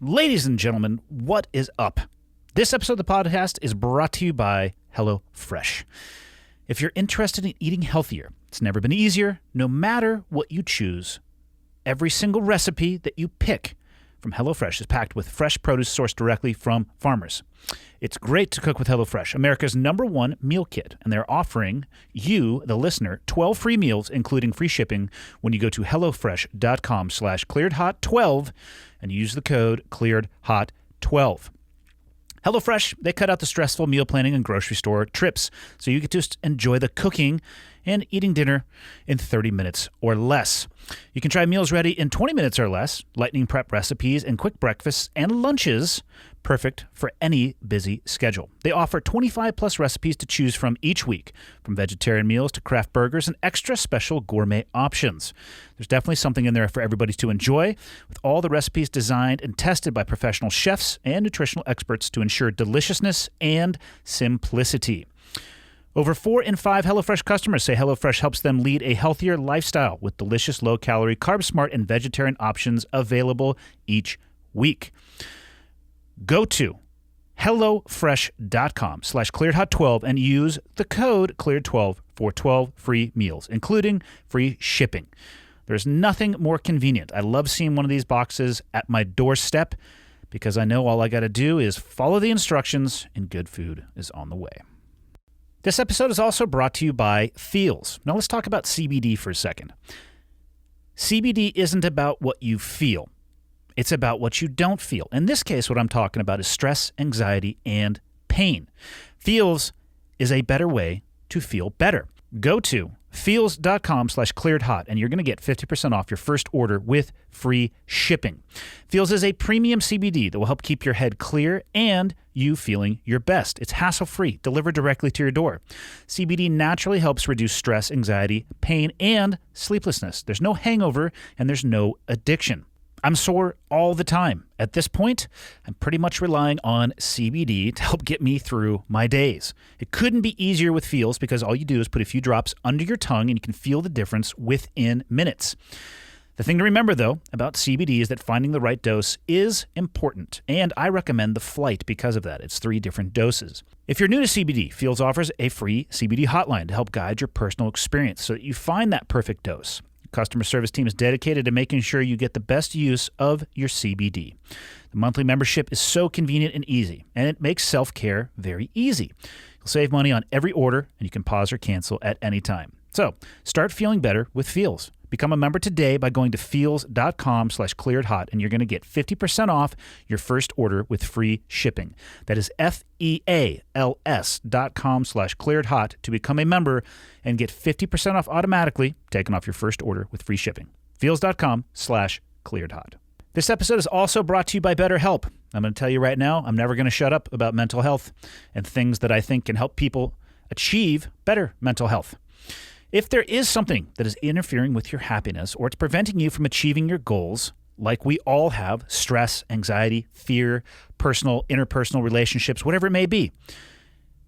Ladies and gentlemen, what is up? This episode of the podcast is brought to you by HelloFresh. If you're interested in eating healthier, it's never been easier, no matter what you choose. Every single recipe that you pick from HelloFresh is packed with fresh produce sourced directly from farmers. It's great to cook with HelloFresh, America's #1 meal kit, and they're offering you, the listener, 12 free meals, including free shipping, when you go to hellofresh.com/clearedhot12 and use the code clearedhot12. HelloFresh, they cut out the stressful meal planning and grocery store trips, so you get to just enjoy the cooking and eating dinner in 30 minutes or less. You can try meals ready in 20 minutes or less, lightning prep recipes, and quick breakfasts and lunches, perfect for any busy schedule. They offer 25-plus recipes to choose from each week, from vegetarian meals to craft burgers and extra special gourmet options. There's definitely something in there for everybody to enjoy, with all the recipes designed and tested by professional chefs and nutritional experts to ensure deliciousness and simplicity. Over 4 in 5 HelloFresh customers say HelloFresh helps them lead a healthier lifestyle with delicious, low-calorie, carb-smart, and vegetarian options available each week. Go to hellofresh.com/clearedhot12 and use the code cleared12 for 12 free meals, including free shipping. There's nothing more convenient. I love seeing one of these boxes at my doorstep because I know all I got to do is follow the instructions and good food is on the way. This episode is also brought to you by Feels. Now let's talk about CBD for a second. CBD isn't about what you feel. It's about what you don't feel. In this case, what I'm talking about is stress, anxiety, and pain. Feels is a better way to feel better. Go to feels.com/clearedhot and you're going to get 50% off your first order with free shipping. Feels is a premium CBD that will help keep your head clear and you feeling your best. It's hassle-free, delivered directly to your door. CBD naturally helps reduce stress, anxiety, pain, and sleeplessness. There's no hangover and there's no addiction. I'm sore all the time. At this point, I'm pretty much relying on CBD to help get me through my days. It couldn't be easier with Feels because all you do is put a few drops under your tongue and you can feel the difference within minutes. The thing to remember, though, about CBD is that finding the right dose is important, and I recommend the Flight because of that. It's 3 different doses. If you're new to CBD, Feels offers a free CBD hotline to help guide your personal experience so that you find that perfect dose. Customer service team is dedicated to making sure you get the best use of your CBD. The monthly membership is so convenient and easy, and it makes self-care very easy. You'll save money on every order, and you can pause or cancel at any time. So, start feeling better with Feels. Become a member today by going to feels.com/clearedhot, and you're going to get 50% off your first order with free shipping. That is FEALS.com/clearedhot to become a member and get 50% off automatically, taken off your first order with free shipping. Feels.com/clearedhot. This episode is also brought to you by BetterHelp. I'm going to tell you right now, I'm never going to shut up about mental health and things that I think can help people achieve better mental health. If there is something that is interfering with your happiness or it's preventing you from achieving your goals, like we all have, stress, anxiety, fear, personal, interpersonal relationships, whatever it may be,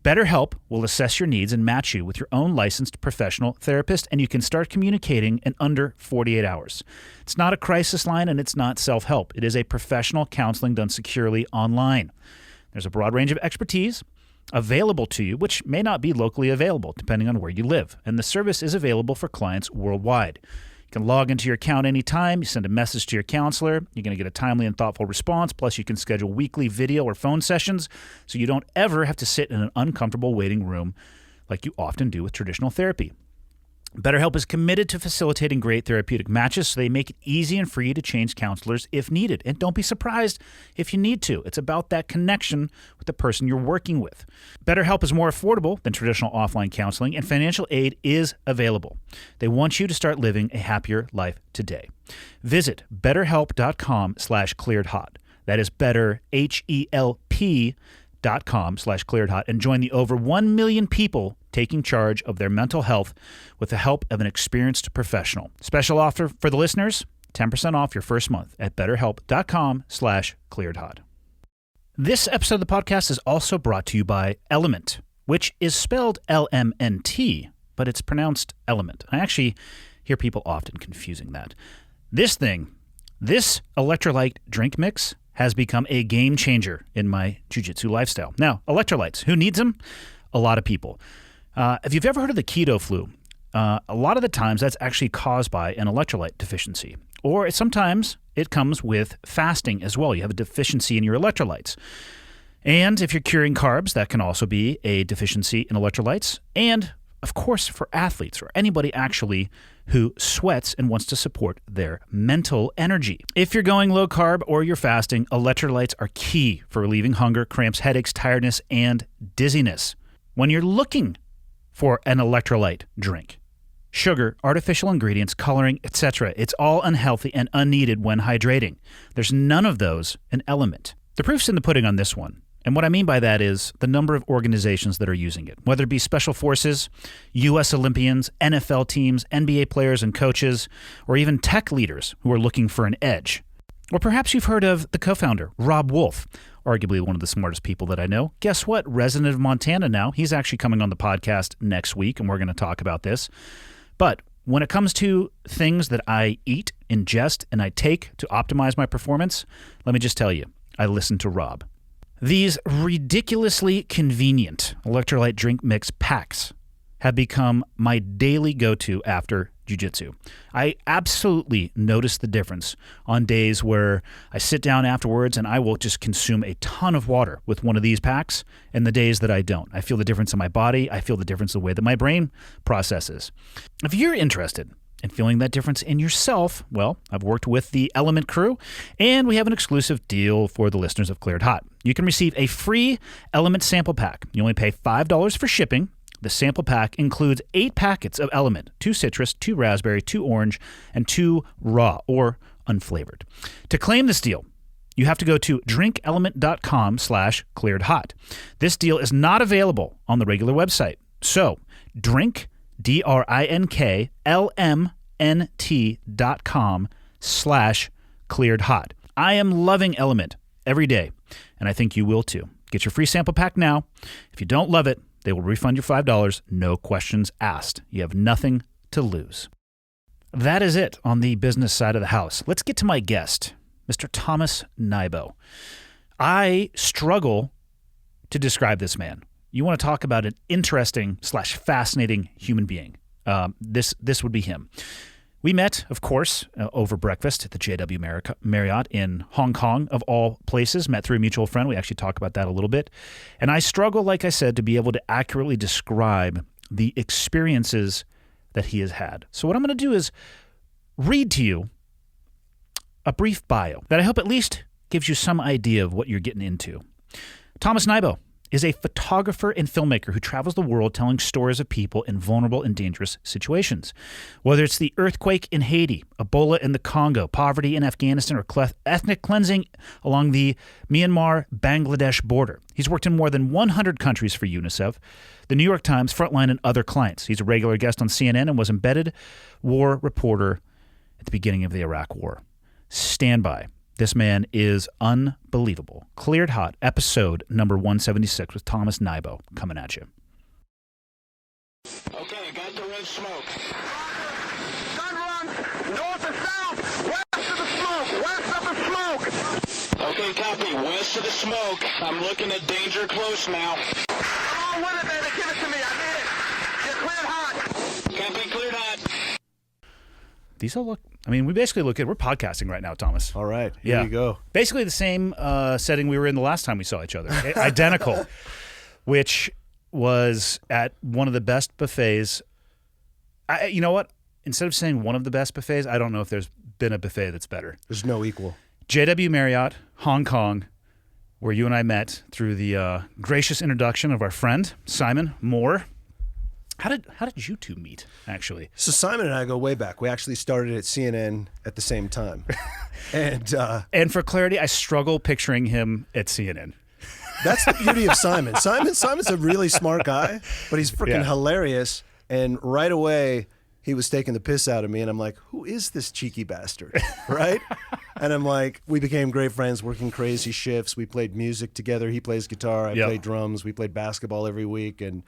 BetterHelp will assess your needs and match you with your own licensed professional therapist, and you can start communicating in under 48 hours. It's not a crisis line and it's not self-help. It is a professional counseling done securely online. There's a broad range of expertise available to you, which may not be locally available depending on where you live. And the service is available for clients worldwide. You can log into your account anytime. You send a message to your counselor. You're going to get a timely and thoughtful response. Plus, you can schedule weekly video or phone sessions so you don't ever have to sit in an uncomfortable waiting room like you often do with traditional therapy. BetterHelp is committed to facilitating great therapeutic matches, so they make it easy and free to change counselors if needed. And don't be surprised if you need to. It's about that connection with the person you're working with. BetterHelp is more affordable than traditional offline counseling, and financial aid is available. They want you to start living a happier life today. Visit betterhelp.com/clearedhot. That is better, HELP.com/clearedhot, and join the over 1 million people taking charge of their mental health with the help of an experienced professional. Special offer for the listeners, 10% off your first month at betterhelp.com/clearedhot. This episode of the podcast is also brought to you by Element, which is spelled LMNT, but it's pronounced Element. I actually hear people often confusing that. This electrolyte drink mix has become a game changer in my jiu-jitsu lifestyle. Now, electrolytes, who needs them? A lot of people. If you've ever heard of the keto flu, a lot of the times that's actually caused by an electrolyte deficiency. Or sometimes it comes with fasting as well. You have a deficiency in your electrolytes. And if you're curing carbs, that can also be a deficiency in electrolytes. And, of course, for athletes or anybody actually who sweats and wants to support their mental energy. If you're going low carb or you're fasting, electrolytes are key for relieving hunger, cramps, headaches, tiredness, and dizziness. When you're looking for an electrolyte drink, sugar, artificial ingredients, coloring, etc., it's all unhealthy and unneeded when hydrating. There's none of those an element. The proof's in the pudding on this one. And what I mean by that is the number of organizations that are using it, whether it be special forces, U.S. Olympians, NFL teams, NBA players and coaches, or even tech leaders who are looking for an edge. Or perhaps you've heard of the co-founder, Rob Wolf, arguably one of the smartest people that I know. Guess what? Resident of Montana now. He's actually coming on the podcast next week, and we're going to talk about this. But when it comes to things that I eat, ingest, and I take to optimize my performance, let me just tell you, I listen to Rob. These ridiculously convenient electrolyte drink mix packs have become my daily go-to after jiu-jitsu. I absolutely notice the difference on days where I sit down afterwards and I will just consume a ton of water with one of these packs, and the days that I don't. I feel the difference in my body. I feel the difference in the way that my brain processes. If you're interested in feeling that difference in yourself, well, I've worked with the Element crew, and we have an exclusive deal for the listeners of Cleared Hot. You can receive a free Element sample pack. You only pay $5 for shipping. The sample pack includes 8 packets of Element, 2 citrus, 2 raspberry, 2 orange, and 2 raw or unflavored. To claim this deal, you have to go to drinkelement.com/clearedhot. This deal is not available on the regular website. So, drinkelement.com/clearedhot. I am loving Element every day, and I think you will too. Get your free sample pack now. If you don't love it, they will refund your $5, no questions asked. You have nothing to lose. That is it on the business side of the house. Let's get to my guest, Mr. Thomas Nybo. I struggle to describe this man. You want to talk about an interesting / fascinating human being. This would be him. We met, of course, over breakfast at the JW Marriott in Hong Kong, of all places. Met through a mutual friend. We actually talk about that a little bit. And I struggle, like I said, to be able to accurately describe the experiences that he has had. So what I'm going to do is read to you a brief bio that I hope at least gives you some idea of what you're getting into. Thomas Nybo is a photographer and filmmaker who travels the world telling stories of people in vulnerable and dangerous situations. Whether it's the earthquake in Haiti, Ebola in the Congo, poverty in Afghanistan, or ethnic cleansing along the Myanmar-Bangladesh border. He's worked in more than 100 countries for UNICEF, the New York Times, Frontline, and other clients. He's a regular guest on CNN and was embedded war reporter at the beginning of the Iraq War. Stand by. This man is unbelievable. Cleared Hot, episode number 176 with Thomas Nybo coming at you. Okay, got the red smoke. Gun run, north or south, west of the smoke, west of the smoke. Okay, copy, west of the smoke. I'm looking at danger close now. Come on with it, baby, give it to me, I need it. You're cleared hot. Copy, cleared hot. These all look, I mean, we're podcasting right now, Thomas. All right, here you go. Basically the same setting we were in the last time we saw each other. Identical, which was at one of the best buffets. You know what? Instead of saying one of the best buffets, I don't know if there's been a buffet that's better. There's no equal. JW Marriott, Hong Kong, where you and I met through the gracious introduction of our friend, Simon Moore. How did you two meet, actually? So Simon and I go way back. We actually started at CNN at the same time. And for clarity, I struggle picturing him at CNN. That's the beauty of Simon. Simon's a really smart guy, but he's freaking hilarious. And right away, he was taking the piss out of me, and I'm like, who is this cheeky bastard, right? And I'm like, we became great friends, working crazy shifts. We played music together. He plays guitar. I played drums. We played basketball every week, and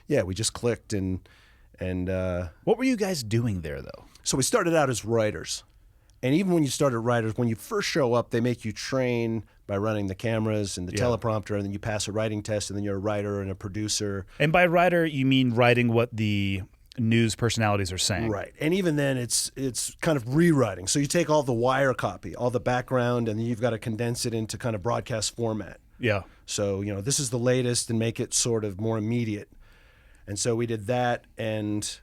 yeah, we just clicked. And what were you guys doing there, though? So we started out as writers. And even when you start as writers, when you first show up, they make you train by running the cameras and the teleprompter, and then you pass a writing test, and then you're a writer and a producer. And by writer, you mean writing what the news personalities are saying. Right. And even then, it's kind of rewriting. So you take all the wire copy, all the background, and then you've got to condense it into kind of broadcast format. Yeah. So, this is the latest and make it sort of more immediate. And so we did that, and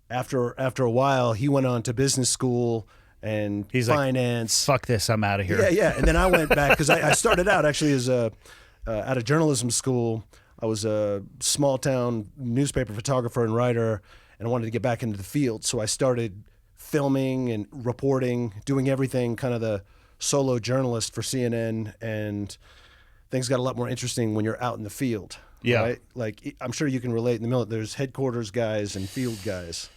after a while, he went on to business school and He's finance. Like, fuck this, I'm out of here. Yeah. And then I went back because I started out actually as out of journalism school. I was a small town newspaper photographer and writer, and I wanted to get back into the field. So I started filming and reporting, doing everything, kind of the solo journalist for CNN, and things got a lot more interesting when you're out in the field. Yeah. Right? Like, I'm sure you can relate in the military. There's headquarters guys and field guys.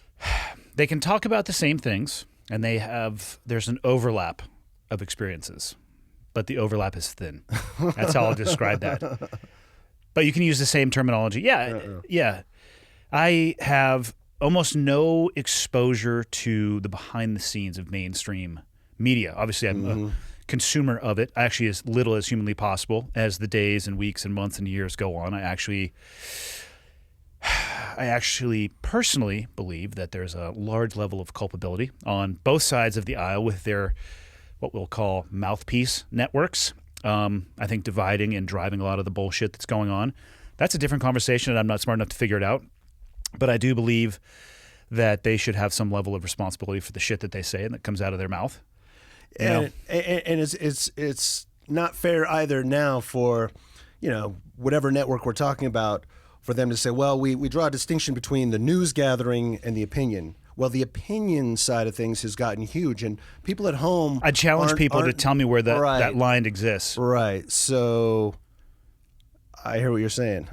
They can talk about the same things, and there's an overlap of experiences, but the overlap is thin. That's how I'll describe that. But you can use the same terminology. Yeah. I have almost no exposure to the behind the scenes of mainstream media. Obviously, I'm a consumer of it. Actually, as little as humanly possible. As the days and weeks and months and years go on, I actually personally believe that there's a large level of culpability on both sides of the aisle with their what we'll call mouthpiece networks. I think dividing and driving a lot of the bullshit that's going on. That's a different conversation, and I'm not smart enough to figure it out. But I do believe that they should have some level of responsibility for the shit that they say and that comes out of their mouth. And it's not fair either now for, whatever network we're talking about, for them to say, well, we draw a distinction between the news gathering and the opinion. Well, the opinion side of things has gotten huge, and people at home... I challenge people to tell me where that line exists. Right. So I hear what you're saying.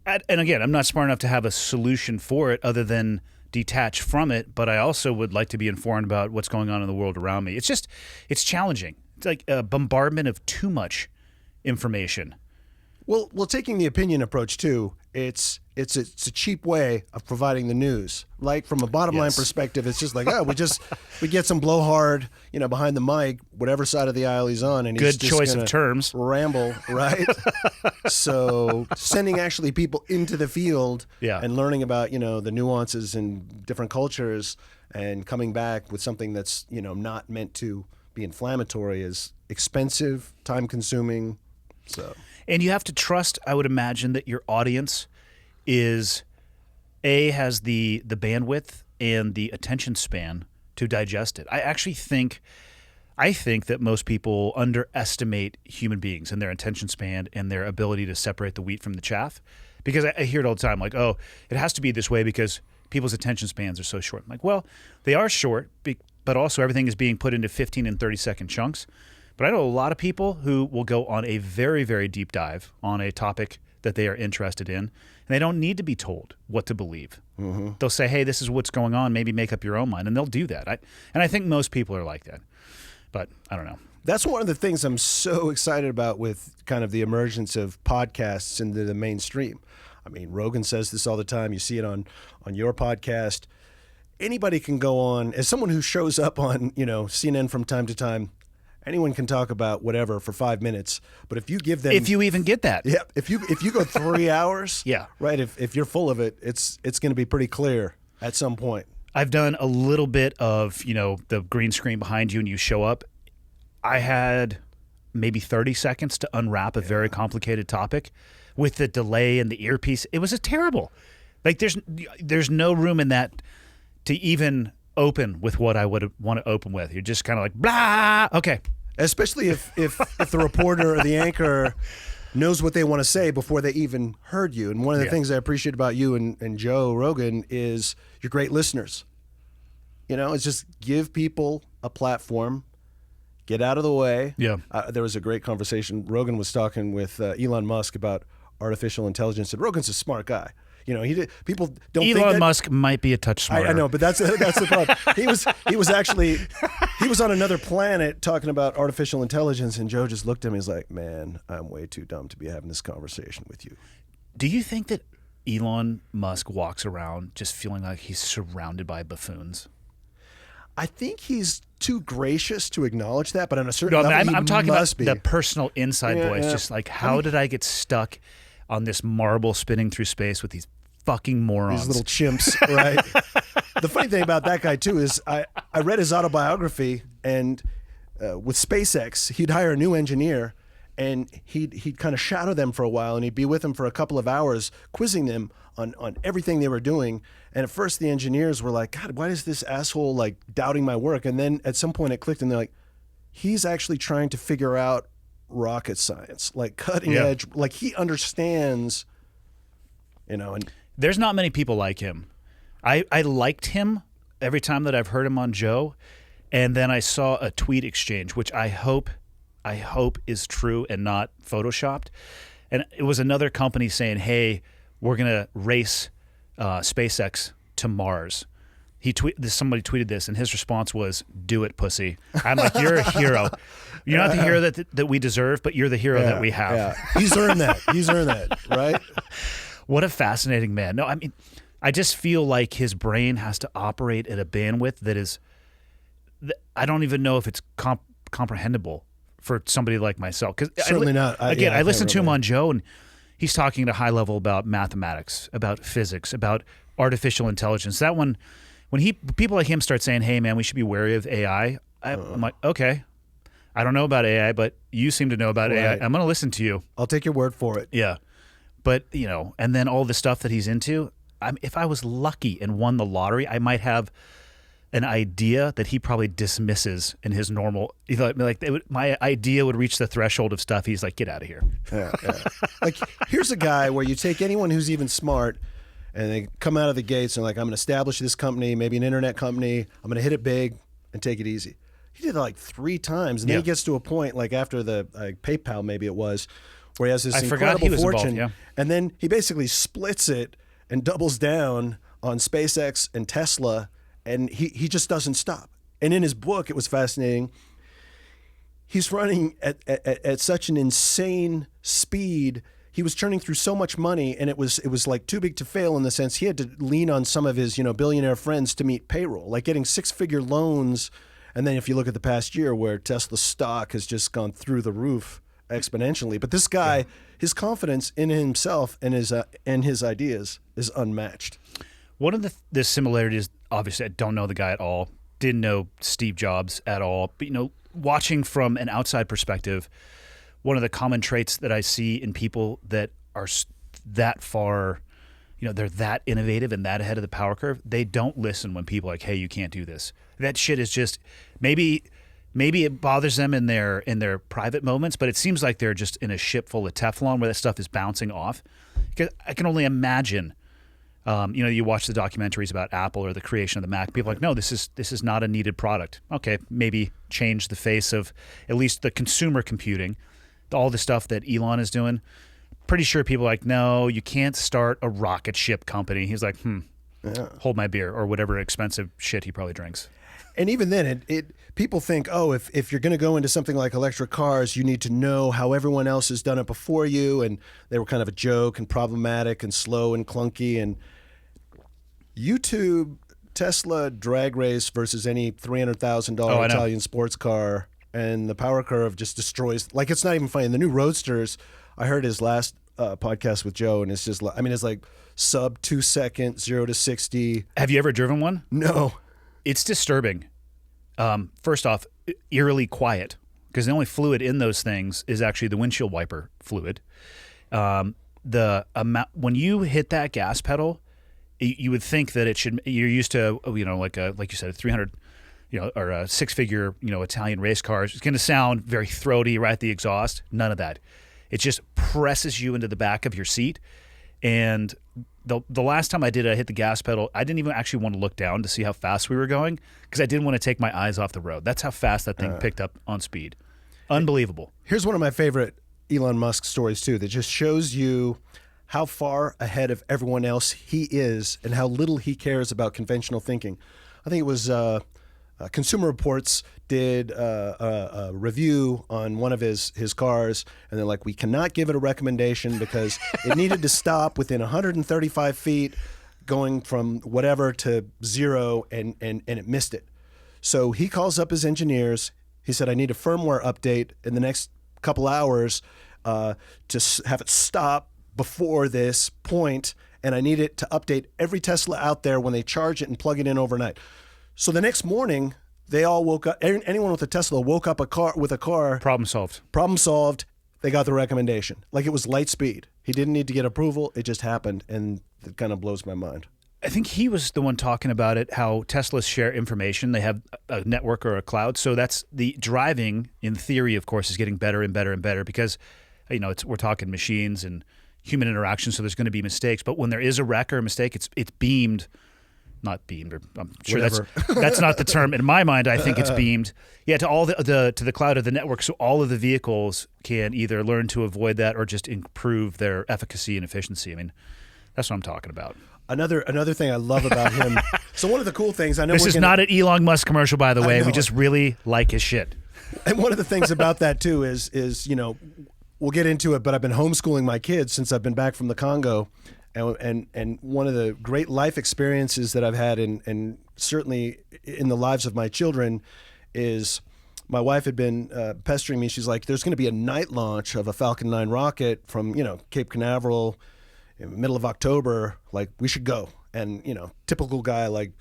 And again, I'm not smart enough to have a solution for it other than detach from it, but I also would like to be informed about what's going on in the world around me. It's challenging. It's like a bombardment of too much information. Well, taking the opinion approach too, it's a cheap way of providing the news. Like from a bottom line perspective, it's just like, we get some blowhard, behind the mic, whatever side of the aisle he's on, and he's good choice of terms. Ramble, right? So sending actually people into the field and learning about the nuances and different cultures, and coming back with something that's not meant to be inflammatory is expensive, time consuming. So. And you have to trust, I would imagine, that your audience has the bandwidth and the attention span to digest it. I think that most people underestimate human beings and their attention span and their ability to separate the wheat from the chaff. Because I hear it all the time, like, oh, it has to be this way because people's attention spans are so short. I'm like, well, they are short, but also everything is being put into 15 and 30-second chunks. But I know a lot of people who will go on a very, very deep dive on a topic that they are interested in, and they don't need to be told what to believe. Mm-hmm. They'll say, hey, this is what's going on, maybe make up your own mind, and they'll do that. And I think most people are like that, but I don't know. That's one of the things I'm so excited about with kind of the emergence of podcasts into the mainstream. I mean, Rogan says this all the time. You see it on your podcast. Anybody can go on, as someone who shows up on CNN from time to time, anyone can talk about whatever for 5 minutes, but if you give them... If you even get that. Yeah, if you go 3 hours, yeah, right, if you're full of it, it's going to be pretty clear at some point. I've done a little bit of, the green screen behind you and you show up. I had maybe 30 seconds to unwrap a very complicated topic with the delay and the earpiece. It was terrible. Like there's no room in that to even open with what I would want to open with. You're just kind of like, blah, okay. Especially if the reporter or the anchor knows what they want to say before they even heard you. And one of the things I appreciate about you and Joe Rogan is you're great listeners. It's just give people a platform, get out of the way. Yeah. There was a great conversation. Rogan was talking with Elon Musk about artificial intelligence, and Rogan's a smart guy. People don't think Elon Musk might be a touch smarter. I know, but that's the problem. He was on another planet talking about artificial intelligence, and Joe just looked at me. He's like, "Man, I'm way too dumb to be having this conversation with you." Do you think that Elon Musk walks around just feeling like he's surrounded by buffoons? I think he's too gracious to acknowledge that, but on a certain No, level, I'm talking about be. the personal inside voice. Yeah. Just like, how did I get stuck on this marble spinning through space with these fucking morons? These little chimps, right? The funny thing about that guy, too, is I read his autobiography, and with SpaceX, he'd hire a new engineer, and he'd kind of shadow them for a while, and he'd be with them for a couple of hours, quizzing them on everything they were doing. And at first, the engineers were like, God, why is this asshole like doubting my work? And then at some point it clicked, and they're like, he's actually trying to figure out rocket science, like cutting edge, like he understands, and there's not many people like him. I liked him every time that I've heard him on Joe, and then I saw a tweet exchange, which I hope is true and not photoshopped. And it was another company saying, hey, we're going to race SpaceX to Mars. Somebody tweeted this, and his response was, do it, pussy. I'm like, you're a hero. You're not the hero that we deserve, but you're the hero that we have. Yeah. He's earned that, right? What a fascinating man. No, I mean, I just feel like his brain has to operate at a bandwidth that is, I don't even know if it's comprehensible for somebody like myself. Certainly not. I listened to him on Joe, and he's talking at a high level about mathematics, about physics, about artificial intelligence. That one, when people like him start saying, hey, man, we should be wary of AI, I'm like, okay, I don't know about AI, but you seem to know about AI. I'm going to listen to you. I'll take your word for it. Yeah. But, and then all the stuff that he's into, if I was lucky and won the lottery, I might have an idea that he probably dismisses in his normal. My idea would reach the threshold of stuff. He's like, get out of here. Yeah. Like, here's a guy where you take anyone who's even smart, and they come out of the gates and like, I'm going to establish this company, maybe an internet company. I'm going to hit it big and take it easy. He did it like 3 times, and then he gets to a point like after the PayPal, maybe it was, where he has this incredible fortune, and then he basically splits it and doubles down on SpaceX and Tesla. And he just doesn't stop. And in his book, it was fascinating. He's running at such an insane speed. He was churning through so much money, and it was like too big to fail in the sense he had to lean on some of his billionaire friends to meet payroll, like getting 6-figure loans. And then if you look at the past year, where Tesla stock has just gone through the roof exponentially. But this guy, his confidence in himself and his ideas is unmatched. One of the similarities, obviously, I don't know the guy at all, didn't know Steve Jobs at all, but, watching from an outside perspective, one of the common traits that I see in people that are that far, they're that innovative and that ahead of the power curve, they don't listen when people are like, hey, you can't do this. That shit is just, maybe it bothers them in their private moments, but it seems like they're just in a ship full of Teflon where that stuff is bouncing off. Because I can only imagine. You watch the documentaries about Apple or the creation of the Mac. People are like, no, this is not a needed product. Okay, maybe change the face of at least the consumer computing, all the stuff that Elon is doing. Pretty sure people are like, no, you can't start a rocket ship company. He's like, hold my beer, or whatever expensive shit he probably drinks. And even then, people think, oh, if you're going to go into something like electric cars, you need to know how everyone else has done it before you, and they were kind of a joke and problematic and slow and clunky. And YouTube, Tesla drag race versus any $300,000 Italian sports car, and the power curve just destroys. Like, it's not even funny. And the new Roadsters, I heard his last podcast with Joe, and it's just, it's like sub 2 second, 0 to 60. Have you ever driven one? No. It's disturbing. First off, eerily quiet, because the only fluid in those things is actually the windshield wiper fluid. The amount, when you hit that gas pedal, you would think that it should. You're used to, like you said, a 300, or a 6-figure, Italian race cars. It's going to sound very throaty right at the exhaust. None of that. It just presses you into the back of your seat. And the last time I did it, I hit the gas pedal. I didn't even actually want to look down to see how fast we were going, because I didn't want to take my eyes off the road. That's how fast that thing picked up on speed. Unbelievable. Here's one of my favorite Elon Musk stories too, that just shows you how far ahead of everyone else he is and how little he cares about conventional thinking. I think it was Consumer Reports did a review on one of his cars, and they're like, we cannot give it a recommendation because it needed to stop within 135 feet going from whatever to 0, and it missed it. So he calls up his engineers. He said, I need a firmware update in the next couple hours to have it stop before this point, and I need it to update every Tesla out there when they charge it and plug it in overnight. So the next morning, they all woke up. Anyone with a Tesla woke up with a car. Problem solved. Problem solved. They got the recommendation. Like it was light speed. He didn't need to get approval. It just happened, and it kind of blows my mind. I think he was the one talking about it, how Teslas share information. They have a network or a cloud. So that's the driving, in theory, of course, is getting better and better and better because, we're talking machines and human interaction, so there's going to be mistakes. But when there is a wreck or a mistake, it's beamed. Not beamed, or I'm sure that's not the term. In my mind, I think it's beamed. Yeah, to all to the cloud of the network, so all of the vehicles can either learn to avoid that or just improve their efficacy and efficiency. I mean, that's what I'm talking about. Another thing I love about him. So one of the cool things I know this is not an Elon Musk commercial, by the way. We just really like his shit. And one of the things about that too is we'll get into it, but I've been homeschooling my kids since I've been back from the Congo. And one of the great life experiences that I've had, and certainly in the lives of my children, is my wife had been pestering me. She's like, "There's going to be a night launch of a Falcon 9 rocket from Cape Canaveral in the middle of October. Like, we should go." And typical guy, like,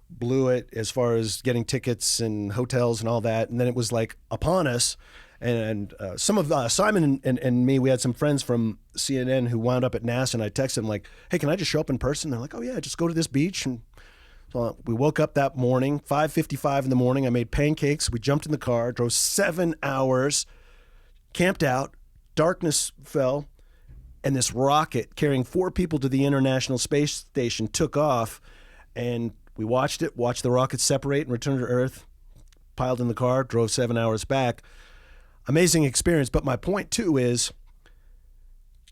blew it as far as getting tickets and hotels and all that. And then it was like upon us. And some of Simon and me, we had some friends from CNN who wound up at NASA, and I texted them like, "Hey, can I just show up in person?" They're like, "Oh yeah, just go to this beach." And so we woke up that morning, 5:55 in the morning. I made pancakes. We jumped in the car, drove 7 hours, camped out. Darkness fell, and this rocket carrying 4 people to the International Space Station took off, and we watched the rocket separate and return to Earth. Piled in the car, drove 7 hours back. Amazing experience. But my point too is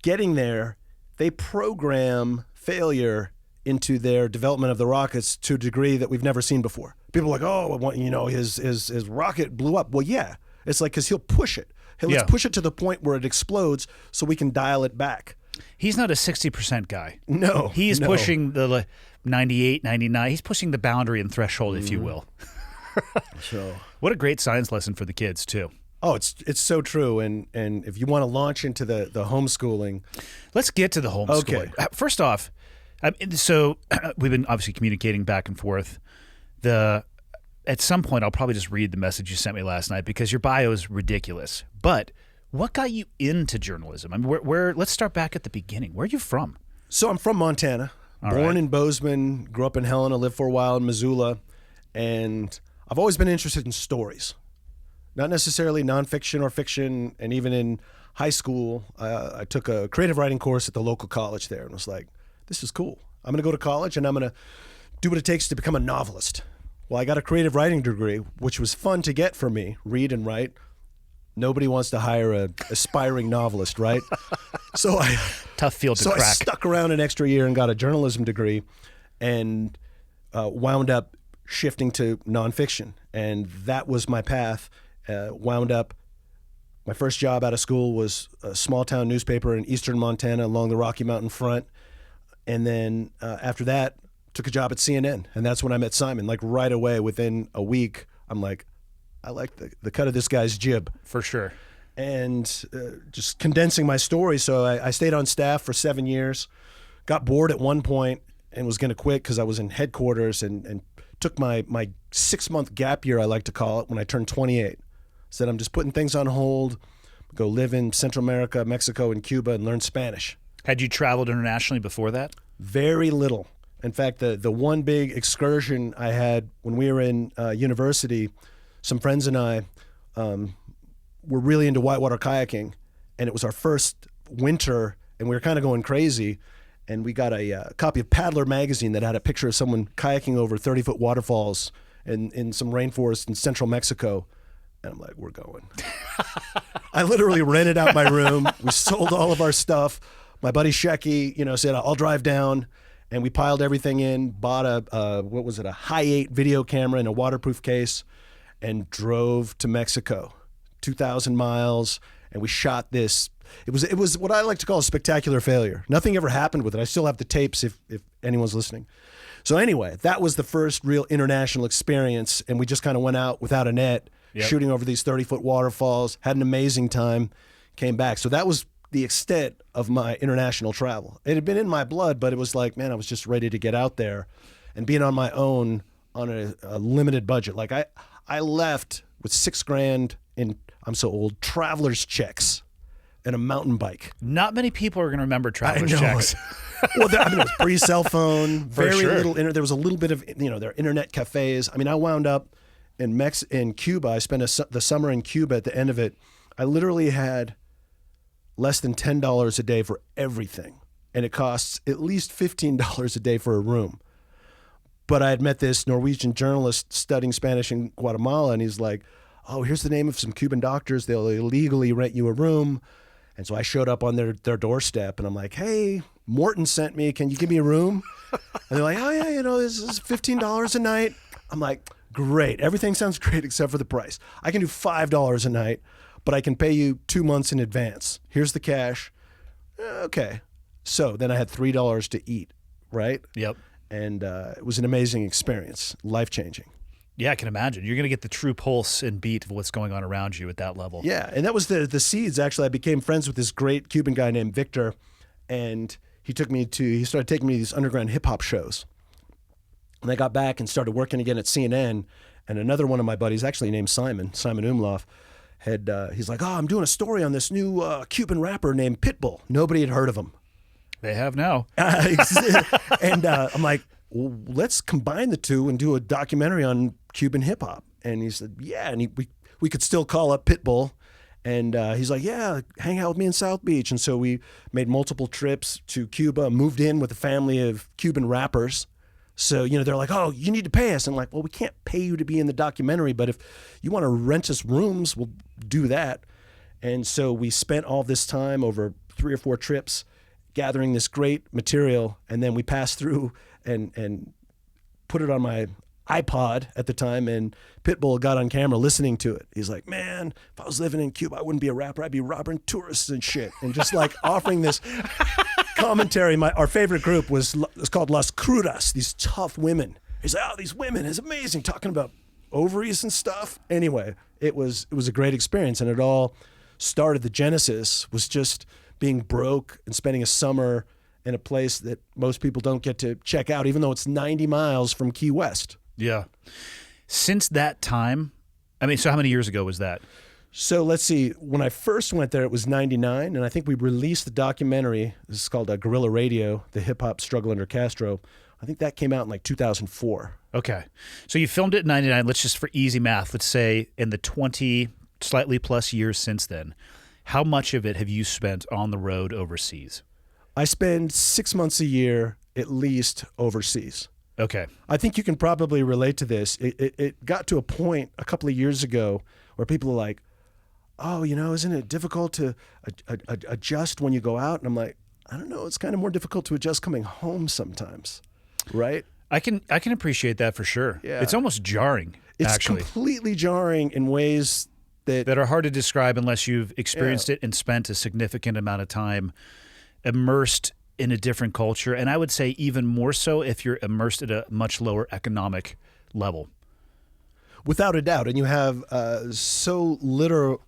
getting there, they program failure into their development of the rockets to a degree that we've never seen before. People are like, "Oh, his rocket blew up." Well, yeah, it's like, because he'll push it. Let's push it to the point where it explodes so we can dial it back. He's not a 60% guy. No. He's pushing the 98, 99. He's pushing the boundary and threshold, if you will. So, what a great science lesson for the kids too. Oh, it's so true. And if you want to launch into the homeschooling. Let's get to the homeschooling. Okay. First off, so we've been obviously communicating back and forth. At some point, I'll probably just read the message you sent me last night because your bio is ridiculous. But what got you into journalism? I mean, let's start back at the beginning. Where are you from? So I'm from Montana. Born in Bozeman, grew up in Helena, lived for a while in Missoula. And I've always been interested in stories. Not necessarily nonfiction or fiction, and even in high school, I took a creative writing course at the local college there and was like, this is cool. I'm going to go to college and I'm going to do what it takes to become a novelist. Well, I got a creative writing degree, which was fun to get for me, read and write. Nobody wants to hire an aspiring novelist, right? Tough field to crack. I stuck around an extra year and got a journalism degree and wound up shifting to nonfiction. And that was my path. Wound up, my first job out of school was a small town newspaper in eastern Montana along the Rocky Mountain front. And then after that, took a job at CNN. And that's when I met Simon. Like right away, within a week, I'm like, I like the cut of this guy's jib. For sure. And just condensing my story. So I stayed on staff for 7 years, got bored at one point and was going to quit because I was in headquarters and took my 6-month gap year, I like to call it, when I turned 28. Said, I'm just putting things on hold, go live in Central America, Mexico, and Cuba, and learn Spanish. Had you traveled internationally before that? Very little. In fact, the one big excursion I had when we were in university, some friends and I were really into whitewater kayaking, and it was our first winter, and we were kind of going crazy, and we got a copy of Paddler magazine that had a picture of someone kayaking over 30-foot waterfalls in some rainforest in central Mexico. And I'm like, we're going. I literally rented out my room. We sold all of our stuff. My buddy Shecky, said, I'll drive down. And we piled everything in, bought a high 8 video camera in a waterproof case, and drove to Mexico, 2,000 miles. And we shot this. It was what I like to call a spectacular failure. Nothing ever happened with it. I still have the tapes if anyone's listening. So anyway, that was the first real international experience, and we just kind of went out without a net, shooting over these 30-foot waterfalls, had an amazing time, came back. So that was the extent of my international travel. It had been in my blood, but it was like, man, I was just ready to get out there and being on my own on a limited budget. Like I left with $6,000 in, I'm so old, traveler's checks and a mountain bike. Not many people are going to remember traveler's checks. Well, it was pre-cell phone, very sure. little. There was a little bit of, their internet cafes. I mean, I wound up in Cuba. I spent the summer in Cuba. At the end of it, I literally had less than $10 a day for everything, and it costs at least $15 a day for a room. But I had met this Norwegian journalist studying Spanish in Guatemala, and he's like, "Oh, here's the name of some Cuban doctors. They'll illegally rent you a room." And so I showed up on their doorstep, and I'm like, "Hey, Morton sent me. Can you give me a room?" And they're like, "Oh yeah, this is $15 a night." I'm like, "Great. Everything sounds great except for the price. I can do $5 a night, but I can pay you 2 months in advance. Here's the cash." Okay. So then I had $3 to eat, right? Yep. And it was an amazing experience, life-changing. Yeah, I can imagine. You're going to get the true pulse and beat of what's going on around you at that level. Yeah, and that was the seeds. Actually, I became friends with this great Cuban guy named Victor, and he started taking me to these underground hip-hop shows. And I got back and started working again at CNN, and another one of my buddies, actually named Simon Umlauf, he's like, "Oh, I'm doing a story on this new Cuban rapper named Pitbull." Nobody had heard of him. They have now. And I'm like, "Well, let's combine the two and do a documentary on Cuban hip hop." And he said, "Yeah." And we could still call up Pitbull. And he's like, "Yeah, hang out with me in South Beach." And so we made multiple trips to Cuba, moved in with a family of Cuban rappers. So, they're like, "Oh, you need to pay us." And I'm like, "Well, we can't pay you to be in the documentary, but if you want to rent us rooms, we'll do that." And so we spent all this time over 3 or 4 trips gathering this great material, and then we passed through and put it on my iPod at the time, and Pitbull got on camera listening to it. He's like, "Man, if I was living in Cuba, I wouldn't be a rapper. I'd be robbing tourists and shit." And just like offering this commentary. Our favorite group was called Las Crudas, these tough women. He's like, "Oh, these women is amazing," talking about ovaries and stuff. Anyway, it was a great experience, and it all started. The genesis was just being broke and spending a summer in a place that most people don't get to check out, even though it's 90 miles from Key West. Yeah. Since that time, so how many years ago was that? So let's see. When I first went there, it was 99, and I think we released the documentary. This is called Guerrilla Radio, the hip-hop struggle under Castro. I think that came out in like 2004. Okay. So you filmed it in 99. Let's just, for easy math, let's say in the 20 slightly plus years since then, how much of it have you spent on the road overseas? I spend 6 months a year at least overseas. Okay. I think you can probably relate to this. It got to a point a couple of years ago where people are like, "Oh, isn't it difficult to adjust when you go out?" And I'm like, I don't know. It's kind of more difficult to adjust coming home sometimes, right? I can appreciate that for sure. Yeah. It's almost jarring, It's actually. completely jarring in ways that are hard to describe unless you've experienced it and spent a significant amount of time immersed in a different culture. And I would say even more so if you're immersed at a much lower economic level. Without a doubt. And you have so little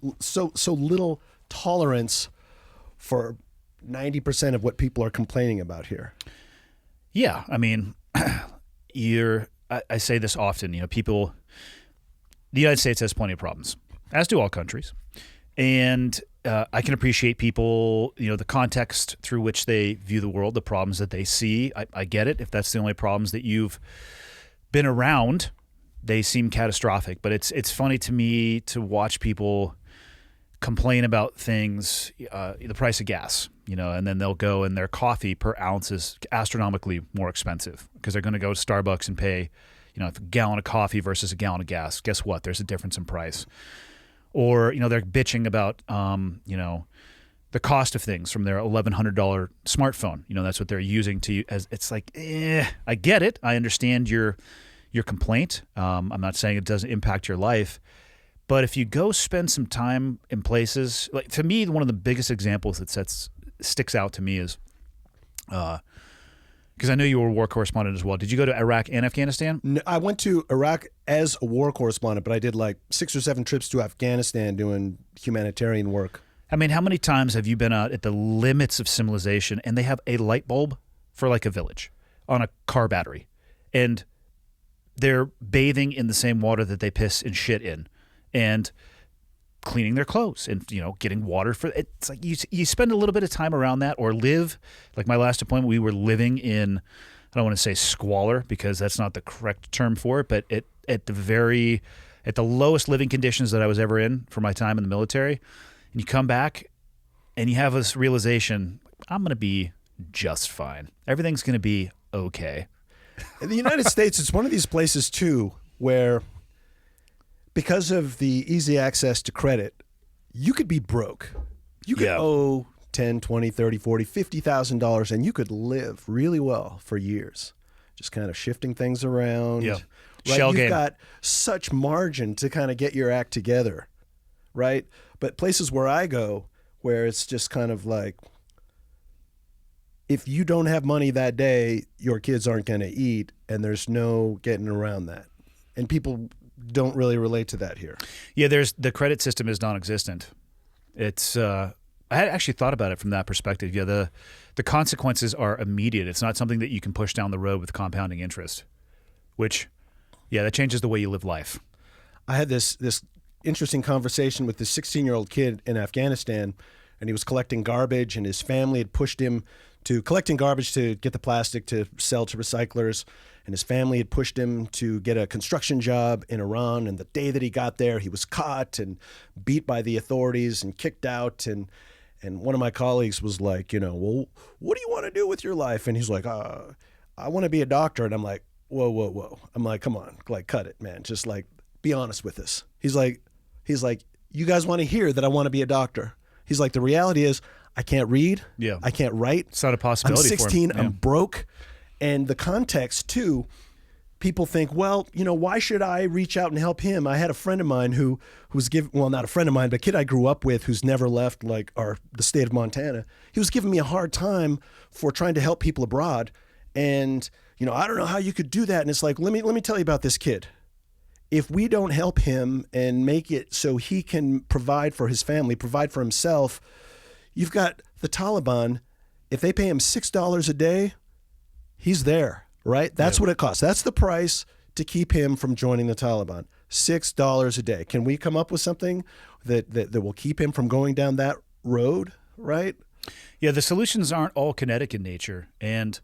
tolerance for 90% of what people are complaining about here. Yeah. I say this often, people, the United States has plenty of problems, as do all countries. And I can appreciate people, the context through which they view the world, the problems that they see. I get it. If that's the only problems that you've been around, they seem catastrophic. But it's funny to me to watch people complain about things, the price of gas, and then they'll go and their coffee per ounce is astronomically more expensive because they're going to go to Starbucks and pay, a gallon of coffee versus a gallon of gas. Guess what? There's a difference in price. Or, they're bitching about, the cost of things from their $1,100 smartphone. That's what they're using it's like, I get it. I understand your complaint. I'm not saying it doesn't impact your life. But if you go spend some time in places, like to me, one of the biggest examples that sticks out to me is Because I know you were a war correspondent as well. Did you go to Iraq and Afghanistan? No, I went to Iraq as a war correspondent, but I did like 6 or 7 trips to Afghanistan doing humanitarian work. I mean, how many times have you been out at the limits of civilization and they have a light bulb for like a village on a car battery, and they're bathing in the same water that they piss and shit in, and cleaning their clothes and, getting water for it. It's like you spend a little bit of time around that, or live. Like my last appointment, we were living in, I don't want to say squalor because that's not the correct term for it, but at the lowest living conditions that I was ever in for my time in the military. And you come back and you have this realization, I'm going to be just fine. Everything's going to be okay. In the United States, it's one of these places too where, because of the easy access to credit, you could be broke. You could owe $10, $20, $30, $40, $50,000, and you could live really well for years, just kind of shifting things around. Yeah. Right? Shell You've game. got such margin to kind of get your act together, right? But places where I go, where it's just kind of like, if you don't have money that day, your kids aren't going to eat, and there's no getting around that. And people don't really relate to that here. Yeah, the credit system is non-existent. It's I had actually thought about it from that perspective. Yeah, the consequences are immediate. It's not something that you can push down the road with compounding interest, which, that changes the way you live life. I had this interesting conversation with this 16-year-old kid in Afghanistan, and he was collecting garbage, and his family had pushed him to collecting garbage to get the plastic to sell to recyclers. And his family had pushed him to get a construction job in Iran. And the day that he got there, he was caught and beat by the authorities and kicked out. And one of my colleagues was like, well, what do you want to do with your life? And he's like, I want to be a doctor. And I'm like, whoa. I'm like, come on, like, cut it, man. Just like, be honest with us. He's like, you guys want to hear that I want to be a doctor? He's like, the reality is I can't read. Yeah. I can't write. It's not a possibility. I'm 16. for him. I'm broke. And the context, too, people think, well, why should I reach out and help him? I had a friend of mine who was not a friend of mine, but a kid I grew up with who's never left the state of Montana. He was giving me a hard time for trying to help people abroad. And, I don't know how you could do that. And it's like, let me tell you about this kid. If we don't help him and make it so he can provide for his family, provide for himself, you've got the Taliban. If they pay him $6 a day, he's there, right? That's what it costs. That's the price to keep him from joining the Taliban. $6 a day. Can we come up with something that will keep him from going down that road, right? Yeah, the solutions aren't all kinetic in nature. And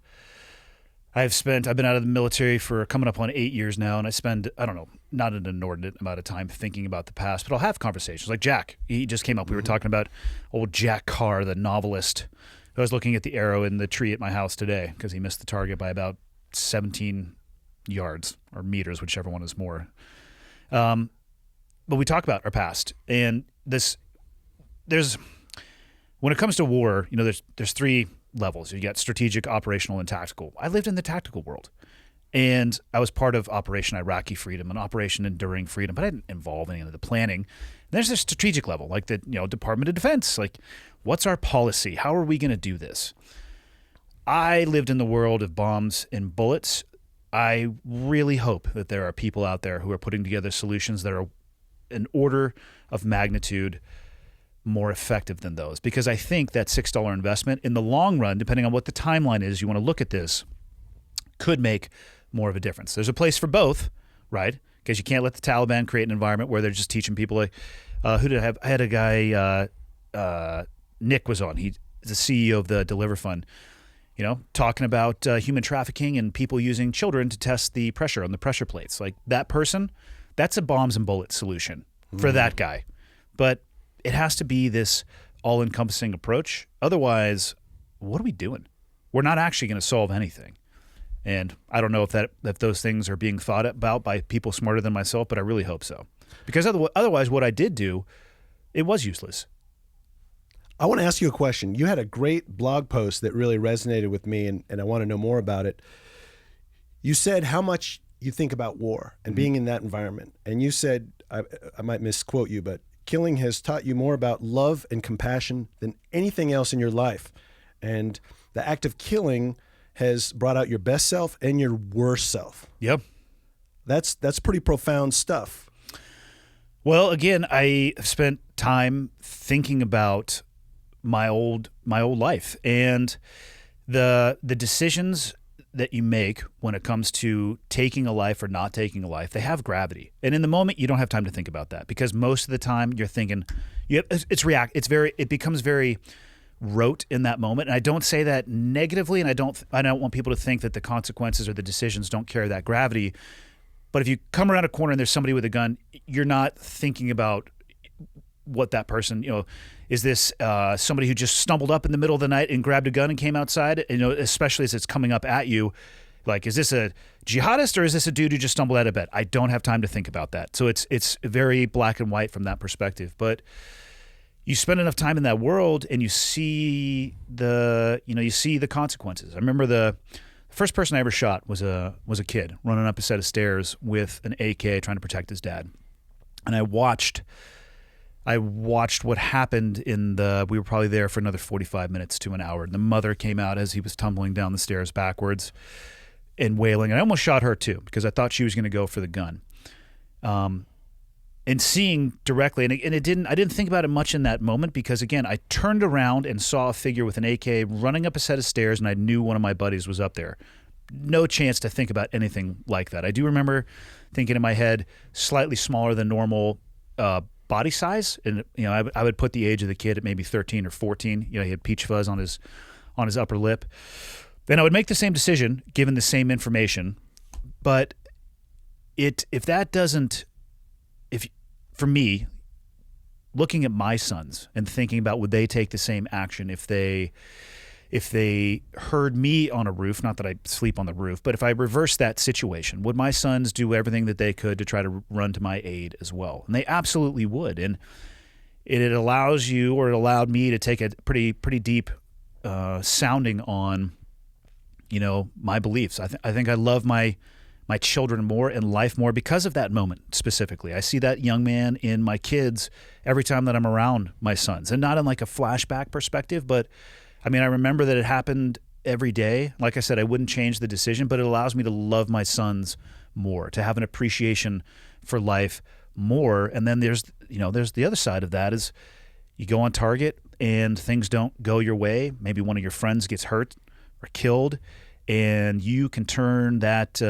I've been out of the military for coming up on 8 years now, and I spend, I don't know, not an inordinate amount of time thinking about the past, but I'll have conversations. Like Jack, he just came up. We were talking about old Jack Carr, the novelist. I was looking at the arrow in the tree at my house today because he missed the target by about 17 yards or meters, whichever one is more. But we talk about our past, and when it comes to war, there's 3 levels. You got strategic, operational, and tactical. I lived in the tactical world, and I was part of Operation Iraqi Freedom and Operation Enduring Freedom, but I didn't involve any of the planning. There's a strategic level, like the Department of Defense. Like, what's our policy? How are we going to do this? I lived in the world of bombs and bullets. I really hope that there are people out there who are putting together solutions that are an order of magnitude more effective than those, because I think that $6 investment in the long run, depending on what the timeline is you want to look at this, could make more of a difference. There's a place for both, right? Because you can't let the Taliban create an environment where they're just teaching people. Like, who did I have? I had a guy, Nick was on. He's the CEO of the Deliver Fund, talking about human trafficking and people using children to test the pressure on the pressure plates. Like, that person, that's a bombs and bullets solution for that guy. But it has to be this all-encompassing approach. Otherwise, what are we doing? We're not actually going to solve anything. And I don't know if those things are being thought about by people smarter than myself, but I really hope so. Because otherwise, what I did do, it was useless. I want to ask you a question. You had a great blog post that really resonated with me, and I want to know more about it. You said how much you think about war and being in that environment. And you said, I might misquote you, but killing has taught you more about love and compassion than anything else in your life. And the act of killing has brought out your best self and your worst self. Yep. That's pretty profound stuff. Well, again, I spent time thinking about my old life and the decisions that you make when it comes to taking a life or not taking a life. They have gravity, and in the moment, you don't have time to think about that because most of the time you're thinking, it becomes very rote in that moment. And I don't say that negatively, and I don't want people to think that the consequences or the decisions don't carry that gravity. But if you come around a corner and there's somebody with a gun, you're not thinking about what that person, is this somebody who just stumbled up in the middle of the night and grabbed a gun and came outside? Especially as it's coming up at you, like, is this a jihadist or is this a dude who just stumbled out of bed? I don't have time to think about that. So it's very black and white from that perspective. But you spend enough time in that world and you see the consequences. I remember the first person I ever shot was a kid running up a set of stairs with an AK trying to protect his dad. And I watched what happened we were probably there for another 45 minutes to an hour. And the mother came out as he was tumbling down the stairs backwards and wailing. And I almost shot her too because I thought she was going to go for the gun. And seeing directly, and I didn't think about it much in that moment because, again, I turned around and saw a figure with an AK running up a set of stairs, and I knew one of my buddies was up there. No chance to think about anything like that. I do remember thinking in my head, slightly smaller than normal body size, and I would put the age of the kid at maybe 13 or 14. He had peach fuzz on his upper lip. Then I would make the same decision given the same information, but for me, looking at my sons and thinking about would they take the same action if they heard me on a roof, not that I sleep on the roof, but if I reverse that situation, would my sons do everything that they could to try to run to my aid as well? And they absolutely would. And it allowed me to take a pretty deep sounding on, my beliefs. I think I love my children more and life more because of that moment specifically. I see that young man in my kids every time that I'm around my sons, and not in like a flashback perspective, but I remember that it happened every day. Like I said, I wouldn't change the decision, but it allows me to love my sons more, to have an appreciation for life more. And then there's the other side of that is you go on target and things don't go your way. Maybe one of your friends gets hurt or killed, and you can turn that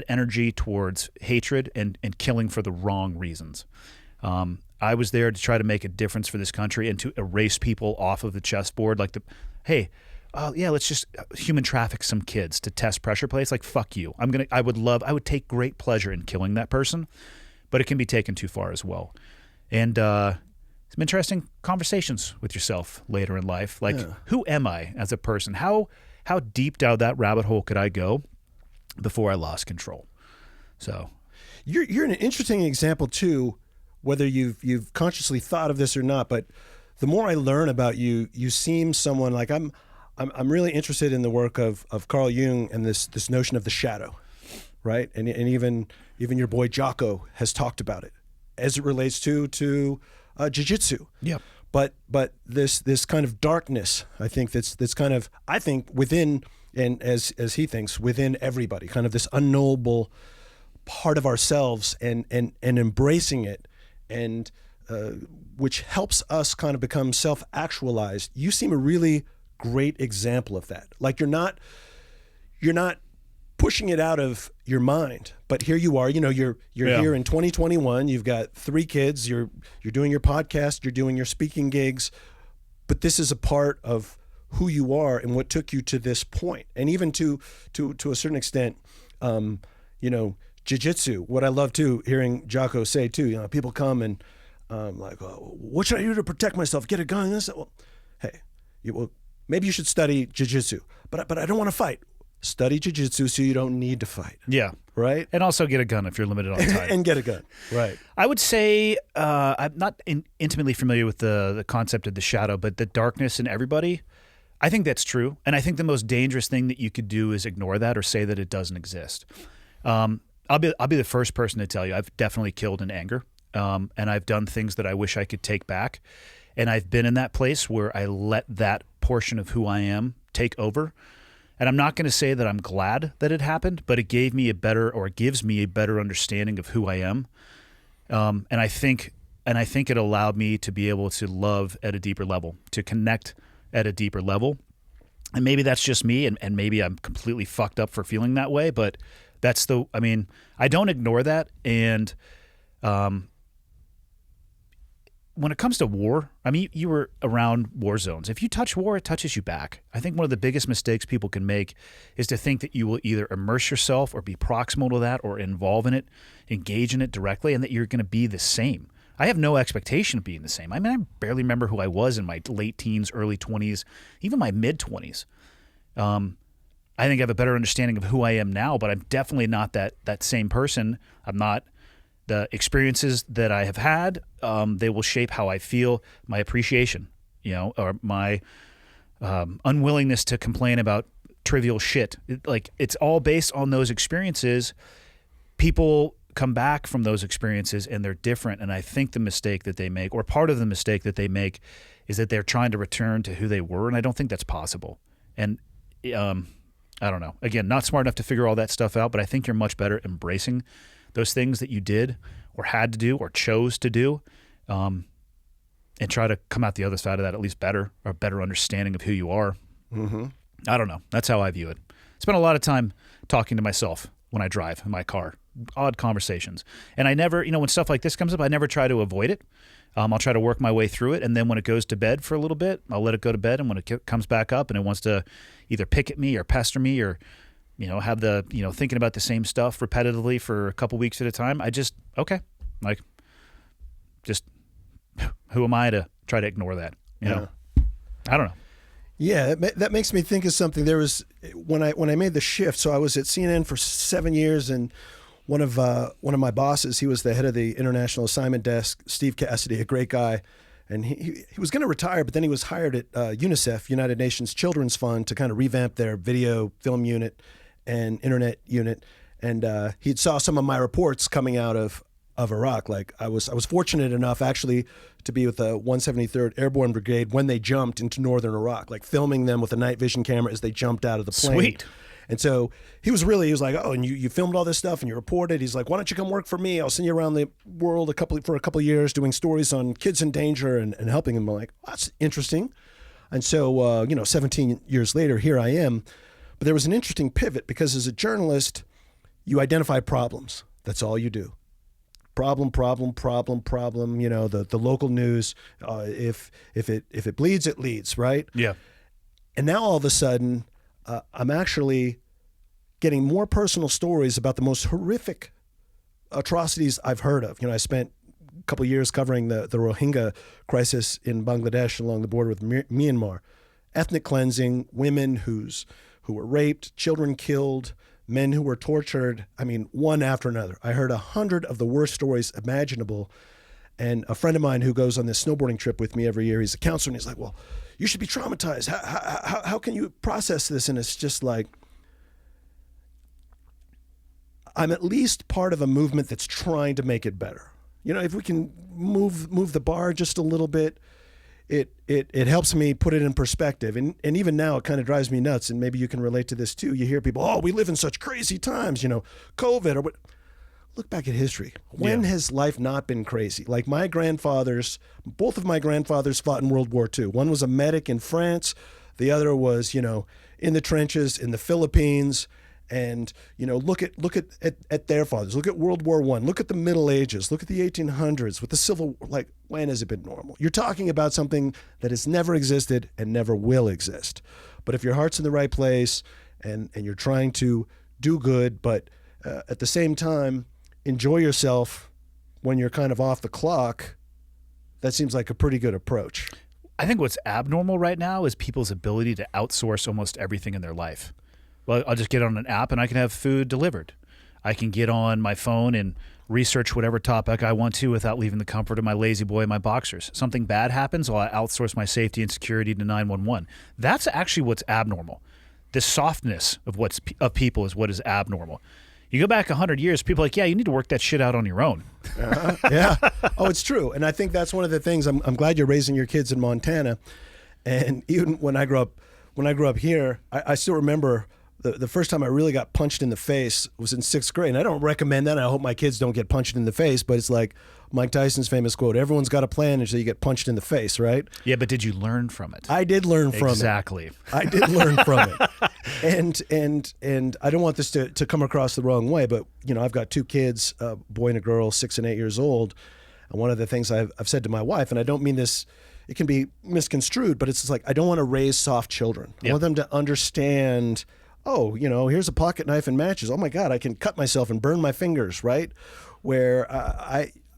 energy towards hatred and killing for the wrong reasons. I was there to try to make a difference for this country and to erase people off of the chessboard. Like let's just human traffic some kids to test pressure plates. Like, fuck you. I would take great pleasure in killing that person, but it can be taken too far as well. And some interesting conversations with yourself later in life. Like, Who am I as a person? How deep down that rabbit hole could I go before I lost control? So you're an interesting example too, whether you've consciously thought of this or not, but the more I learn about you, you seem someone like I'm really interested in the work of Carl Jung and this notion of the shadow, right? And even your boy Jocko has talked about it as it relates to jiu-jitsu. Yeah. But this kind of darkness, I think that's kind of, I think, within, and as he thinks, within everybody, kind of this unknowable part of ourselves, and embracing it, and which helps us kind of become self-actualized. You seem a really great example of that. Like, you're not pushing it out of your mind, but here you are. You're here in 2021. You've got 3 kids. You're doing your podcast. You're doing your speaking gigs, but this is a part of who you are and what took you to this point. And even to a certain extent, jiu-jitsu. What I love too, hearing Jocko say too, people come and like, oh, what should I do to protect myself? Get a gun. And well, hey, maybe you should study jiu-jitsu, but I don't want to fight. Study jiu-jitsu so you don't need to fight. Yeah. Right? And also get a gun if you're limited on time. And get a gun. Right. I would say I'm not intimately familiar with the concept of the shadow, but the darkness in everybody, I think that's true. And I think the most dangerous thing that you could do is ignore that or say that it doesn't exist. I'll be the first person to tell you I've definitely killed in anger, and I've done things that I wish I could take back. And I've been in that place where I let that portion of who I am take over. And I'm not going to say that I'm glad that it happened, but it gave me it gives me a better understanding of who I am. And I think it allowed me to be able to love at a deeper level, to connect at a deeper level. And maybe that's just me, and maybe I'm completely fucked up for feeling that way, but I don't ignore that. And when it comes to war, I mean, you were around war zones. If you touch war, it touches you back. I think one of the biggest mistakes people can make is to think that you will either immerse yourself or be proximal to that or involve in it, engage in it directly, and that you're going to be the same. I have no expectation of being the same. I mean, I barely remember who I was in my late teens, early 20s, even my mid-20s. I think I have a better understanding of who I am now, but I'm definitely not that same person. I'm not. The experiences that I have had, they will shape how I feel, my appreciation, or my unwillingness to complain about trivial shit. It's all based on those experiences. People come back from those experiences and they're different. And I think the mistake that they make, or part of the mistake that they make, is that they're trying to return to who they were. And I don't think that's possible. And I don't know. Again, not smart enough to figure all that stuff out, but I think you're much better embracing those things that you did or had to do or chose to do, and try to come out the other side of that at least better, or a better understanding of who you are. Mm-hmm. I don't know. That's how I view it. Spend a lot of time talking to myself when I drive in my car, odd conversations. And I never, when stuff like this comes up, I never try to avoid it. I'll try to work my way through it. And then when it goes to bed for a little bit, I'll let it go to bed. And when it comes back up and it wants to either pick at me or pester me or have the, thinking about the same stuff repetitively for a couple weeks at a time, I just, who am I to try to ignore that? You know? I don't know. Yeah, that makes me think of something. There was, when I made the shift, so I was at CNN for 7 years, and one of my bosses, he was the head of the international assignment desk, Steve Cassidy, a great guy. And he was going to retire, but then he was hired at UNICEF, United Nations Children's Fund, to kind of revamp their video film unit and internet unit. And he saw some of my reports coming out of Iraq. Like I was fortunate enough actually to be with the 173rd Airborne Brigade when they jumped into northern Iraq, like filming them with a night vision camera as they jumped out of the plane. Sweet. And so he was like, oh, and you filmed all this stuff and you reported. He's like, why don't you come work for me? I'll send you around the world for a couple of years doing stories on kids in danger and helping them. I'm like, oh, that's interesting. And so, 17 years later, here I am. But there was an interesting pivot because as a journalist, you identify problems. That's all you do. Problem, the local news. If it bleeds, it leads, right? Yeah. And now all of a sudden, I'm actually getting more personal stories about the most horrific atrocities I've heard of. I spent a couple of years covering the Rohingya crisis in Bangladesh along the border with Myanmar. Ethnic cleansing, women who were raped, children killed, men who were tortured. I mean, one after another. I heard 100 of the worst stories imaginable. And a friend of mine who goes on this snowboarding trip with me every year, he's a counselor, and he's like, well, you should be traumatized. How can you process this? And it's just like, I'm at least part of a movement that's trying to make it better. If we can move the bar just a little bit, it helps me put it in perspective. And even now it kind of drives me nuts. And maybe you can relate to this too. You hear people, oh, we live in such crazy times, COVID or what. Look back at history. When has life not been crazy? Like both of my grandfathers fought in World War II. One was a medic in France. The other was, in the trenches in the Philippines. And, look at their fathers. Look at World War I. Look at the Middle Ages. Look at the 1800s with the Civil War. Like, when has it been normal? You're talking about something that has never existed and never will exist. But if your heart's in the right place and you're trying to do good, but at the same time, enjoy yourself when you're kind of off the clock, that seems like a pretty good approach. I think what's abnormal right now is people's ability to outsource almost everything in their life. Well, I'll just get on an app and I can have food delivered. I can get on my phone and research whatever topic I want to without leaving the comfort of my lazy boy and my boxers. Something bad happens, well, I outsource my safety and security to 911. That's actually what's abnormal. This softness of people is what is abnormal. You go back 100 years, people are like, yeah, you need to work that shit out on your own. Yeah. Oh, it's true. And I think that's one of the things. I'm glad you're raising your kids in Montana. And even when I grew up when I grew up here, I still remember the first time I really got punched in the face was in 6th grade. And I don't recommend that. And I hope my kids don't get punched in the face, but it's like Mike Tyson's famous quote, everyone's got a plan until you get punched in the face, right? Yeah, but did you learn from it? I did learn from exactly. it. I did learn from it. And I don't want this to come across the wrong way, but, you know, I've got 2 kids, a boy and a girl, 6 and 8 years old. And one of the things I've said to my wife, and I don't mean this, it can be misconstrued, but it's like I don't want to raise soft children. I want them to understand, oh, you know, here's a pocket knife and matches. Oh my God, I can cut myself and burn my fingers, right? Where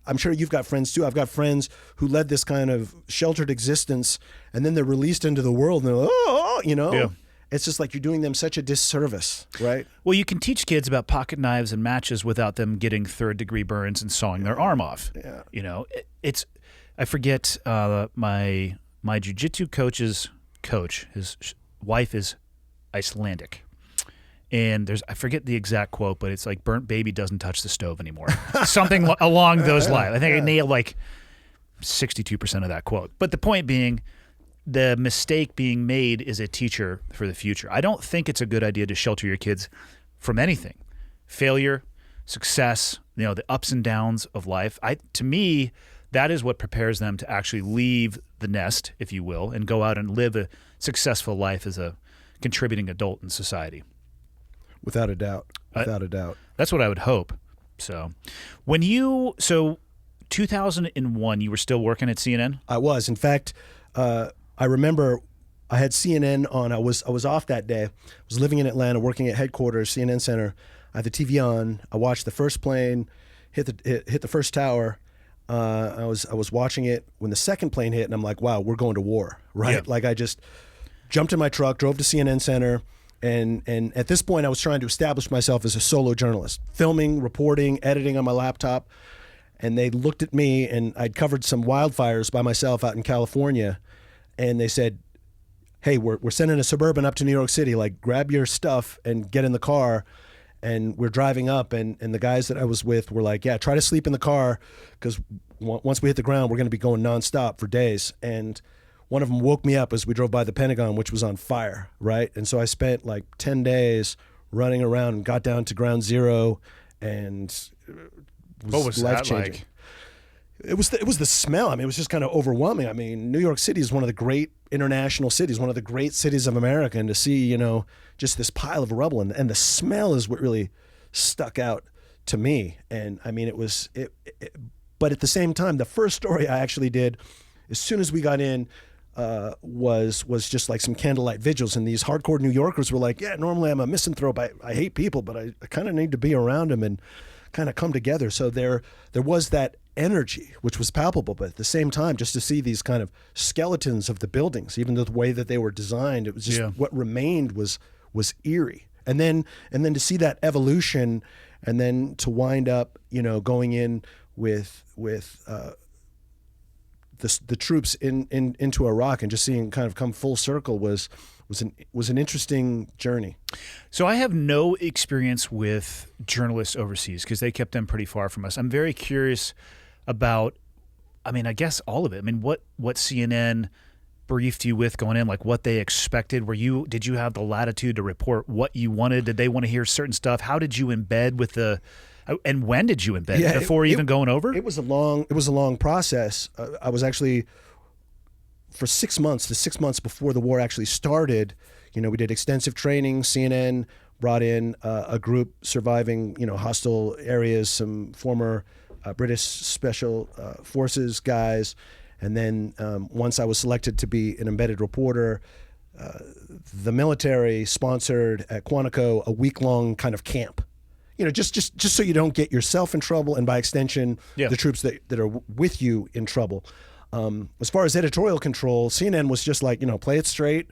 I'm sure you've got friends too. I've got friends who led this kind of sheltered existence, and then they're released into the world, and they're like, oh, you know. Yeah. It's just like you're doing them such a disservice, right? Well, you can teach kids about pocket knives and matches without them getting 3rd-degree burns and sawing their arm off. Yeah. You know, I forget my jiu-jitsu coach's coach. His wife is Icelandic, and I forget the exact quote, but it's like burnt baby doesn't touch the stove anymore. Something along those lines. I think I nailed like 62% of that quote. But the point being, the mistake being made is a teacher for the future. I don't think it's a good idea to shelter your kids from anything. Failure, success, you know, the ups and downs of life. To me, that is what prepares them to actually leave the nest, if you will, and go out and live a successful life as a contributing adult in society. Without a doubt. Without a doubt. That's what I would hope. So 2001, you were still working at CNN? I was. In fact, I remember I had CNN on. I was off that day. I was living in Atlanta, working at headquarters, CNN Center. I had the TV on. I watched the first plane hit the first tower. I was watching it when the second plane hit, and I'm like, wow, we're going to war, right? Yeah. Like I just jumped in my truck, drove to CNN Center, and at this point I was trying to establish myself as a solo journalist, filming, reporting, editing on my laptop. And they looked at me, and I'd covered some wildfires by myself out in California. And they said, hey, we're sending a Suburban up to New York City. Like, grab your stuff and get in the car. And we're driving up. And the guys that I was with were like, yeah, try to sleep in the car, because once we hit the ground, we're going to be going nonstop for days. And one of them woke me up as we drove by the Pentagon, which was on fire, right? And so I spent like 10 days running around and got down to ground zero, and what was that like? It was the smell. I mean, it was just kind of overwhelming. I mean, New York City is one of the great international cities, one of the great cities of America, and to see, you know, just this pile of rubble and the smell is what really stuck out to me. And I mean, it was but at the same time, the first story I actually did, as soon as we got in, was just like some candlelight vigils, and these hardcore New Yorkers were like, yeah, normally I'm a misanthrope. I hate people, but I kind of need to be around them and kind of come together. So there was that energy, which was palpable, but at the same time, just to see these kind of skeletons of the buildings, even the way that they were designed, it was just what remained was eerie. And then to see that evolution, and then to wind up, you know, going in with the troops into Iraq, and just seeing kind of come full circle was an interesting journey. So I have no experience with journalists overseas, because they kept them pretty far from us. I'm very curious about, I mean, I guess all of it. I mean, what CNN briefed you with going in, like what they expected? Did you have the latitude to report what you wanted? Did they want to hear certain stuff? How did you embed with and when did you embed before even going over? It was a long process. I was actually, for 6 months, the 6 months before the war actually started, you know, we did extensive training. CNN brought in a group surviving, you know, hostile areas, some former British Special Forces guys. And then once I was selected to be an embedded reporter, the military sponsored at Quantico a week-long kind of camp. You know, just so you don't get yourself in trouble, and by extension, the troops that are with you in trouble. As far as editorial control, CNN was just like, you know, play it straight.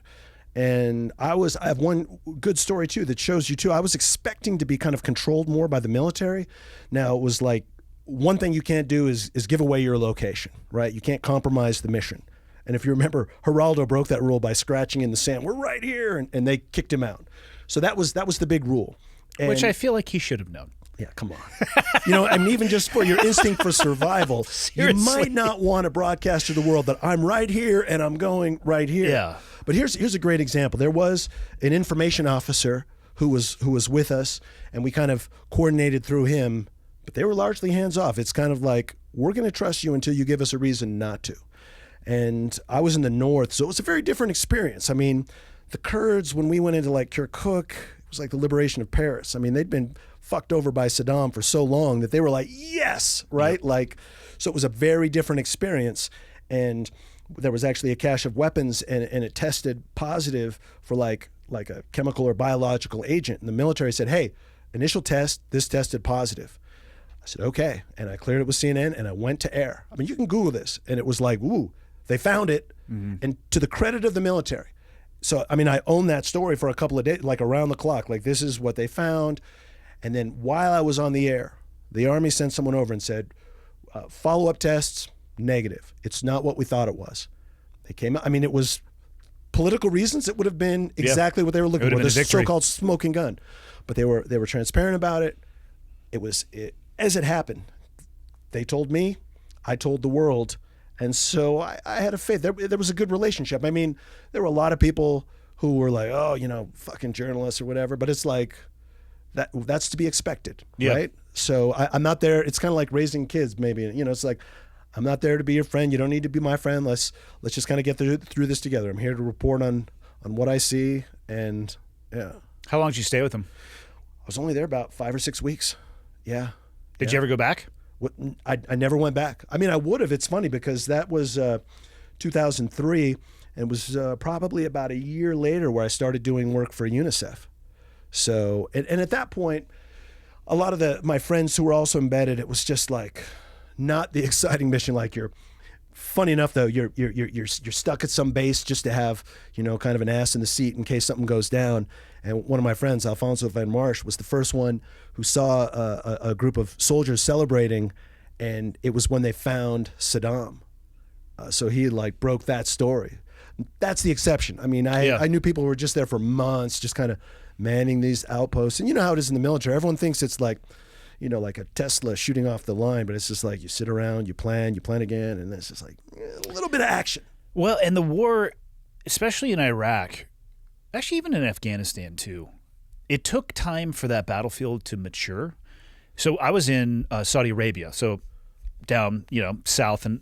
And I have one good story too that shows you too. I was expecting to be kind of controlled more by the military. Now it was like, one thing you can't do is give away your location, right? You can't compromise the mission. And if you remember, Geraldo broke that rule by scratching in the sand. We're right here, and they kicked him out. So that was the big rule. And, which I feel like he should have known. Yeah, come on. You know, I mean, even just for your instinct for survival, you might not want to broadcast to the world that I'm right here and I'm going right here. Yeah. But here's a great example. There was an information officer who was with us, and we kind of coordinated through him, but they were largely hands off. It's kind of like, we're going to trust you until you give us a reason not to. And I was in the north, so it was a very different experience. I mean, the Kurds, when we went into like Kirkuk, it was like the liberation of Paris. I mean, they'd been fucked over by Saddam for so long that they were like, yes, right? Like, so it was a very different experience. And there was actually a cache of weapons, and it tested positive for like a chemical or biological agent. And the military said, hey, initial test, this tested positive. I said, okay. And I cleared it with CNN, and I went to air. I mean, you can Google this. And it was like, ooh, they found it. And to the credit of the military. So, I mean, I owned that story for a couple of days, like around the clock. Like, this is what they found. And then while I was on the air, the Army sent someone over and said, follow-up tests, negative. It's not what we thought it was. They came out. I mean, it was political reasons. It would have been exactly what they were looking for, the so-called smoking gun. But they were transparent about it. As it happened, they told me, I told the world. And so I had a faith. There was a good relationship. I mean, there were a lot of people who were like, oh, fucking journalists or whatever. But it's like, that's to be expected, right? So I'm not there. It's kind of like raising kids, maybe. It's like, I'm not there to be your friend. You don't need to be my friend. Let's just kind of get through this together. I'm here to report on what I see. And yeah. How long did you stay with them? I was only there about 5 or 6 weeks. Yeah. Did you ever go back? I never went back. I mean, I would have. It's funny because that was 2003, and it was probably about a year later where I started doing work for UNICEF. So, and at that point, a lot of my friends who were also embedded, it was just like not the exciting mission. Like, funny enough though, you're stuck at some base just to have kind of an ass in the seat in case something goes down. And one of my friends, Alfonso Van Marsh, was the first one who saw a group of soldiers celebrating, and it was when they found Saddam. So he like broke that story. That's the exception. I mean, I knew people who were just there for months, just kind of manning these outposts. And you know how it is in the military. Everyone thinks it's like, like a Tesla shooting off the line, but it's just like you sit around, you plan again, and it's just like a little bit of action. Well, and the war, especially in Iraq, actually even in Afghanistan too, it took time for that battlefield to mature. So I was in Saudi Arabia, so down, south, and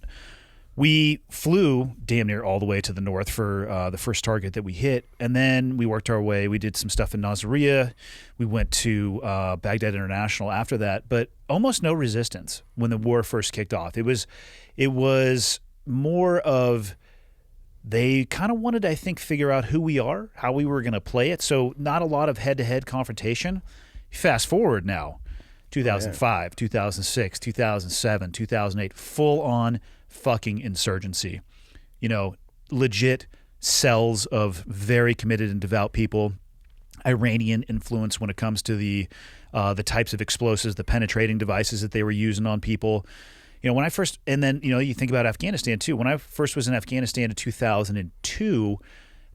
we flew damn near all the way to the north for the first target that we hit, and then we worked our way. We did some stuff in Nasiriyah. We went to Baghdad International after that, but almost no resistance when the war first kicked off. It was more of they kind of wanted to, I think, figure out who we are, how we were going to play it. So not a lot of head-to-head confrontation. Fast forward now, 2005, 2006, 2007, 2008, full-on fucking insurgency. Legit cells of very committed and devout people. Iranian influence when it comes to the types of explosives, the penetrating devices that they were using on people. When I first, and then, you think about Afghanistan too. When I first was in Afghanistan in 2002,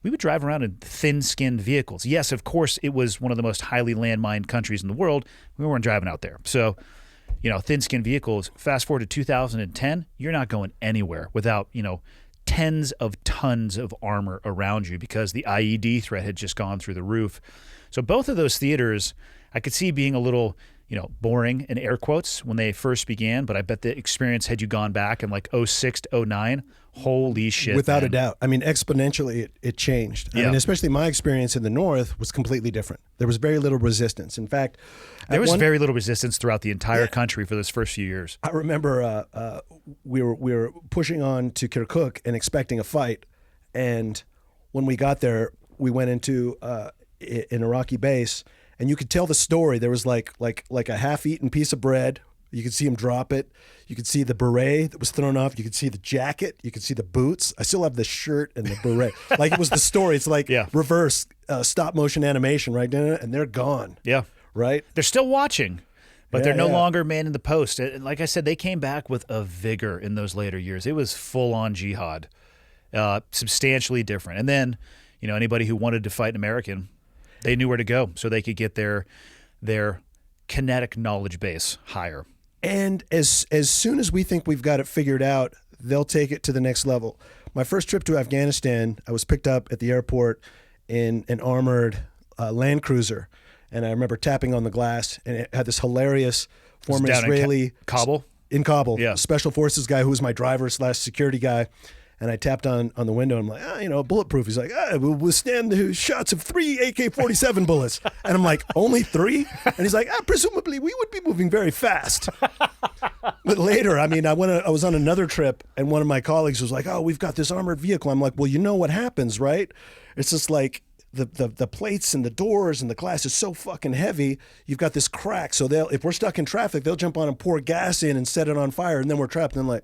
we would drive around in thin-skinned vehicles. Yes, of course, it was one of the most highly landmined countries in the world. We weren't driving out there. So, thin-skinned vehicles. Fast forward to 2010, you're not going anywhere without, tens of tons of armor around you because the IED threat had just gone through the roof. So both of those theaters, I could see being a little, boring in air quotes when they first began, but I bet the experience, had you gone back in like 06 to 09, holy shit. Without a doubt. I mean, exponentially it changed. I mean, especially my experience in the north was completely different. There was very little resistance. In fact, there was very little resistance throughout the entire country for those first few years. I remember we were pushing on to Kirkuk and expecting a fight, and when we got there, we went into an Iraqi base. And you could tell the story. There was like a half-eaten piece of bread. You could see him drop it. You could see the beret that was thrown off. You could see the jacket. You could see the boots. I still have the shirt and the beret. Like it was the story. It's like reverse stop-motion animation, right? And they're gone. Yeah. Right? They're still watching, but they're no longer manning the post. And like I said, they came back with a vigor in those later years. It was full-on jihad, substantially different. And then, anybody who wanted to fight an American, they knew where to go so they could get their kinetic knowledge base higher. And as soon as we think we've got it figured out, they'll take it to the next level. my first trip to Afghanistan, I was picked up at the airport in an armored Land Cruiser. And I remember tapping on the glass, and it had this hilarious former down Israeli... in Kabul? In Kabul. Yeah. Special Forces guy who was my driver / security guy. And I tapped on the window, and I'm like, bulletproof. He's like, we'll withstand the shots of 3 AK-47 bullets. And I'm like, only 3? And he's like, presumably we would be moving very fast. But later, I was on another trip, and one of my colleagues was like, we've got this armored vehicle. I'm like, well, you know what happens, right? It's just like the plates and the doors and the glass is so fucking heavy, you've got this crack. So if we're stuck in traffic, they'll jump on and pour gas in and set it on fire, and then we're trapped. And I'm like,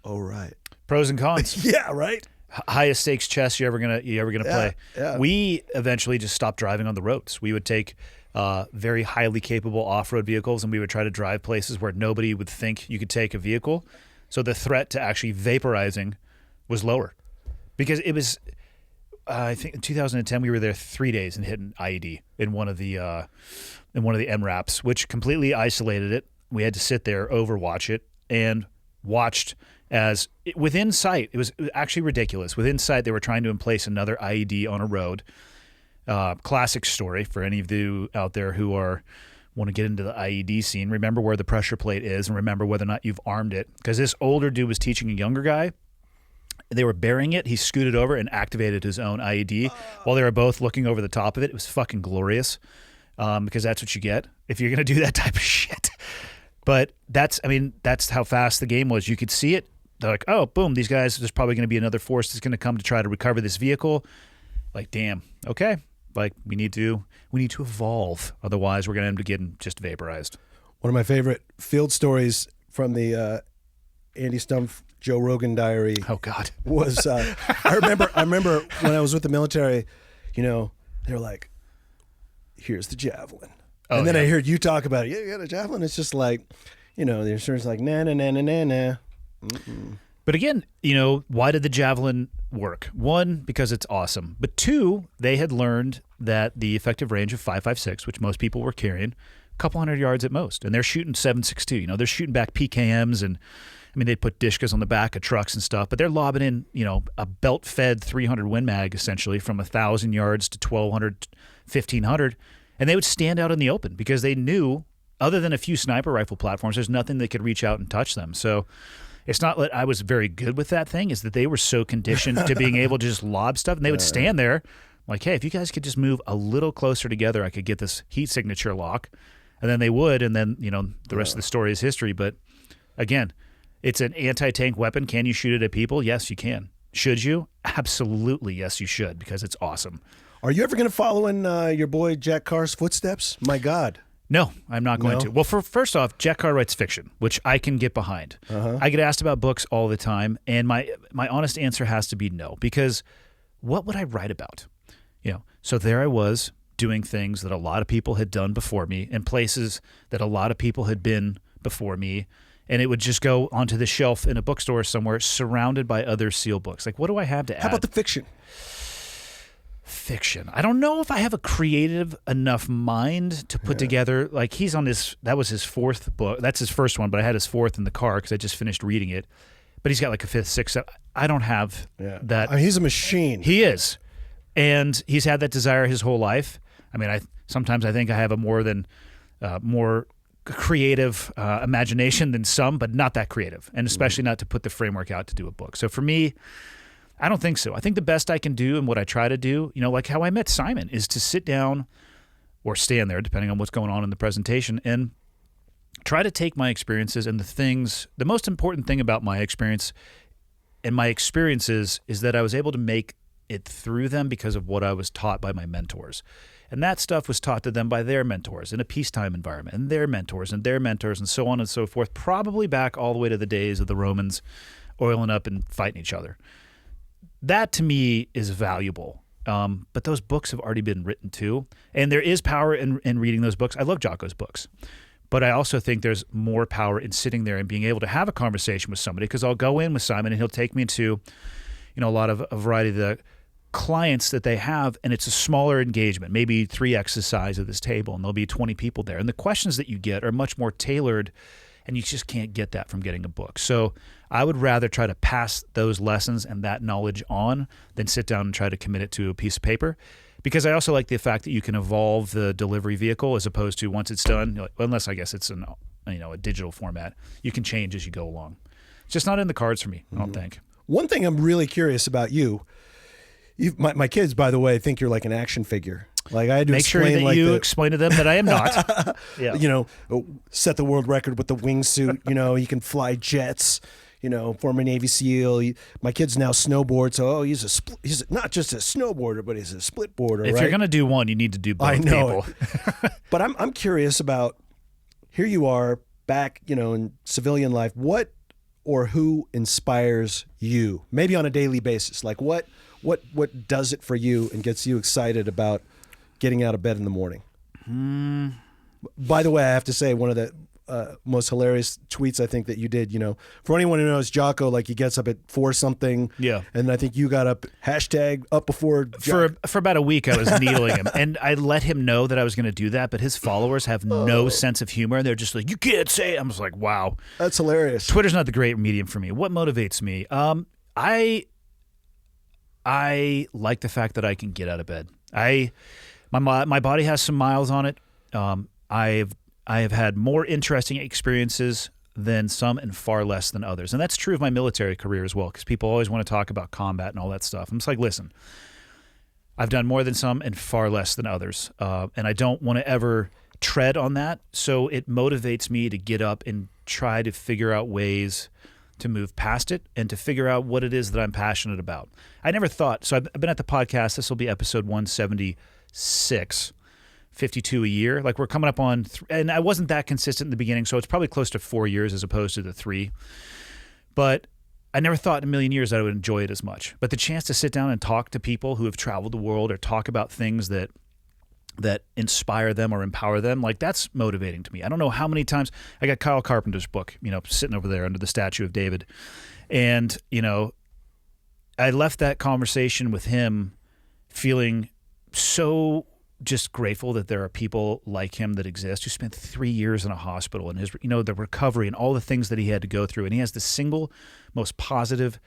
oh, right. Pros and cons. Yeah, right. Highest stakes chess you're ever gonna play. Yeah. We eventually just stopped driving on the roads. We would take very highly capable off-road vehicles, and we would try to drive places where nobody would think you could take a vehicle. So the threat to actually vaporizing was lower, because it was. I think in 2010 we were there 3 days and hit an IED in one of the MRAPs, which completely isolated it. We had to sit there, overwatch it, and watched as within sight. It was actually ridiculous. Within sight, they were trying to emplace another IED on a road. Classic story for any of you out there who want to get into the IED scene. Remember where the pressure plate is, and remember whether or not you've armed it. Because this older dude was teaching a younger guy. They were burying it. He scooted over and activated his own IED while they were both looking over the top of it. It was fucking glorious, because that's what you get if you're going to do that type of shit. But that's how fast the game was. You could see it. They're like, oh, boom, these guys, there's probably going to be another force that's going to come to try to recover this vehicle. Like, damn, okay. Like, we need to evolve. Otherwise, we're going to end up getting just vaporized. One of my favorite field stories from the Andy Stumpf Joe Rogan diary. Oh God. Was I remember when I was with the military, they were like, here's the javelin. And then I heard you talk about it. Yeah, you got a javelin. It's just like, the insurance like, nah. Mm-mm. But again, why did the javelin work? 1, because it's awesome. But 2, they had learned that the effective range of 5.56, which most people were carrying, a couple hundred yards at most. And they're shooting 7.62. They're shooting back PKMs, and they put Dishkas on the back of trucks and stuff, but they're lobbing in, a belt-fed 300 Win Mag, essentially, from 1,000 yards to 1,200, 1,500. And they would stand out in the open because they knew, other than a few sniper rifle platforms, there's nothing that could reach out and touch them. So it's not that I was very good with that thing, is that they were so conditioned to being able to just lob stuff, and they would stand there like, hey, if you guys could just move a little closer together, I could get this heat signature lock. And then they would, and then, the rest of the story is history. But again, it's an anti-tank weapon. Can you shoot it at people? Yes, you can. Should you? Absolutely, yes, you should, because it's awesome. Are you ever going to follow in your boy Jack Carr's footsteps? My God. No, I'm not going to. Well, first off, Jack Carr writes fiction, which I can get behind. I get asked about books all the time, and my honest answer has to be no, because what would I write about? So there I was doing things that a lot of people had done before me, in places that a lot of people had been before me, and it would just go onto the shelf in a bookstore somewhere, surrounded by other SEAL books. Like, what do I have to add? How about the fiction? Fiction. I don't know if I have a creative enough mind to put together, like, he's on that was his 4th book. That's his first one, but I had his 4th in the car because I just finished reading it. But he's got like a 5th, 6th. I don't have that. He's a machine. He is. And he's had that desire his whole life. Sometimes I think I have a more creative imagination than some, but not that creative, and especially not to put the framework out to do a book. So for me, I don't think so. I think the best I can do, and what I try to do, like how I met Simon, is to sit down or stand there, depending on what's going on in the presentation, and try to take my experiences and the most important thing about my experience and my experiences is that I was able to make it through them because of what I was taught by my mentors. And that stuff was taught to them by their mentors in a peacetime environment, and their mentors, and so on and so forth, probably back all the way to the days of the Romans oiling up and fighting each other. That, to me, is valuable. But those books have already been written, too. And there is power in reading those books. I love Jocko's books. But I also think there's more power in sitting there and being able to have a conversation with somebody, because I'll go in with Simon, and he'll take me to, a variety of the clients that they have, and it's a smaller engagement, maybe 3x the size of this table, and there'll be 20 people there. And the questions that you get are much more tailored And you just can't get that from getting a book. So I would rather try to pass those lessons and that knowledge on than sit down and try to commit it to a piece of paper. Because I also like the fact that you can evolve the delivery vehicle as opposed to once it's done, you're like, well, unless I guess it's a digital format, you can change as you go along. It's just not in the cards for me, I don't think. One thing I'm really curious about my kids, by the way, think you're like an action figure. Like I had to Make sure explain, that you explain to them that I am not. Yeah. You know, set the world record with the wingsuit. You know, he can fly jets. You know, former Navy SEAL. My kid's now snowboard, so he's not just a snowboarder, but he's a splitboarder. If you're gonna do one, you need to do both. I know people. But I'm curious about, here you are back, in civilian life. What or who inspires you? Maybe on a daily basis. Like what does it for you and gets you excited about getting out of bed in the morning? By the way, I have to say, one of the most hilarious tweets I think that you did, for anyone who knows Jocko, like he gets up at 4 something. Yeah. And I think you got up, up before. For about a week, I was needling him. And I let him know that I was going to do that, but his followers have no sense of humor. They're just like, you can't say it. I'm just like, wow. That's hilarious. Twitter's not the great medium for me. What motivates me? I like the fact that I can get out of bed. My body has some miles on it. I have had more interesting experiences than some and far less than others. And that's true of my military career as well, because people always want to talk about combat and all that stuff. I'm just like, listen, I've done more than some and far less than others. And I don't want to ever tread on that. So it motivates me to get up and try to figure out ways to move past it and to figure out what it is that I'm passionate about. I never thought, so I've been at the podcast, this will be episode 176, 52 a year. Like we're coming up on, and I wasn't that consistent in the beginning, so it's probably close to 4 years as opposed to the 3. But I never thought in a million years that I would enjoy it as much. But the chance to sit down and talk to people who have traveled the world or talk about things that inspire them or empower them, like that's motivating to me. I don't know how many times I got Kyle Carpenter's book, sitting over there under the statue of David. And, I left that conversation with him feeling so just grateful that there are people like him that exist, who spent 3 years in a hospital and his, the recovery and all the things that he had to go through. And he has the single most positive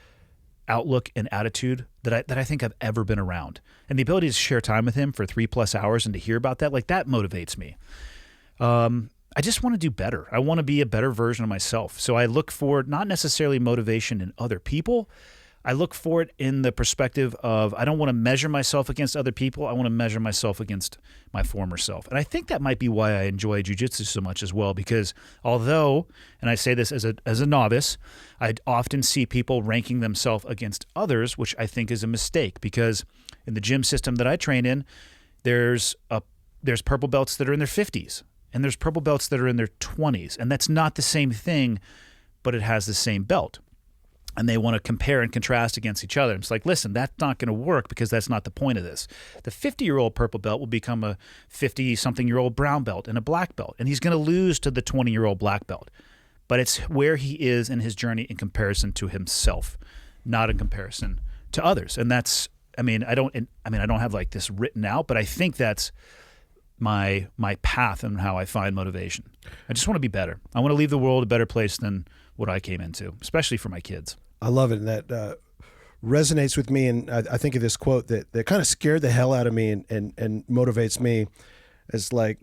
outlook and attitude that I think I've ever been around. And the ability to share time with him for 3+ hours and to hear about that, like that motivates me. I just want to do better. I want to be a better version of myself. So I look for not necessarily motivation in other people. I look for it in the perspective of, I don't want to measure myself against other people. I want to measure myself against my former self. And I think that might be why I enjoy jiu-jitsu so much as well, because although, and I say this as a novice, I often see people ranking themselves against others, which I think is a mistake, because in the gym system that I train in, there's purple belts that are in their 50s, and there's purple belts that are in their 20s. And that's not the same thing, but it has the same belt. And they want to compare and contrast against each other. It's like, listen, that's not going to work, because that's not the point of this. The 50-year-old purple belt will become a 50-something-year-old brown belt and a black belt, and he's going to lose to the 20-year-old black belt. But it's where he is in his journey in comparison to himself, not in comparison to others. And that's, I don't have like this written out, but I think that's my path and how I find motivation. I just want to be better. I want to leave the world a better place than what I came into, especially for my kids. I love it. And that resonates with me. And I think of this quote that kind of scared the hell out of me and motivates me. It's like,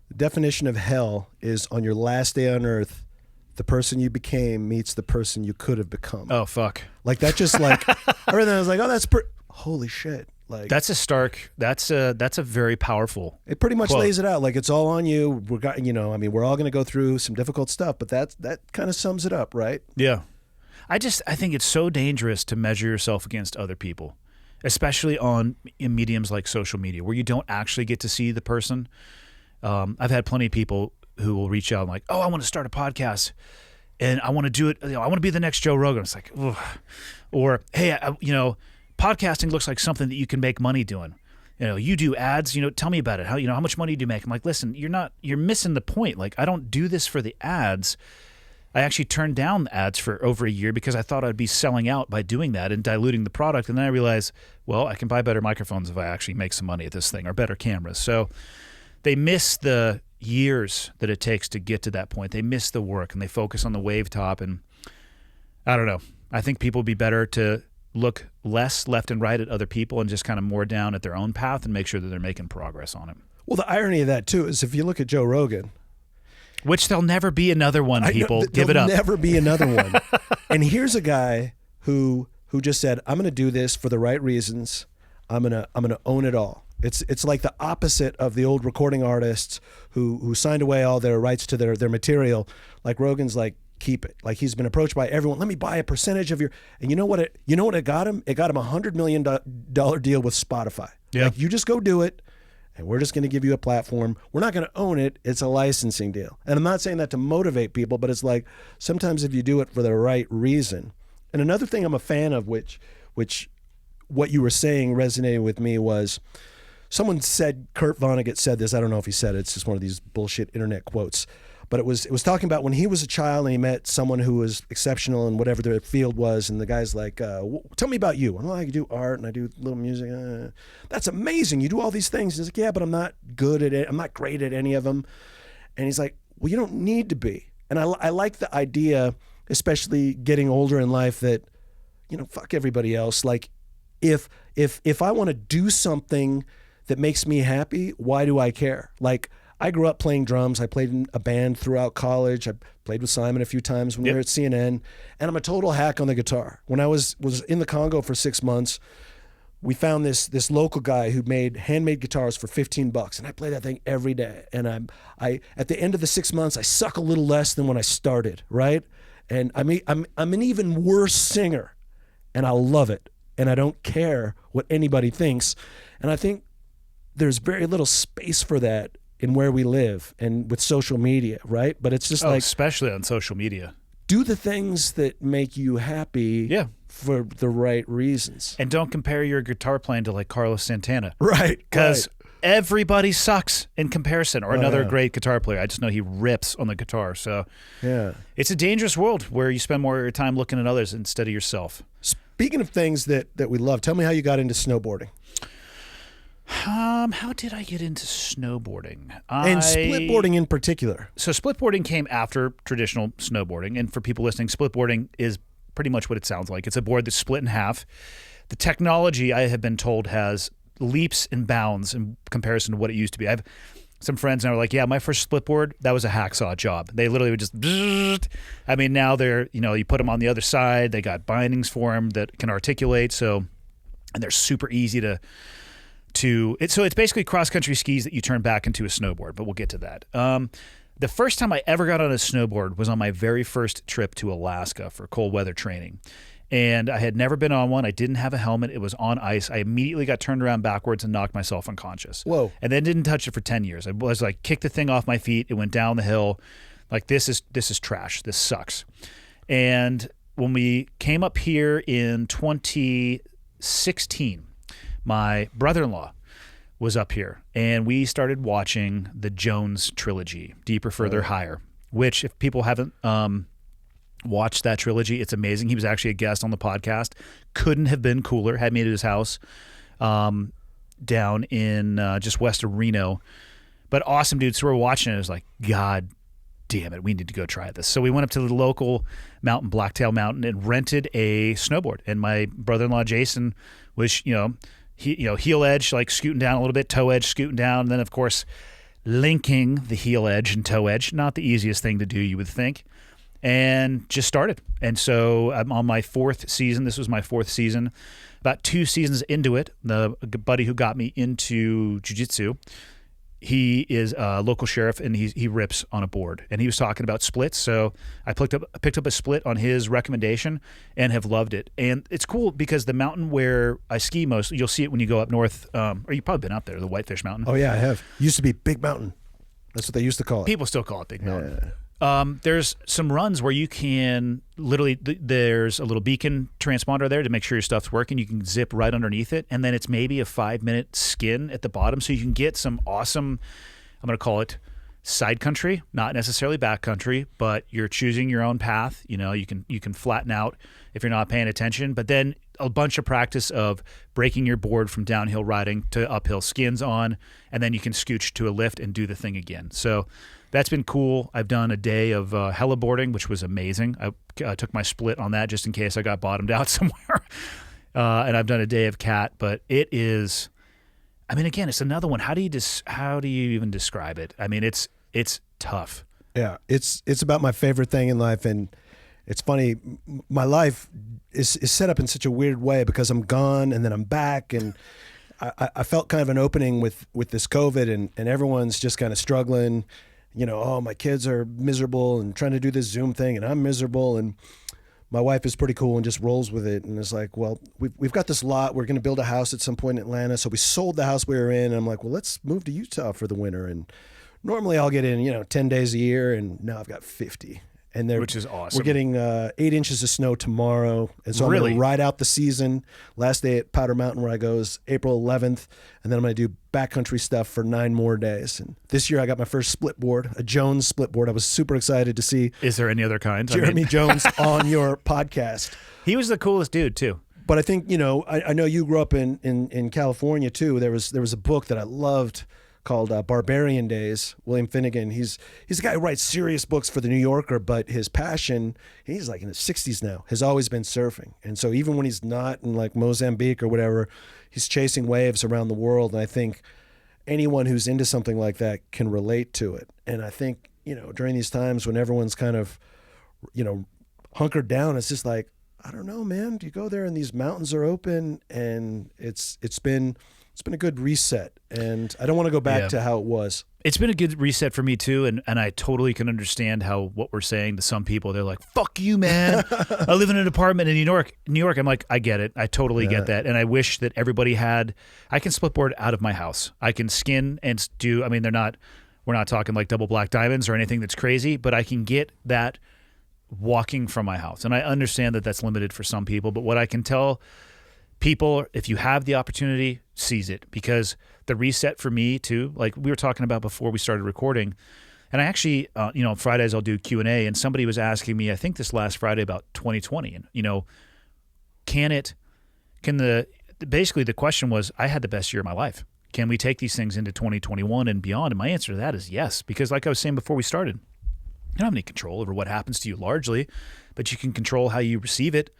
the definition of hell is, on your last day on earth, the person you became meets the person you could have become. Oh, fuck. Like that, just like, everything. I was like, oh, that's holy shit. Like, that's a very powerful. It pretty much quote. lays it out. Like, it's all on you. We're all going to go through some difficult stuff, but that kind of sums it up, right? Yeah. I think it's so dangerous to measure yourself against other people, especially in mediums like social media, where you don't actually get to see the person. I've had plenty of people who will reach out and like, oh, I want to start a podcast and I want to do it. I want to be the next Joe Rogan. It's like, ugh. Or, hey, podcasting looks like something that you can make money doing. You do ads, tell me about it. How much money do you make? I'm like, listen, you're missing the point. Like, I don't do this for the ads. I actually turned down the ads for over a year because I thought I'd be selling out by doing that and diluting the product. And then I realized, well, I can buy better microphones if I actually make some money at this thing, or better cameras. So they miss the, years that it takes to get to that point. They miss the work and they focus on the wave top. And I don't know. I think people would be better to look less left and right at other people and just kind of more down at their own path and make sure that they're making progress on it. Well, the irony of that, too, is if you look at Joe Rogan. Which there'll never be another one, people. Give it up. There'll never be another one. And here's a guy who just said, I'm going to do this for the right reasons. I'm gonna own it all. It's like the opposite of the old recording artists who signed away all their rights to their material. Like Rogan's like, keep it. Like he's been approached by everyone. Let me buy a percentage of your. And you know what it got him? It got him $100 million deal with Spotify. Yeah. Like you just go do it, and we're just going to give you a platform. We're not going to own it. It's a licensing deal. And I'm not saying that to motivate people, but it's like sometimes if you do it for the right reason. And another thing I'm a fan of, which what you were saying resonated with me was. Someone said, Kurt Vonnegut said this, I don't know if he said it, it's just one of these bullshit internet quotes, but it was talking about when he was a child and he met someone who was exceptional in whatever their field was, and the guy's like, tell me about you. I do art and I do little music. That's amazing, you do all these things. He's like, yeah, but I'm not good at it, I'm not great at any of them. And he's like, well, you don't need to be. And I like the idea, especially getting older in life, that, fuck everybody else. Like, if I want to do something that makes me happy, why do I care? Like, I grew up playing drums. I played in a band throughout college. I played with Simon a few times when we were at CNN. And I'm a total hack on the guitar. When I was in the Congo for 6 months, we found this local guy who made handmade guitars for $15, and I play that thing every day. And I at the end of the 6 months, I suck a little less than when I started, right? And I'm an even worse singer, and I love it, and I don't care what anybody thinks. And I think there's very little space for that in where we live and with social media, right? But it's just especially on social media. Do the things that make you happy for the right reasons. And don't compare your guitar playing to like Carlos Santana. Right. Because everybody sucks in comparison, or another great guitar player. I just know he rips on the guitar. So it's a dangerous world where you spend more of your time looking at others instead of yourself. Speaking of things that we love, tell me how you got into snowboarding. How did I get into snowboarding? And splitboarding in particular. So splitboarding came after traditional snowboarding. And for people listening, splitboarding is pretty much what it sounds like. It's a board that's split in half. The technology, I have been told, has leaps and bounds in comparison to what it used to be. I have some friends and are like, yeah, my first splitboard, that was a hacksaw job. They literally would just, now they're, you put them on the other side. They got bindings for them that can articulate. And they're super easy to so it's basically cross-country skis that you turn back into a snowboard, but we'll get to that. The first time I ever got on a snowboard was on my very first trip to Alaska for cold weather training. And I had never been on one. I didn't have a helmet. It was on ice. I immediately got turned around backwards and knocked myself unconscious. Whoa. And then didn't touch it for 10 years. I was like, kicked the thing off my feet. It went down the hill. Like, this is trash. This sucks. And when we came up here in 2016, my brother-in-law was up here, and we started watching the Jones trilogy, Deeper, Further, Higher, which, if people haven't watched that trilogy, it's amazing. He was actually a guest on the podcast. Couldn't have been cooler. Had me at his house down in just west of Reno. But awesome, dude. So we're watching it. It was like, God damn it, we need to go try this. So we went up to the local mountain, Blacktail Mountain, and rented a snowboard. And my brother-in-law, Jason, was, heel edge, like scooting down a little bit, toe edge scooting down, and then, of course, linking the heel edge and toe edge. Not the easiest thing to do, you would think. And just started. And so I'm on my fourth season. This was my fourth season. About 2 seasons into it, the buddy who got me into jiu-jitsu, he is a local sheriff, and he rips on a board. And he was talking about splits, so I picked up a split on his recommendation and have loved it. And it's cool because the mountain where I ski most, you'll see it when you go up north, or you've probably been up there, the Whitefish Mountain. Oh, yeah, I have. Used to be Big Mountain. That's what they used to call it. People still call it Big Mountain. There's some runs where you can literally, there's a little beacon transponder there to make sure your stuff's working. You can zip right underneath it, and then it's maybe a 5-minute skin at the bottom, so you can get some awesome, I'm going to call it side country, not necessarily back country, but you're choosing your own path. You know, you can flatten out if you're not paying attention, but then a bunch of practice of breaking your board from downhill riding to uphill, skins on, and then you can scooch to a lift and do the thing again. So that's been cool. I've done a day of heliboarding, which was amazing. I took my split on that just in case I got bottomed out somewhere. And I've done a day of cat, but it is, I mean, again, it's another one. How do you even describe it? I mean, it's tough. Yeah, it's about my favorite thing in life, and it's funny. My life is set up in such a weird way because I'm gone and then I'm back, and I felt kind of an opening with this COVID, and everyone's just kind of struggling. You know, oh, my kids are miserable and trying to do this Zoom thing, and I'm miserable, and my wife is pretty cool and just rolls with it, and it's like, well, we've got this lot. We're going to build a house at some point in Atlanta, so we sold the house we were in, and I'm like, well, let's move to Utah for the winter, and normally I'll get in, 10 days a year, and now I've got 50. And which is awesome. We're getting 8 inches of snow tomorrow, and so Really? I'm going to ride out the season. Last day at Powder Mountain where I go is April 11th, and then I'm going to do backcountry stuff for 9 more days. And this year I got my first split board, a Jones split board. I was super excited to see Is there any other kind? Jeremy Jones on your podcast. He was the coolest dude too. But I think, I know you grew up in California too. There was a book that I loved called Barbarian Days. William Finnegan. He's a guy who writes serious books for the New Yorker, but his passion, he's like in his 60s now, has always been surfing. And so even when he's not in like Mozambique or whatever, he's chasing waves around the world. And I think anyone who's into something like that can relate to it. And I think, during these times when everyone's kind of, hunkered down, it's just like, I don't know, man. You go there and these mountains are open, and it's been a good reset, and I don't want to go back to how it was. It's been a good reset for me too, and I totally can understand how what we're saying to some people. They're like, "Fuck you, man! I live in an apartment in New York." I'm like, I get it. I totally get that, and I wish that everybody had. I can splitboard out of my house. I can skin and do. I mean, we're not talking like double black diamonds or anything that's crazy, but I can get that walking from my house, and I understand that that's limited for some people. But what I can tell people, if you have the opportunity, seize it, because the reset for me too, like we were talking about before we started recording, and I actually, on Fridays I'll do Q&A, and somebody was asking me, I think this last Friday, about 2020, and basically the question was, I had the best year of my life. Can we take these things into 2021 and beyond? And my answer to that is yes, because like I was saying before we started, you don't have any control over what happens to you largely, but you can control how you receive it.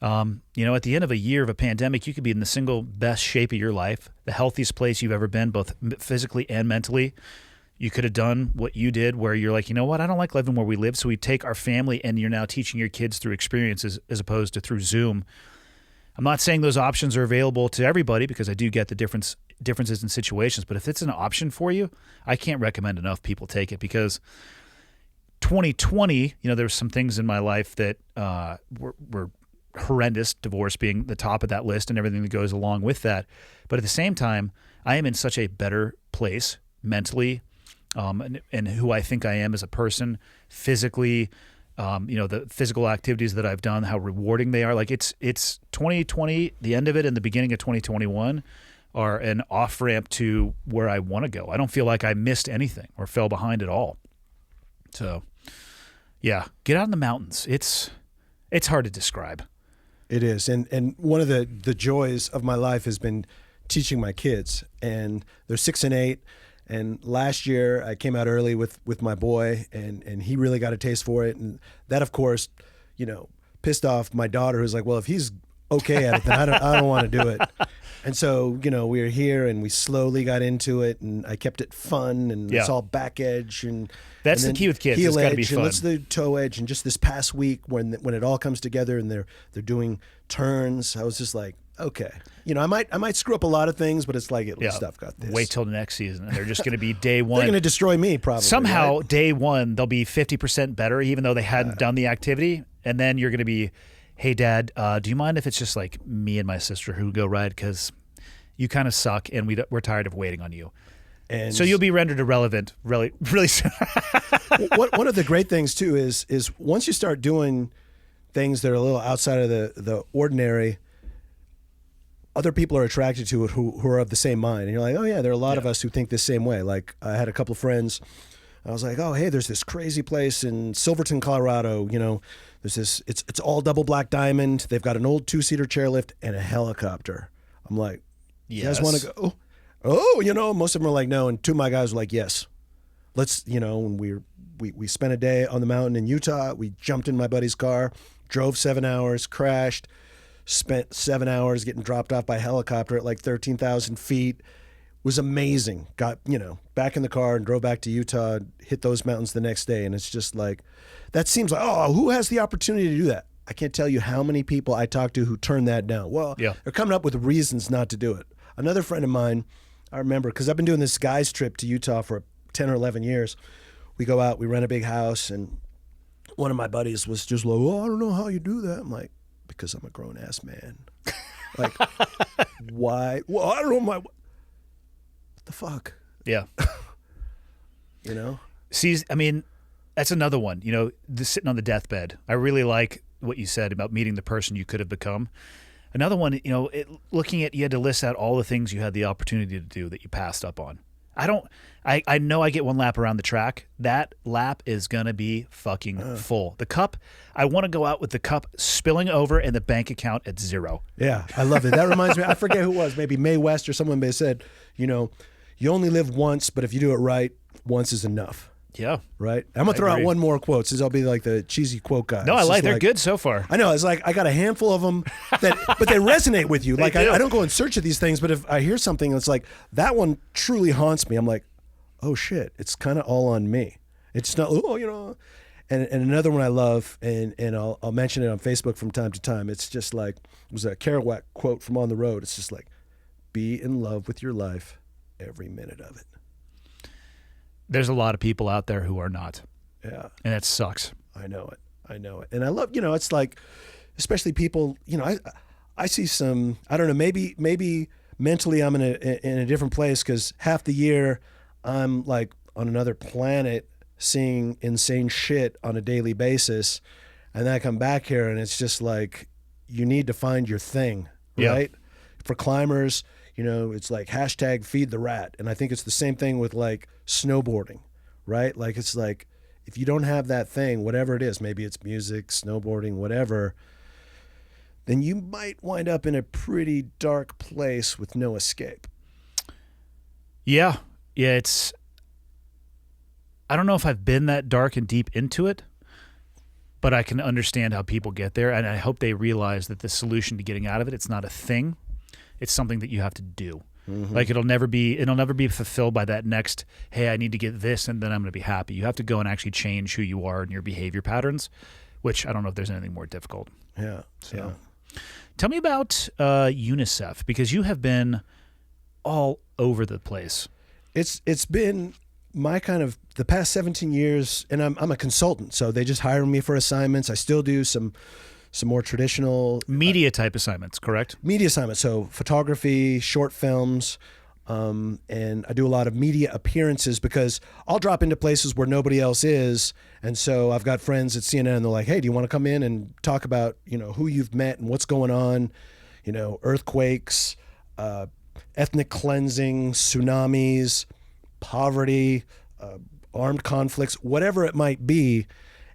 At the end of a year of a pandemic, you could be in the single best shape of your life, the healthiest place you've ever been, both physically and mentally. You could have done what you did, where you're like, you know what, I don't like living where we live, so we take our family, and you're now teaching your kids through experiences as opposed to through Zoom. I'm not saying those options are available to everybody, because I do get the differences in situations, but if it's an option for you, I can't recommend enough people take it, because 2020, there's some things in my life that were horrendous, divorce being the top of that list and everything that goes along with that. But at the same time, I am in such a better place mentally, and who I think I am as a person, physically, the physical activities that I've done, how rewarding they are. Like it's 2020, the end of it, and the beginning of 2021 are an off-ramp to where I want to go. I don't feel like I missed anything or fell behind at all. So, yeah, get out in the mountains. It's hard to describe. It is. And one of the joys of my life has been teaching my kids, and they're 6 and 8. And last year I came out early with my boy, and he really got a taste for it. And that, of course, pissed off my daughter, who's like, well, if he's okay at it, then I don't want to do it. And so, we were here, and we slowly got into it, and I kept it fun, and it's all back edge, and that's the key with kids. It's got to be fun. And let's do toe edge. And just this past week, when it all comes together and they're doing turns, I was just like, okay, I might screw up a lot of things, but it's like stuff got this. Wait till the next season, and they're just going to be day one. They're going to destroy me probably. Somehow, right? Day one, they'll be 50% better, even though they hadn't done the activity, and then you're going to be, hey, Dad, do you mind if it's just like me and my sister who go ride, because you kind of suck, and we're tired of waiting on you. And so you'll be rendered irrelevant really, really soon. One of the great things too is once you start doing things that are a little outside of the ordinary, other people are attracted to it who are of the same mind. And you're like, oh yeah, there are a lot of us who think the same way. Like I had a couple of friends I was like, oh, hey, there's this crazy place in Silverton, Colorado. You know, there's this, it's all double black diamond. They've got an old 2-seater chairlift and a helicopter. I'm like, you guys want to go? Oh, you know, most of them are like, no. And two of my guys were like, yes, let's, you know, and we spent a day on the mountain in Utah. We jumped in my buddy's car, drove 7 hours, crashed, spent 7 hours getting dropped off by helicopter at like 13,000 feet. Was amazing. Got, you know, back in the car and drove back to Utah, hit those mountains the next day. And it's just like, that seems like, oh, who has the opportunity to do that? I can't tell you how many people I talked to who turned that down. Well, they're coming up with reasons not to do it. Another friend of mine, I remember, because I've been doing this guys trip to Utah for 10 or 11 years. We go out, we rent a big house, and one of my buddies was just like, oh, I don't know how you do that. I'm like, because I'm a grown-ass man. Like, why? Well, I don't know the fuck? Yeah. You know? See, I mean, that's another one, you know, sitting on the deathbed. I really like what you said about meeting the person you could have become. Another one, you know, looking at, you had to list out all the things you had the opportunity to do that you passed up on. I know I get one lap around the track. That lap is going to be fucking full. The cup, I want to go out with the cup spilling over and the bank account at 0. Yeah, I love it. That reminds me, I forget who it was, maybe Mae West or someone may have said, you know, you only live once, but if you do it right, once is enough. Yeah. Right? I'm going to throw out one more quote, since I'll be like the cheesy quote guy. No, they're good so far. I know. It's like, I got a handful of them, but they resonate with you. Like, I don't go in search of these things, but if I hear something that's like, that one truly haunts me, I'm like, oh shit, it's kind of all on me. It's not, oh, you know. And another one I love, and I'll mention it on Facebook from time to time. It's just like, it was a Kerouac quote from On the Road. It's just like, be in love with your life every minute of it. There's a lot of people out there who are not. Yeah. And that sucks. I know it. And I love, you know, it's like, especially people, you know, I see some, I don't know, maybe mentally I'm in a different place, because half the year I'm like on another planet seeing insane shit on a daily basis. And then I come back here and it's just like, you need to find your thing, right? Yeah. For climbers, you know, it's like hashtag feed the rat. And I think it's the same thing with like snowboarding, right? Like, it's like, if you don't have that thing, whatever it is, maybe it's music, snowboarding, whatever, then you might wind up in a pretty dark place with no escape. Yeah. Yeah. I don't know if I've been that dark and deep into it, but I can understand how people get there. And I hope they realize that the solution to getting out of it, it's not a thing. It's something that you have to do. Mm-hmm. Like, it'll never be fulfilled by that next, hey, I need to get this and then I'm going to be happy. You have to go and actually change who you are and your behavior patterns, which I don't know if there's anything more difficult. Yeah. So yeah. Tell me about UNICEF, because you have been all over the place. It's been my kind of the past 17 years, and I'm a consultant, so they just hire me for assignments. I still do some more traditional media type assignments, correct? Media assignments, so photography, short films, and I do a lot of media appearances, because I'll drop into places where nobody else is, and so I've got friends at CNN, and they're like, hey, do you want to come in and talk about, you know, who you've met and what's going on, you know, earthquakes, ethnic cleansing, tsunamis, poverty, armed conflicts, whatever it might be.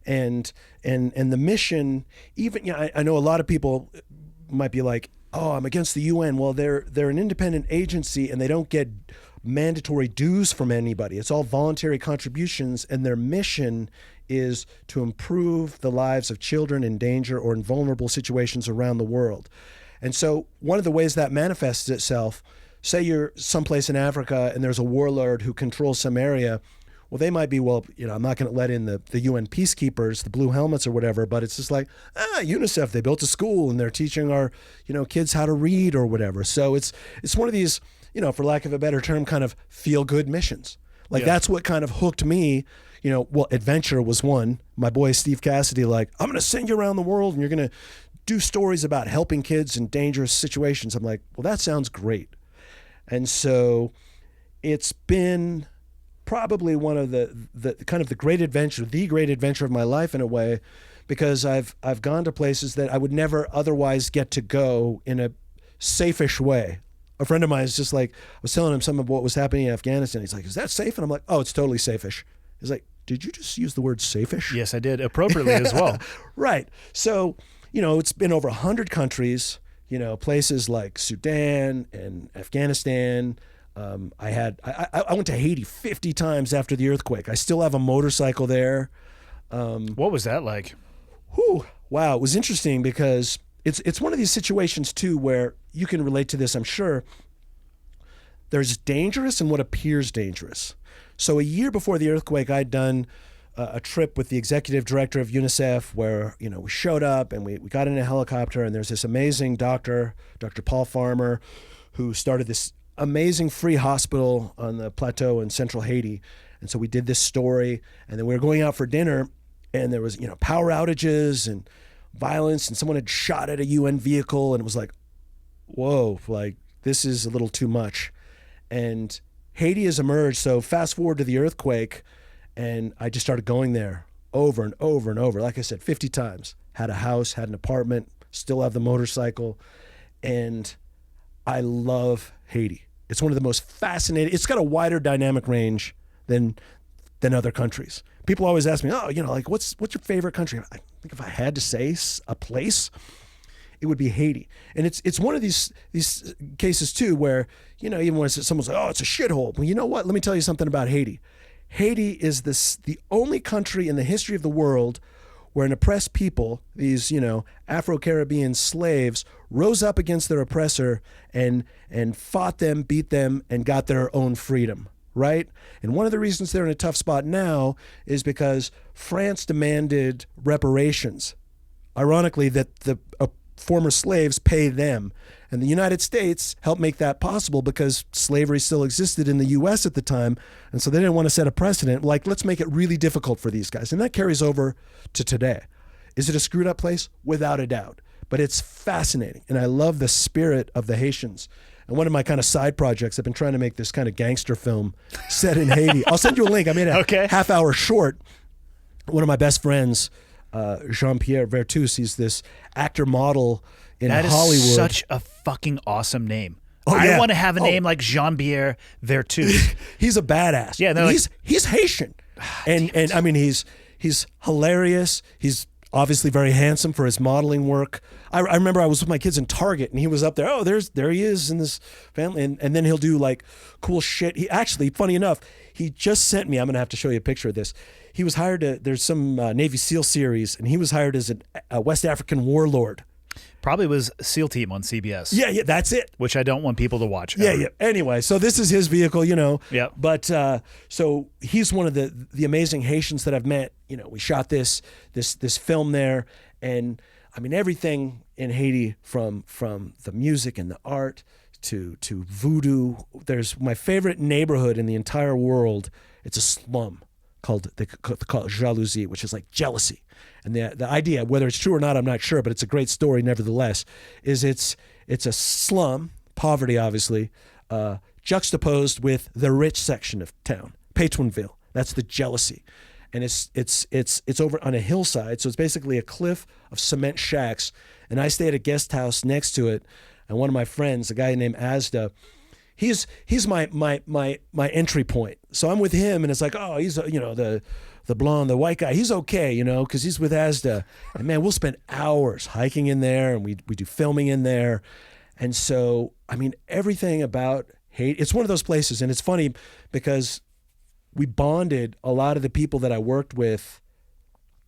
And the mission, even, you know, I know a lot of people might be like, oh, I'm against the UN. Well, they're an independent agency and they don't get mandatory dues from anybody. It's all voluntary contributions, and their mission is to improve the lives of children in danger or in vulnerable situations around the world. And so one of the ways that manifests itself, say you're someplace in Africa and there's a warlord who controls some area. Well, they might be, well, you know, I'm not going to let in the UN peacekeepers, the blue helmets or whatever, but it's just like, UNICEF, they built a school and they're teaching our, you know, kids how to read or whatever. So it's one of these, you know, for lack of a better term, kind of feel-good missions. Like, that's what kind of hooked me. You know, well, adventure was one. My boy Steve Cassidy, like, I'm going to send you around the world and you're going to do stories about helping kids in dangerous situations. I'm like, well, that sounds great. And so it's been probably one of the kind of the great adventure of my life in a way, because I've gone to places that I would never otherwise get to go in a safe-ish way. A friend of mine is just like, I was telling him some of what was happening in Afghanistan. He's like, is that safe? And I'm like, oh, it's totally safe-ish. He's like, did you just use the word safeish? Yes, I did, appropriately as well. Right. So, it's been over 100 countries, places like Sudan and Afghanistan. I went to Haiti 50 times after the earthquake. I still have a motorcycle there. What was that like? Whew, wow, it was interesting because it's one of these situations too where you can relate to this, I'm sure. There's dangerous and what appears dangerous. So a year before the earthquake, I'd done a trip with the executive director of UNICEF where, we showed up and we got in a helicopter, and there's this amazing doctor, Dr. Paul Farmer, who started this amazing free hospital on the plateau in central Haiti. And so we did this story, and then we were going out for dinner, and there was, power outages and violence, and someone had shot at a UN vehicle, and it was like, whoa, like this is a little too much. And Haiti has emerged. So fast forward to the earthquake, and I just started going there over and over and over. Like I said, 50 times. Had a house, had an apartment, still have the motorcycle. And I love Haiti. It's one of the most fascinating. It's got a wider dynamic range than other countries. People always ask me, like what's your favorite country? I think if I had to say a place, it would be Haiti. And it's one of these cases too where, even when someone's like, oh, it's a shithole. Well, you know what? Let me tell you something about Haiti. Haiti is the only country in the history of the world where an oppressed people, these, Afro-Caribbean slaves, rose up against their oppressor and fought them, beat them, and got their own freedom, right? And one of the reasons they're in a tough spot now is because France demanded reparations. Ironically, that the former slaves pay them. And the United States helped make that possible because slavery still existed in the U.S. at the time. And so they didn't want to set a precedent. Like, let's make it really difficult for these guys. And that carries over to today. Is it a screwed up place? Without a doubt. But it's fascinating. And I love the spirit of the Haitians. And one of my kind of side projects, I've been trying to make this kind of gangster film set in Haiti. I'll send you a link. I made a half-hour short. One of my best friends, Jean-Pierre Vertus, he's this actor model in Hollywood. That is such a fucking awesome name. Oh, I yeah. want to have a name like Jean-Pierre Vertus. He's a badass. Yeah, he's Haitian, and I mean he's hilarious. He's obviously very handsome for his modeling work. I remember I was with my kids in Target, and he was up there. Oh, there he is in this family, and then he'll do like cool shit. He actually, funny enough, he just sent me. I'm gonna have to show you a picture of this. He was hired there's some Navy SEAL series, and he was hired as a West African warlord. Probably was SEAL Team on CBS. Yeah, that's it. Which I don't want people to watch. Yeah. Anyway, so this is his vehicle, Yeah. But so he's one of the amazing Haitians that I've met. We shot this film there, and I mean everything in Haiti from the music and the art to voodoo. There's my favorite neighborhood in the entire world. It's a slum called jalousie, which is like jealousy. And the idea, whether it's true or not, I'm not sure, but it's a great story nevertheless, is it's a slum, poverty obviously, juxtaposed with the rich section of town, Pétionville. That's the jealousy. And it's over on a hillside, so it's basically a cliff of cement shacks. And I stay at a guest house next to it, and one of my friends, a guy named Asda, he's my entry point. So I'm with him, and it's like, oh, he's the blonde, the white guy, he's okay, because he's with Asda. And man, we'll spend hours hiking in there, and we do filming in there. And so, I mean, everything about Haiti, it's one of those places. And it's funny because we bonded a lot of the people that I worked with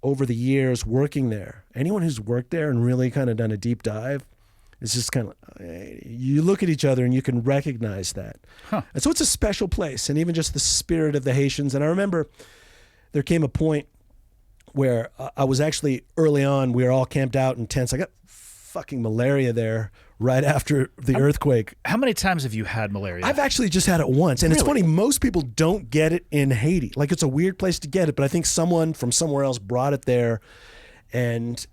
over the years working there. Anyone who's worked there and really kind of done a deep dive, it's just kind of, you look at each other and you can recognize that. Huh. And so it's a special place. And even just the spirit of the Haitians. And I remember there came a point where I was actually early on, we were all camped out in tents. I got fucking malaria there right after the earthquake. How many times have you had malaria? I've actually just had it once. And It's funny, most people don't get it in Haiti. Like, it's a weird place to get it, but I think someone from somewhere else brought it there. And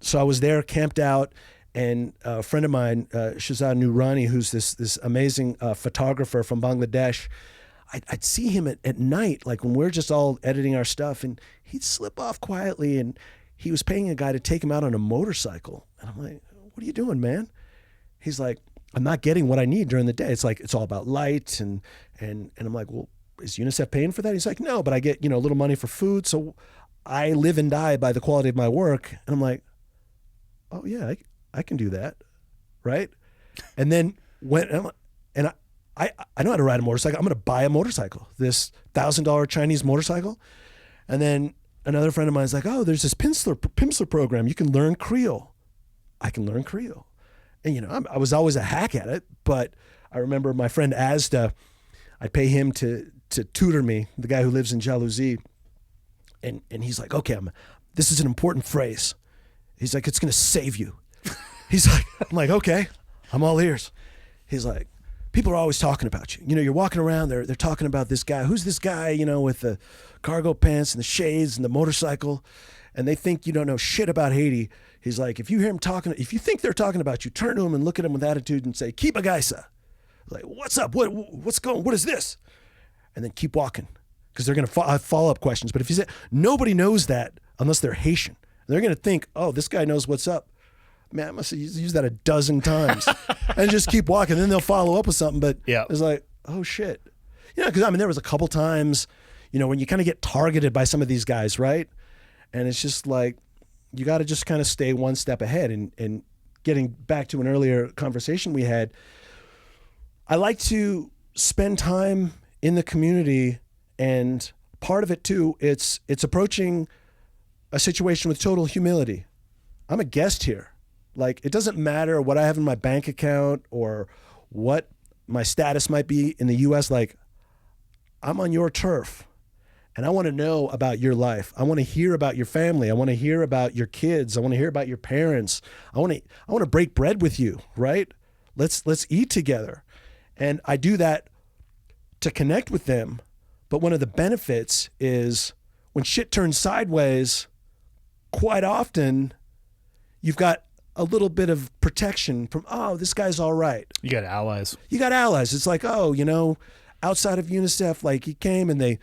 so I was there camped out, and a friend of mine, Shahzad Noorani, who's this amazing photographer from Bangladesh, I'd see him at night, like when we're just all editing our stuff, and he'd slip off quietly, and he was paying a guy to take him out on a motorcycle. And I'm like, what are you doing, man? He's like, I'm not getting what I need during the day. It's like, it's all about light. And I'm like, well, is UNICEF paying for that? He's like, no, but I get, a little money for food. So I live and die by the quality of my work. And I'm like, oh yeah, I can do that. Right. And then I know how to ride a motorcycle. I'm going to buy a motorcycle, this $1,000 Chinese motorcycle. And then another friend of mine is like, oh, there's this Pimsleur program. You can learn Creole. I can learn Creole. And, I was always a hack at it, but I remember my friend Asda, I'd pay him to tutor me, the guy who lives in Jalousie. And he's like, okay, this is an important phrase. He's like, it's going to save you. He's like, I'm like, okay, I'm all ears. He's like, people are always talking about you. You're walking around, they're talking about this guy. Who's this guy, with the cargo pants and the shades and the motorcycle? And they think you don't know shit about Haiti. He's like, if you hear him talking, if you think they're talking about you, turn to him and look at him with attitude and say, keep a gaisa. Like, what's up? What's going on? What is this? And then keep walking, because they're going to have follow-up questions. But if you say, nobody knows that unless they're Haitian. They're going to think, oh, this guy knows what's up. Man, I must have used that a dozen times. And just keep walking. Then they'll follow up with something. But it's like, oh, shit. Because, there was a couple times, when you kind of get targeted by some of these guys, right? And it's just like, you got to just kind of stay one step ahead. And getting back to an earlier conversation we had, I like to spend time in the community, and part of it too, it's approaching a situation with total humility. I'm a guest here. Like, it doesn't matter what I have in my bank account or what my status might be in the US. Like, I'm on your turf, and I want to know about your life. I want to hear about your family. I want to hear about your kids. I want to hear about your parents. I want to break bread with you, right? Let's eat together. And I do that to connect with them. But one of the benefits is when shit turns sideways, quite often you've got a little bit of protection from, oh, this guy's all right. You got allies. It's like, oh, outside of UNICEF, like, he came and they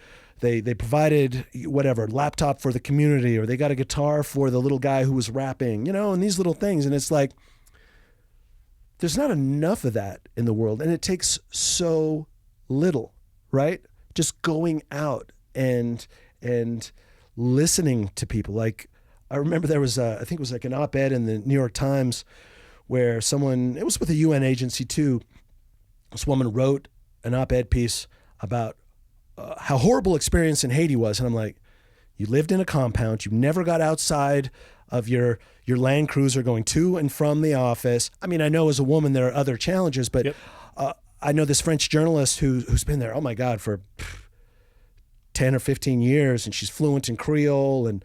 provided whatever, laptop for the community, or they got a guitar for the little guy who was rapping, and these little things. And it's like, there's not enough of that in the world, and it takes so little, right? Just going out and listening to people. Like, I remember there was I think it was like an op-ed in the New York Times where someone, it was with a UN agency too, this woman wrote an op-ed piece about how horrible experience in Haiti was. And I'm like, you lived in a compound, you never got outside of your Land Cruiser going to and from the office. I mean, I know as a woman there are other challenges, but I know this French journalist who's been there, oh my God, for 10 or 15 years, and she's fluent in Creole, and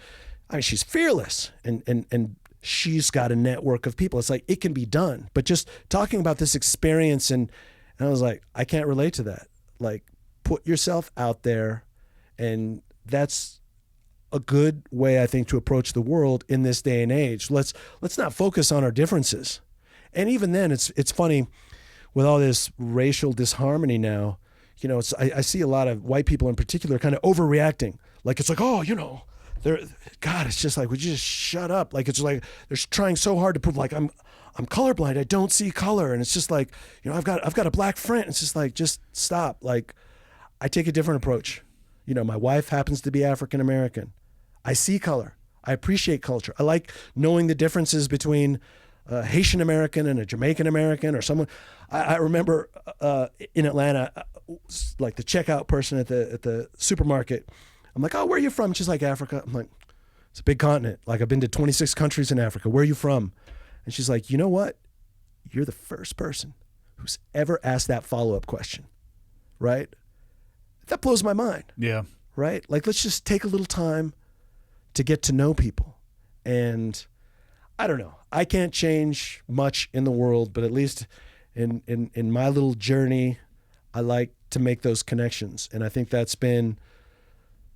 I mean, she's fearless, and she's got a network of people. It's like, it can be done. But just talking about this experience, and I was like, I can't relate to that. Like, put yourself out there, and that's a good way, I think, to approach the world in this day and age. Let's not focus on our differences. And even then, it's funny with all this racial disharmony now. I see a lot of white people in particular kind of overreacting. Like, it's like, oh, God, it's just like, would you just shut up? Like, it's like they're trying so hard to prove, like, I'm colorblind, I don't see color, and it's just like, I've got a black friend. It's just like, just stop. Like, I take a different approach. My wife happens to be African American. I see color. I appreciate culture. I like knowing the differences between a Haitian American and a Jamaican American, or someone. I remember in Atlanta, like the checkout person at the supermarket. I'm like, oh, where are you from? She's like, Africa. I'm like, it's a big continent. Like, I've been to 26 countries in Africa. Where are you from? And she's like, you know what? You're the first person who's ever asked that follow-up question, right? That blows my mind. Yeah. Right? Like, let's just take a little time to get to know people. And I don't know. I can't change much in the world, but at least in my little journey, I like to make those connections. And I think that's been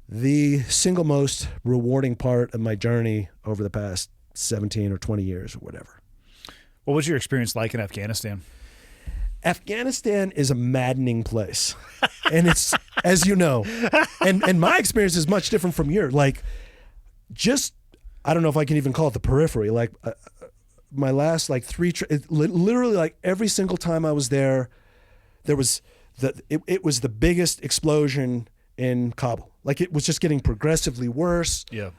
the single most rewarding part of my journey over the past 17 or 20 years or whatever. What was your experience like in Afghanistan? Afghanistan is a maddening place. And it's, as you know, and my experience is much different from yours. Like, just, I don't know if I can even call it the periphery. Like, my last, like, literally, like, every single time I was there, there was it was the biggest explosion in Kabul. Like, it was just getting progressively worse. Yeah.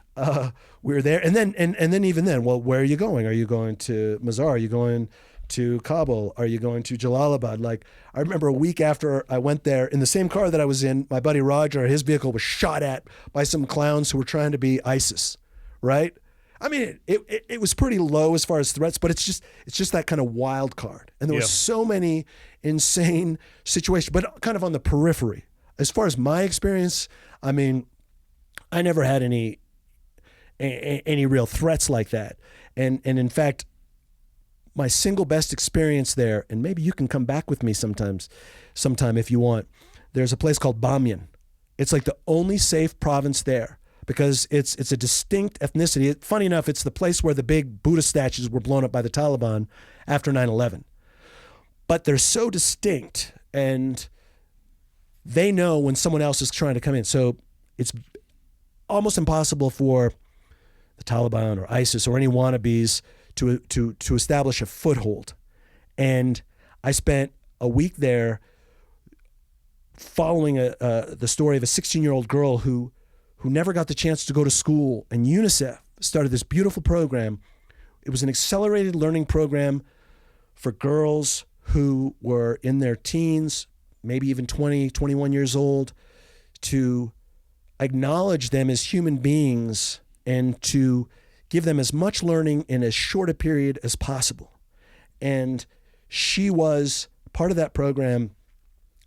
We were there, and then even then, well, where are you going? Are you going to Mazar? Are you going to Kabul? Are you going to Jalalabad? Like, I remember a week after I went there, in the same car that I was in, my buddy Roger, his vehicle was shot at by some clowns who were trying to be ISIS, right? I mean, it was pretty low as far as threats, but it's just that kind of wild card. And there were so many insane situations, but kind of on the periphery. As far as my experience, I mean, I never had any real threats like that. And in fact, my single best experience there, and maybe you can come back with me sometime if you want, there's a place called Bamyan. It's like the only safe province there because it's a distinct ethnicity. Funny enough, it's the place where the big Buddha statues were blown up by the Taliban after 9/11. But they're so distinct, and they know when someone else is trying to come in. So it's almost impossible for the Taliban or ISIS or any wannabes to establish a foothold. And I spent a week there following the story of a 16-year-old girl who never got the chance to go to school, and UNICEF started this beautiful program. It was an accelerated learning program for girls who were in their teens, maybe even 20, 21 years old, to acknowledge them as human beings and to give them as much learning in as short a period as possible. And she was part of that program,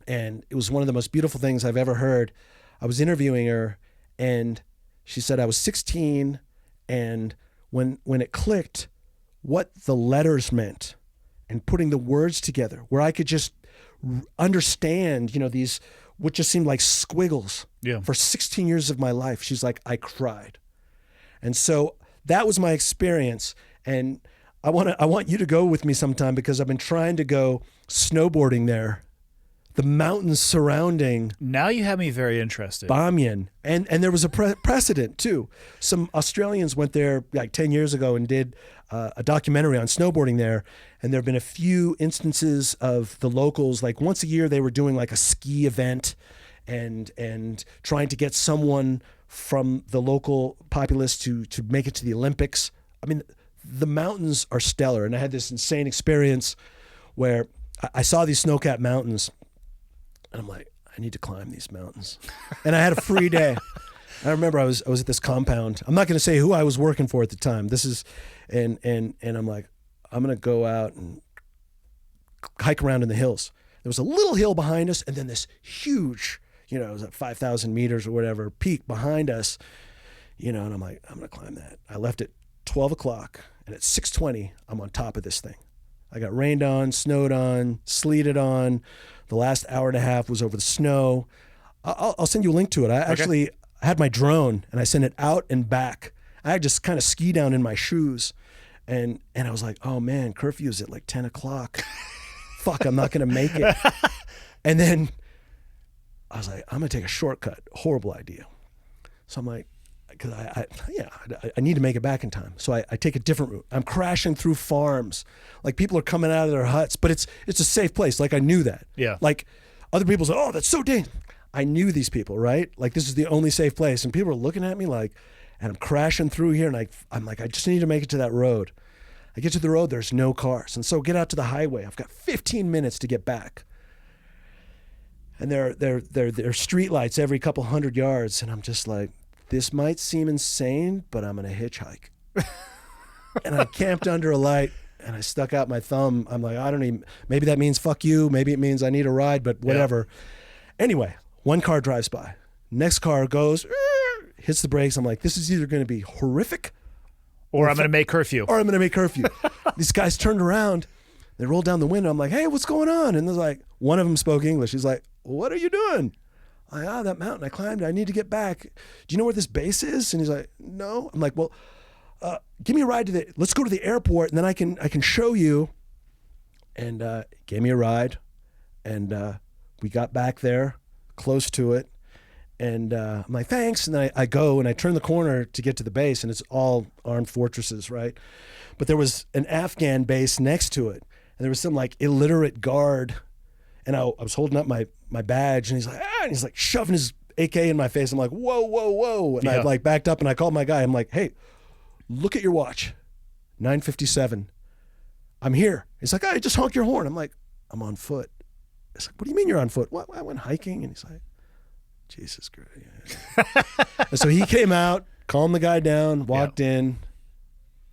and it was one of the most beautiful things I've ever heard. I was interviewing her, and she said, I was 16, and when it clicked what the letters meant and putting the words together, where I could just understand, these what just seemed like squiggles for 16 years of my life. She's like, I cried. And so that was my experience. And I want you to go with me sometime because I've been trying to go snowboarding there. The mountains surrounding. Now you have me very interested. Bamyan. And there was a precedent too. Some Australians went there like 10 years ago and did a documentary on snowboarding there. And there have been a few instances of the locals, like once a year they were doing like a ski event and trying to get someone from the local populace to make it to the Olympics. I mean, the mountains are stellar. And I had this insane experience where I saw these snow-capped mountains. And I'm like, I need to climb these mountains. And I had a free day. I remember I was at this compound. I'm not going to say who I was working for at the time. And I'm like, I'm going to go out and hike around in the hills. There was a little hill behind us, and then this huge, it was at 5,000 meters or whatever, peak behind us, and I'm like, I'm going to climb that. I left at 12 o'clock, and at 6:20, I'm on top of this thing. I got rained on, snowed on, sleeted on. The last hour and a half was over the snow. I'll send you a link to it. I actually had my drone and I sent it out and back. I had just kind of ski down in my shoes. And I was like, oh man, curfew's at like 10 o'clock. Fuck, I'm not going to make it. And then I was like, I'm going to take a shortcut. Horrible idea. So I'm like, because I need to make it back in time. So I take a different route. I'm crashing through farms. Like people are coming out of their huts, but it's a safe place. Like I knew that. Yeah. Like other people say, oh, that's so dangerous. I knew these people, right? Like this is the only safe place. And people are looking at me like, and I'm crashing through here. And I'm like, I just need to make it to that road. I get to the road, there's no cars. And so get out to the highway. I've got 15 minutes to get back. And there are street lights every couple hundred yards. And I'm just like, this might seem insane, but I'm going to hitchhike. And I camped under a light and I stuck out my thumb. I'm like, maybe that means fuck you. Maybe it means I need a ride, but whatever. Yeah. Anyway, one car drives by. Next car goes, hits the brakes. I'm like, this is either going to be horrific or I'm going to make curfew. These guys turned around. They rolled down the window. I'm like, hey, what's going on? And there's like, one of them spoke English. He's like, what are you doing? That mountain I climbed, I need to get back. Do you know where this base is? And he's like, no. I'm like, well, give me a ride let's go to the airport and then I can show you. And gave me a ride. And we got back there, close to it. And I'm like, thanks. And then I go and I turn the corner to get to the base and it's all armed fortresses, right? But there was an Afghan base next to it. And there was some like illiterate guard. And I was holding up my badge, and he's like, and he's like shoving his AK in my face. I'm like, whoa, whoa, whoa. And I like backed up and I called my guy. I'm like, hey, look at your watch. 9:57. I'm here. He's like, just honk your horn. I'm like, I'm on foot. It's like, what do you mean you're on foot? What? I went hiking. And he's like, Jesus Christ. Yeah. And so he came out, calmed the guy down, walked in,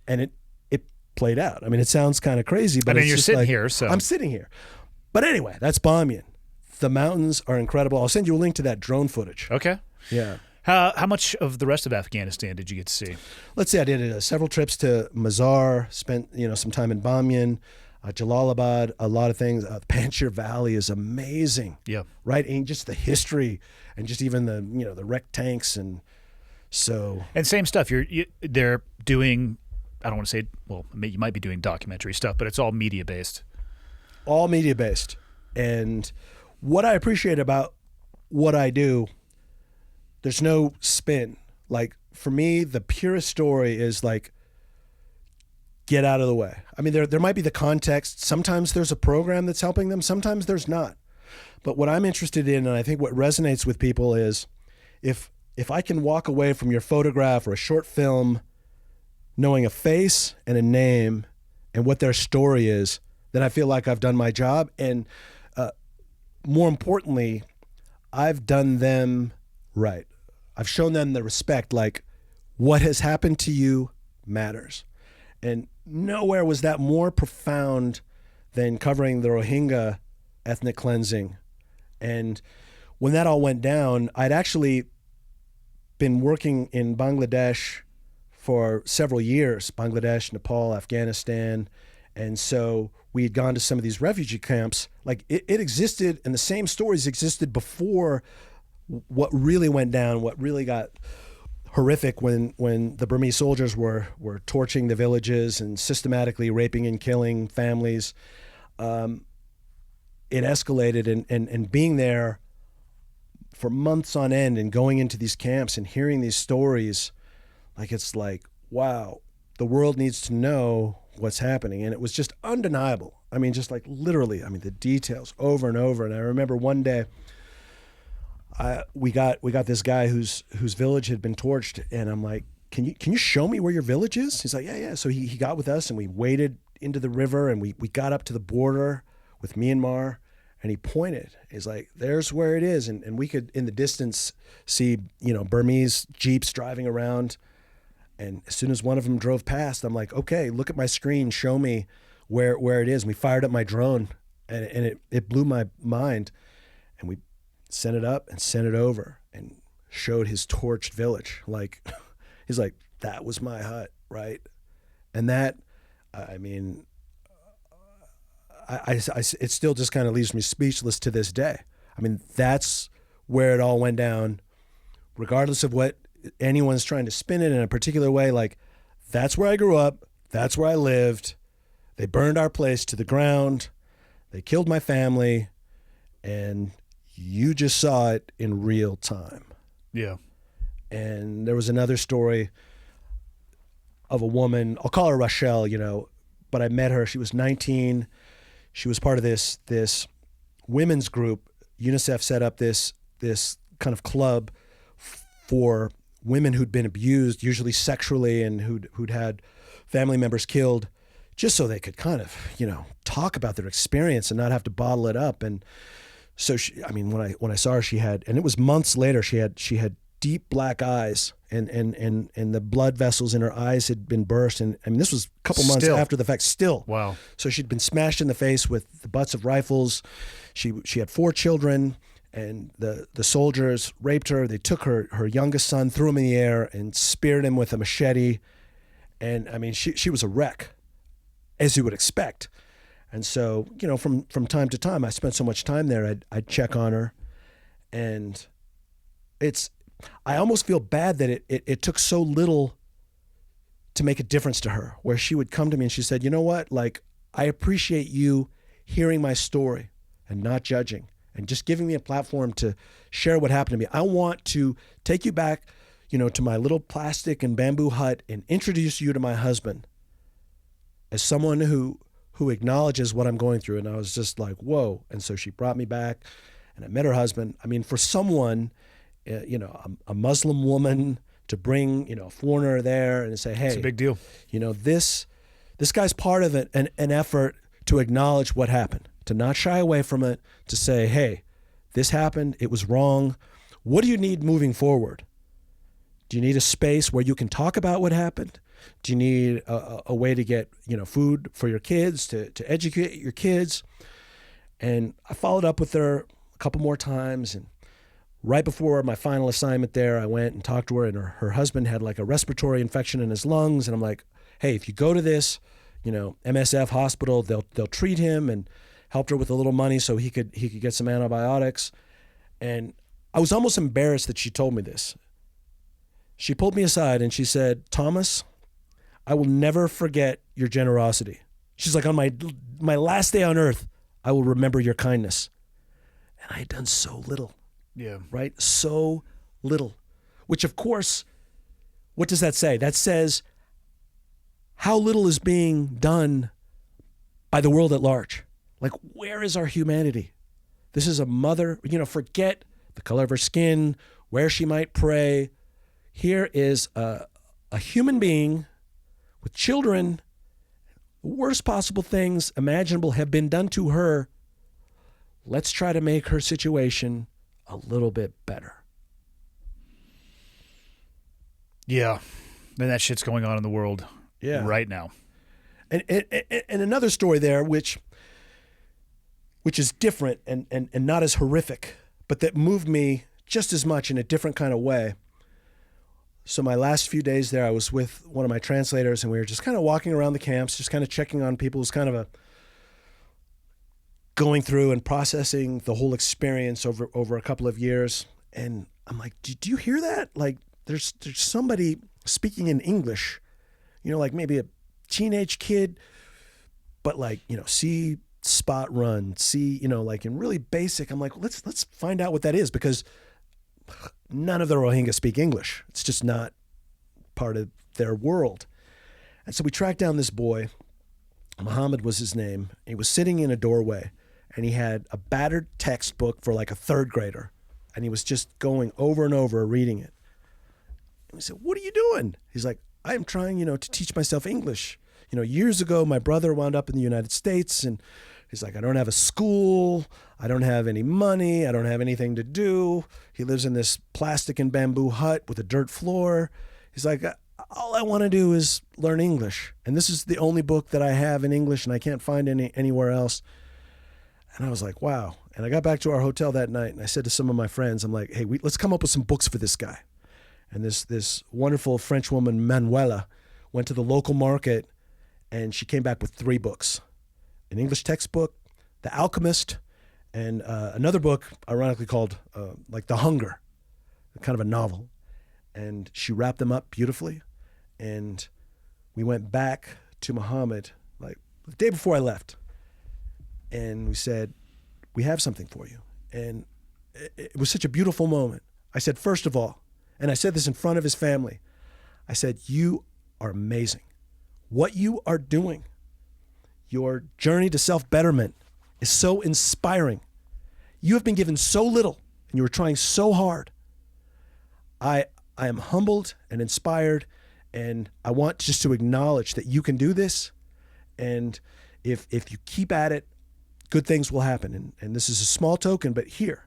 and it played out. I mean, it sounds kind of crazy, but you're sitting here, so. I'm sitting here. But anyway, that's Bamyan. The mountains are incredible. I'll send you a link to that drone footage. Okay. Yeah. How much of the rest of Afghanistan did you get to see? Let's see. I did several trips to Mazar, spent some time in Bamyan, Jalalabad, a lot of things. The Panjshir Valley is amazing. Yeah. Right? And just the history and just even the wrecked tanks and so. And same stuff. They're doing, I don't want to say, well, you might be doing documentary stuff, but it's all media-based. All media-based. And what I appreciate about what I do, there's no spin. Like, for me, the purest story is like, get out of the way. I mean, there might be the context. Sometimes there's a program that's helping them. Sometimes there's not. But what I'm interested in, and I think what resonates with people is if I can walk away from your photograph or a short film knowing a face and a name and what their story is, then I feel like I've done my job. And more importantly, I've done them right. I've shown them the respect, like what has happened to you matters. And nowhere was that more profound than covering the Rohingya ethnic cleansing. And when that all went down, I'd actually been working in Bangladesh for several years, Bangladesh, Nepal, Afghanistan. And so we had gone to some of these refugee camps. Like it existed, and the same stories existed before what really went down, what really got horrific when the Burmese soldiers were torching the villages and systematically raping and killing families. It escalated, and being there for months on end and going into these camps and hearing these stories, like it's like, wow, the world needs to know what's happening. And it was just undeniable. I mean, just like literally, I mean, the details over and over. And I remember one day, we got this guy whose village had been torched, and I'm like, can you show me where your village is? He's like, yeah. So he got with us, and we waded into the river, and we got up to the border with Myanmar, and he pointed. He's like, there's where it is, and we could in the distance see Burmese jeeps driving around. And as soon as one of them drove past, I'm like, okay, look at my screen, show me where it is. And we fired up my drone, and it blew my mind, and we sent it up and sent it over and showed his torched village. Like, he's like, that was my hut, right? And that, I mean, it still just kind of leaves me speechless to this day. I mean, that's where it all went down, regardless of what anyone's trying to spin it in a particular way. Like, that's where I grew up. That's where I lived. They burned our place to the ground. They killed my family, and you just saw it in real time. Yeah. And there was another story of a woman, I'll call her Rochelle, but I met her. She was 19. She was part of this women's group. UNICEF set up this kind of club for women who'd been abused, usually sexually, and who'd had family members killed, just so they could kind of, talk about their experience and not have to bottle it up. And so when I saw her, and it was months later, she had deep black eyes, and the blood vessels in her eyes had been burst. And I mean, this was a couple months after the fact still. Wow. So she'd been smashed in the face with the butts of rifles. She had 4 children, and the soldiers raped her. They took her youngest son, threw him in the air, and speared him with a machete. And I mean, she was a wreck, as you would expect. And so, from time to time, I spent so much time there, I'd check on her. And I almost feel bad that it took so little to make a difference to her, where she would come to me and she said, you know what, like, I appreciate you hearing my story and not judging and just giving me a platform to share what happened to me. I want to take you back, to my little plastic and bamboo hut and introduce you to my husband as someone who who acknowledges what I'm going through. And I was just like, whoa. And so she brought me back, and I met her husband. I mean, for someone, a Muslim woman to bring, a foreigner there and say, hey, It's a big deal. This guy's part of it, an effort to acknowledge what happened, to not shy away from it, to say, hey, this happened, it was wrong. What do you need moving forward? Do you need a space where you can talk about what happened? Do you need a way to get, food for your kids, to educate your kids? And I followed up with her a couple more times, and right before my final assignment there, I went and talked to her, and her husband had like a respiratory infection in his lungs, and I'm like, hey, if you go to this, MSF hospital, they'll treat him, and helped her with a little money so he could get some antibiotics. And I was almost embarrassed that she told me this. She pulled me aside and she said, Thomas, I will never forget your generosity. She's like, on my last day on earth, I will remember your kindness. And I had done so little. Yeah. Right? So little. Which, of course, what does that say? That says how little is being done by the world at large. Like, where is our humanity? This is a mother, forget the color of her skin, where she might pray. Here is a human being with children. The worst possible things imaginable have been done to her. Let's try to make her situation a little bit better. Yeah. And that shit's going on in the world right now. And another story there, which is different and not as horrific, but that moved me just as much in a different kind of way. So my last few days there, I was with one of my translators, and we were just kind of walking around the camps, just kind of checking on people. It was kind of going through and processing the whole experience over a couple of years. And I'm like, do you hear that? Like, there's somebody speaking in English, like maybe a teenage kid, but like, see spot run, see, like in really basic. I'm like, let's find out what that is, because none of the Rohingya speak English. It's just not part of their world. And so we tracked down this boy. Muhammad was his name. He was sitting in a doorway, and he had a battered textbook for like a third grader, and he was just going over and over reading it. And we said, what are you doing? He's like, I'm trying, to teach myself English. Years ago, my brother wound up in the United States, and he's like, I don't have a school. I don't have any money. I don't have anything to do. He lives in this plastic and bamboo hut with a dirt floor. He's like, all I want to do is learn English. And this is the only book that I have in English, and I can't find anywhere else. And I was like, wow. And I got back to our hotel that night, and I said to some of my friends, I'm like, hey, let's come up with some books for this guy. And this wonderful French woman, Manuela, went to the local market, and she came back with 3 books. An English textbook, The Alchemist, and another book, ironically called like The Hunger, kind of a novel. And she wrapped them up beautifully. And we went back to Muhammad like the day before I left. And we said, we have something for you. And it was such a beautiful moment. I said, first of all, and I said this in front of his family, I said, you are amazing. What you are doing, your journey to self-betterment, is so inspiring. You have been given so little, and you are trying so hard. I am humbled and inspired, and I want just to acknowledge that you can do this. And if you keep at it, good things will happen. And this is a small token, but here.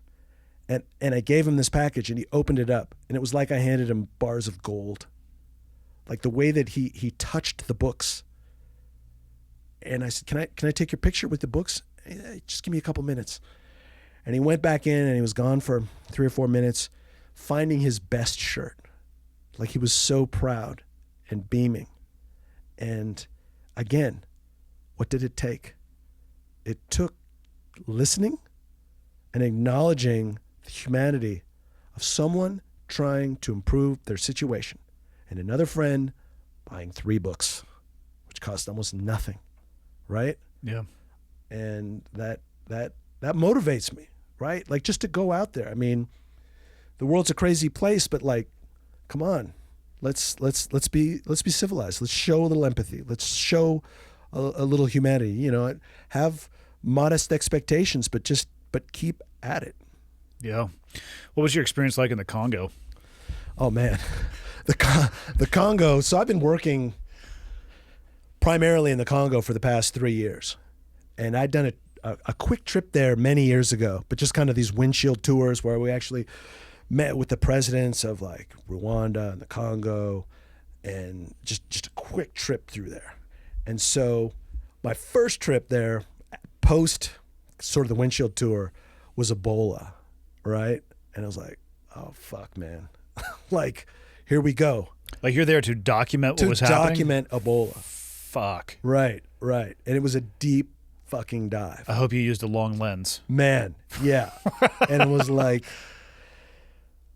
And I gave him this package, and he opened it up, and it was like I handed him bars of gold. Like the way that he touched the books. And I said, can I take your picture with the books? Just give me a couple minutes. And he went back in, and he was gone for 3 or 4 minutes, finding his best shirt. Like he was so proud and beaming. And again, what did it take? It took listening and acknowledging the humanity of someone trying to improve their situation, and another friend buying 3 books, which cost almost nothing, right? Yeah. And that motivates me, right? Like, just to go out there. I mean, the world's a crazy place, but like, come on, let's be civilized. Let's show a little empathy. Let's show a little humanity. You know, have modest expectations, but keep at it. Yeah. What was your experience like in the Congo? Oh man, the Congo. So I've been working primarily in the Congo for the past 3 years, and I'd done a quick trip there many years ago, but just kind of these windshield tours where we actually met with the presidents of like Rwanda and the Congo, and just a quick trip through there. And so my first trip there, post sort of the windshield tour, was Ebola, right? And I was like, oh fuck, man, like here we go. Like you're there to document what was happening? To document Ebola. Fuck. Right. And it was a deep fucking dive. I hope you used a long lens. Man, yeah. And it was like,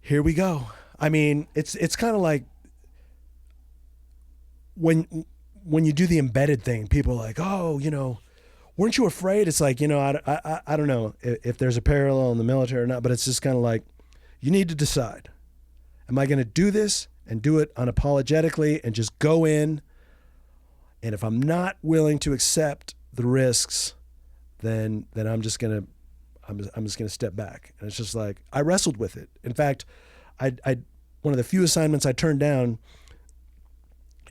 here we go. I mean, it's kind of like when you do the embedded thing, people are like, oh, you know, weren't you afraid? It's like, you know, I don't know if there's a parallel in the military or not, but it's just kind of like, you need to decide. Am I going to do this and do it unapologetically and just go in? And if I'm not willing to accept the risks, then I'm just gonna step back. And it's just like, I wrestled with it. In fact, I one of the few assignments I turned down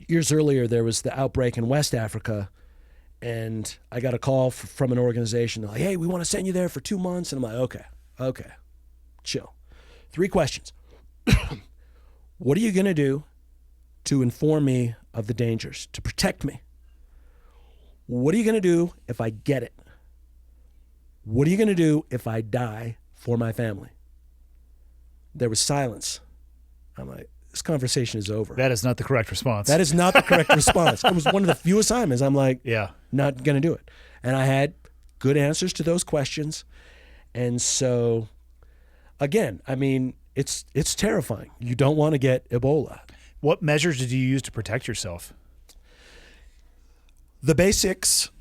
years earlier, there was the outbreak in West Africa, and I got a call from an organization. They're like, hey, we want to send you there for 2 months. And I'm like, okay, chill. 3 questions. What are you gonna do to inform me of the dangers, to protect me? What are you going to do if I get it? What are you going to do if I die for my family? There was silence. I'm like, this conversation is over. That is not the correct response. That is not the correct response. It was one of the few assignments. I'm like, yeah, not going to do it. And I had good answers to those questions. And so, again, I mean, it's terrifying. You don't want to get Ebola. What measures did you use to protect yourself? The basics: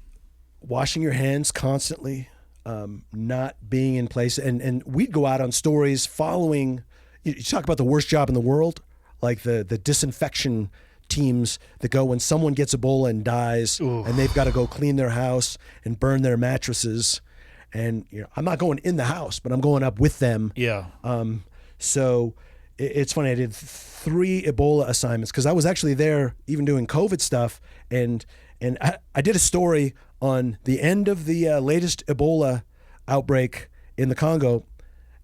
washing your hands constantly, not being in place. And we'd go out on stories following, you talk about the worst job in the world, like the disinfection teams that go when someone gets Ebola and dies. Ooh. And they've got to go clean their house and burn their mattresses. And you know, I'm not going in the house, but I'm going up with them. Yeah. So it's funny, I did 3 Ebola assignments because I was actually there even doing COVID stuff. And I did a story on the end of the latest Ebola outbreak in the Congo,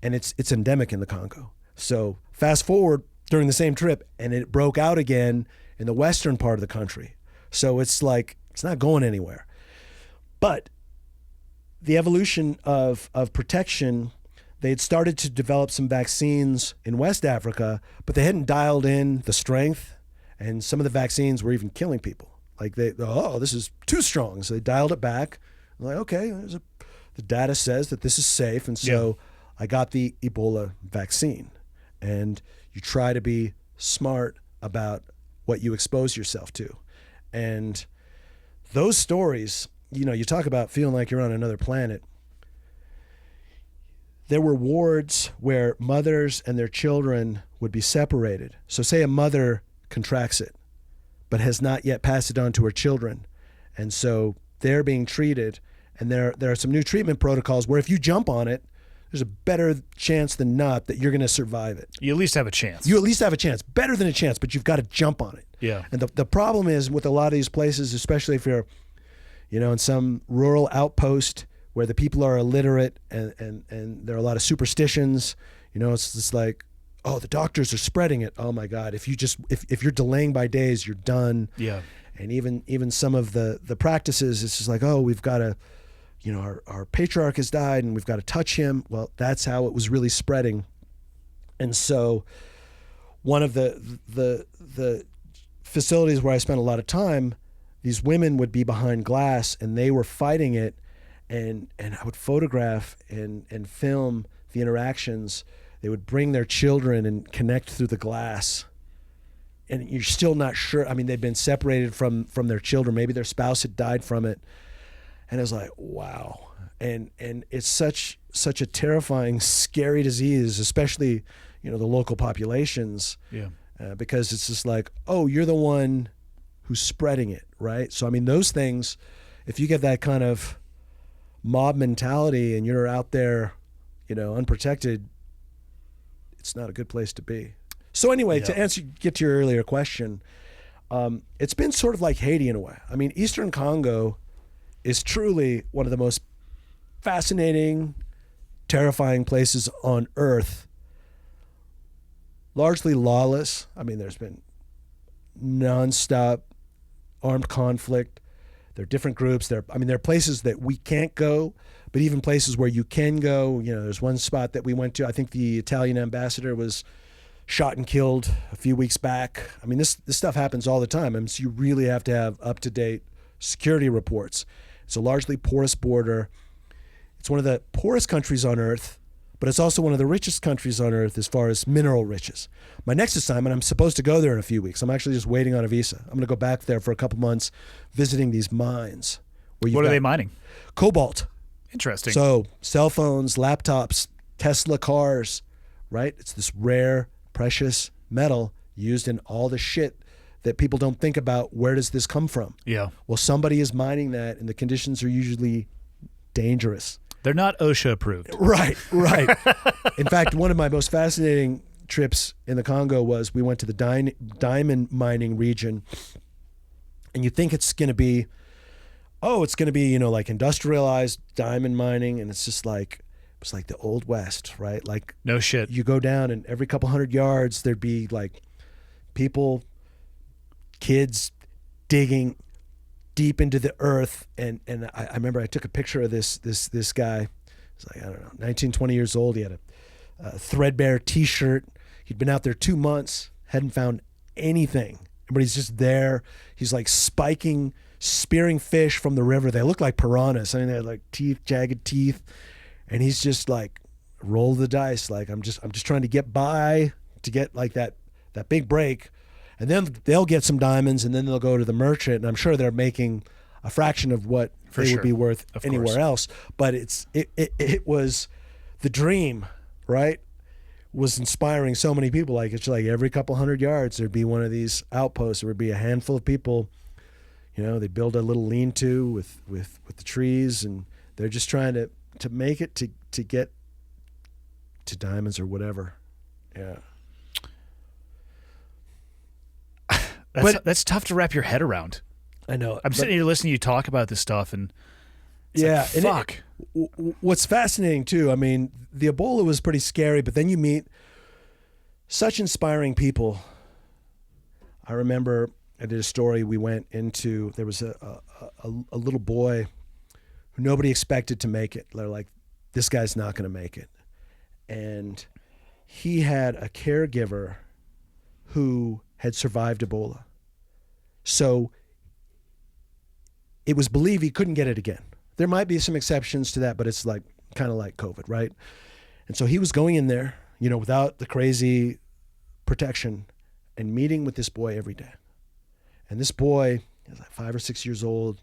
and it's endemic in the Congo. So fast forward during the same trip, and it broke out again in the western part of the country. So it's like, it's not going anywhere. But the evolution of protection, they had started to develop some vaccines in West Africa, but they hadn't dialed in the strength, and some of the vaccines were even killing people. Like this is too strong. So they dialed it back. I'm like, okay, the data says that this is safe. And so I got the Ebola vaccine. And you try to be smart about what you expose yourself to. And those stories, you know, you talk about feeling like you're on another planet. There were wards where mothers and their children would be separated. So say a mother contracts it, but has not yet passed it on to her children. And so they're being treated, and there are some new treatment protocols where if you jump on it, there's a better chance than not that you're going to survive it. You at least have a chance. You at least have a chance. Better than a chance, but you've got to jump on it. Yeah. And the problem is with a lot of these places, especially if you're, you know, in some rural outpost where the people are illiterate and there are a lot of superstitions, you know, it's just like, oh, the doctors are spreading it. Oh my God. If you're delaying by days, you're done. Yeah. And even some of the practices, it's just like, oh, we've got to, you know, our patriarch has died and we've got to touch him. Well, that's how it was really spreading. And so one of the facilities where I spent a lot of time, these women would be behind glass and they were fighting it, and I would photograph and film the interactions. They would bring their children and connect through the glass. And you're still not sure. I mean, they'd been separated from their children. Maybe their spouse had died from it. And it was like, wow. And it's such a terrifying, scary disease, especially, you know, the local populations. Yeah. Because it's just like, oh, you're the one who's spreading it, right? So, I mean, those things, if you get that kind of mob mentality and you're out there, unprotected, it's not a good place to be. So anyway, to get to your earlier question, it's been sort of like Haiti in a way. I mean, Eastern Congo is truly one of the most fascinating, terrifying places on earth. Largely lawless. I mean, there's been nonstop armed conflict. There are different groups. There are places that we can't go, but even places where you can go. There's one spot that we went to. I think the Italian ambassador was shot and killed a few weeks back. I mean, this stuff happens all the time. I mean, so you really have to have up-to-date security reports. It's a largely porous border. It's one of the poorest countries on earth, but it's also one of the richest countries on earth as far as mineral riches. My next assignment, I'm supposed to go there in a few weeks. I'm actually just waiting on a visa. I'm going to go back there for a couple months visiting these mines. What are they mining? Cobalt. Interesting. So cell phones, laptops, Tesla cars, right? It's this rare, precious metal used in all the shit that people don't think about. Where does this come from? Yeah. Well, somebody is mining that, and the conditions are usually dangerous. They're not OSHA approved. Right. In fact, one of my most fascinating trips in the Congo was we went to the diamond mining region, and you think it's going to be, like industrialized diamond mining, and it's just like, it's like the Old West, right? Like, no shit. You go down, and every couple hundred yards, there'd be like people, kids digging deep into the earth. And I remember I took a picture of this guy. He's like, I don't know, 19, 20 years old. He had a threadbare t-shirt. He'd been out there 2 months, hadn't found anything, but he's just there. He's like spearing fish from the river. They look like piranhas. I mean, they had like jagged teeth. And he's just like, roll the dice. Like, I'm just trying to get by, to get like that big break. And then they'll get some diamonds, and then they'll go to the merchant, and I'm sure they're making a fraction of what they would be worth anywhere else. But it was the dream, right? Was inspiring so many people. Like, it's like every couple hundred yards there'd be one of these outposts. There would be a handful of people. They build a little lean-to with the trees, and they're just trying to make it to get to diamonds or whatever. Yeah. That's tough to wrap your head around. I know. I'm sitting here listening to you talk about this stuff, and fuck. What's fascinating too, I mean, the Ebola was pretty scary, but then you meet such inspiring people. I remember I did a story we went into. There was a little boy who nobody expected to make it. They're like, this guy's not going to make it. And he had a caregiver who had survived Ebola. So it was believed he couldn't get it again. There might be some exceptions to that, but it's like kind of like COVID, right? And so he was going in there, without the crazy protection, and meeting with this boy every day. And this boy is like 5 or 6 years old,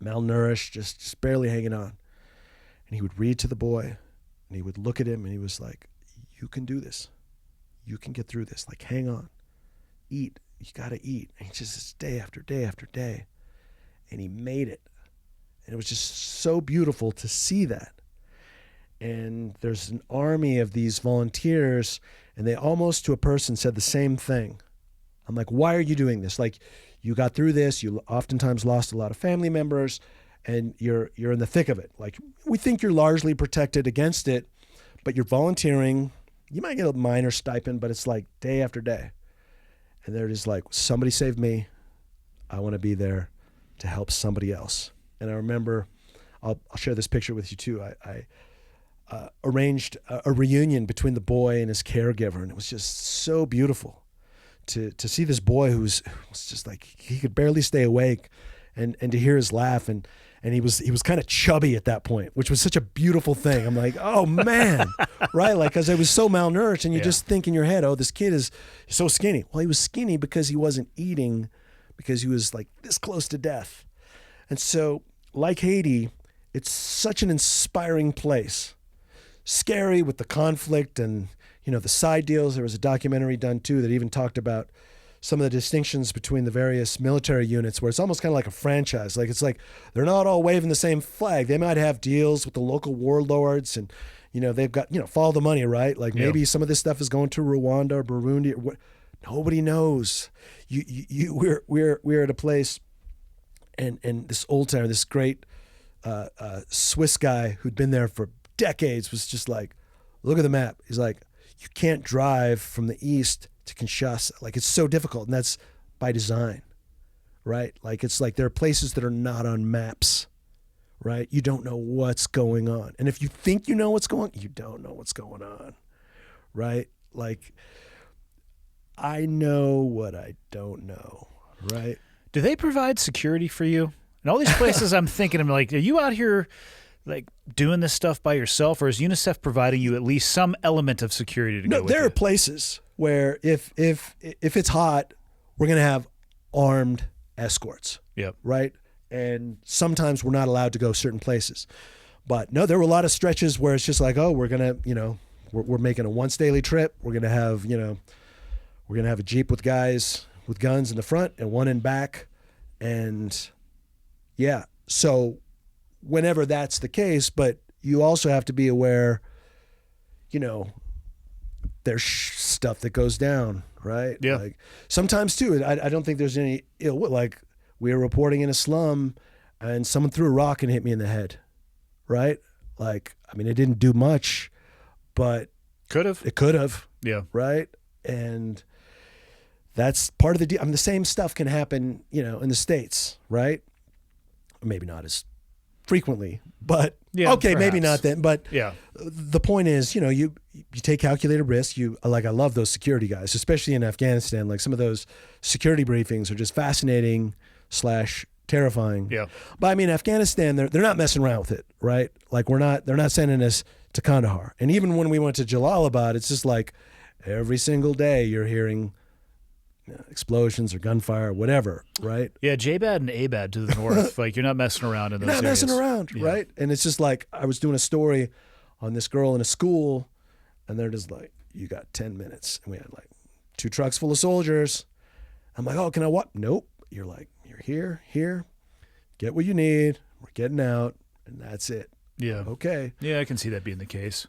malnourished, just barely hanging on. And he would read to the boy, and he would look at him, and he was like, you can do this. You can get through this. Like, hang on. Eat. You got to eat. And he just day after day after day. And he made it. And it was just so beautiful to see that. And there's an army of these volunteers, and they almost to a person said the same thing. I'm like, why are you doing this? Like, you got through this. You oftentimes lost a lot of family members, and you're in the thick of it. Like, we think you're largely protected against it, but you're volunteering. You might get a minor stipend, but it's like day after day. And they're just like, somebody save me. I want to be there to help somebody else. And I remember, I'll share this picture with you too. I arranged a reunion between the boy and his caregiver, and it was just so beautiful to see this boy who was just like, he could barely stay awake, and to hear his laugh, and he was kind of chubby at that point, which was such a beautiful thing. I'm like, oh man, right? Like, because I was so malnourished, and you just think in your head, oh, this kid is so skinny. Well, he was skinny because he wasn't eating, because he was like this close to death. And so, like Haiti, it's such an inspiring place. Scary with the conflict and, the side deals. There was a documentary done too that even talked about some of the distinctions between the various military units, where it's almost kind of like a franchise. Like, it's like they're not all waving the same flag. They might have deals with the local warlords, and they've got follow the money, right? Like maybe some of this stuff is going to Rwanda or Burundi or what. Nobody knows. We're at a place, and this old timer, this great Swiss guy who'd been there for decades, was just like, look at the map. He's like, you can't drive from the east to Kinshasa. Like, it's so difficult, and that's by design, right? Like, it's like there are places that are not on maps, right? You don't know what's going on. And if you think you know what's going on, you don't know what's going on, right? Like, I know what I don't know, right? Do they provide security for you? In all these places I'm thinking, I'm like, are you out here like doing this stuff by yourself, or is UNICEF providing you at least some element of security to go with there you? are places where if it's hot, we're going to have armed escorts. Yep. Right? And sometimes we're not allowed to go certain places. But no, there were a lot of stretches where it's just like, oh, we're going to, we're making a once daily trip. We're going to have, we're going to have a Jeep with guys with guns in the front and one in back. And yeah, so whenever that's the case, but you also have to be aware, there's stuff that goes down, right? Yeah. Like sometimes too, I don't think there's any ill will. Like, we were reporting in a slum and someone threw a rock and hit me in the head, right? Like, I mean, it didn't do much, but it could have. Yeah. Right. And that's part of the deal. I mean, the same stuff can happen, in the States, right? Maybe not as frequently, but okay, perhaps. maybe not then. But yeah, the point is, you take calculated risk. I love those security guys, especially in Afghanistan. Like, some of those security briefings are just fascinating / terrifying. Yeah. But I mean, Afghanistan, they're not messing around with it, right? Like, they're not sending us to Kandahar. And even when we went to Jalalabad, it's just like every single day you're hearing explosions or gunfire or whatever, right? Yeah, JBAD and ABAD to the north. Like, you're not messing around in those You're not areas. messing around, right? And it's just like, I was doing a story on this girl in a school, and they're just like, you got 10 minutes. And we had like 2 trucks full of soldiers. I'm like, oh, can I what? Nope. You're like, you're here, get what you need. We're getting out, and that's it. Yeah. Okay. Yeah, I can see that being the case.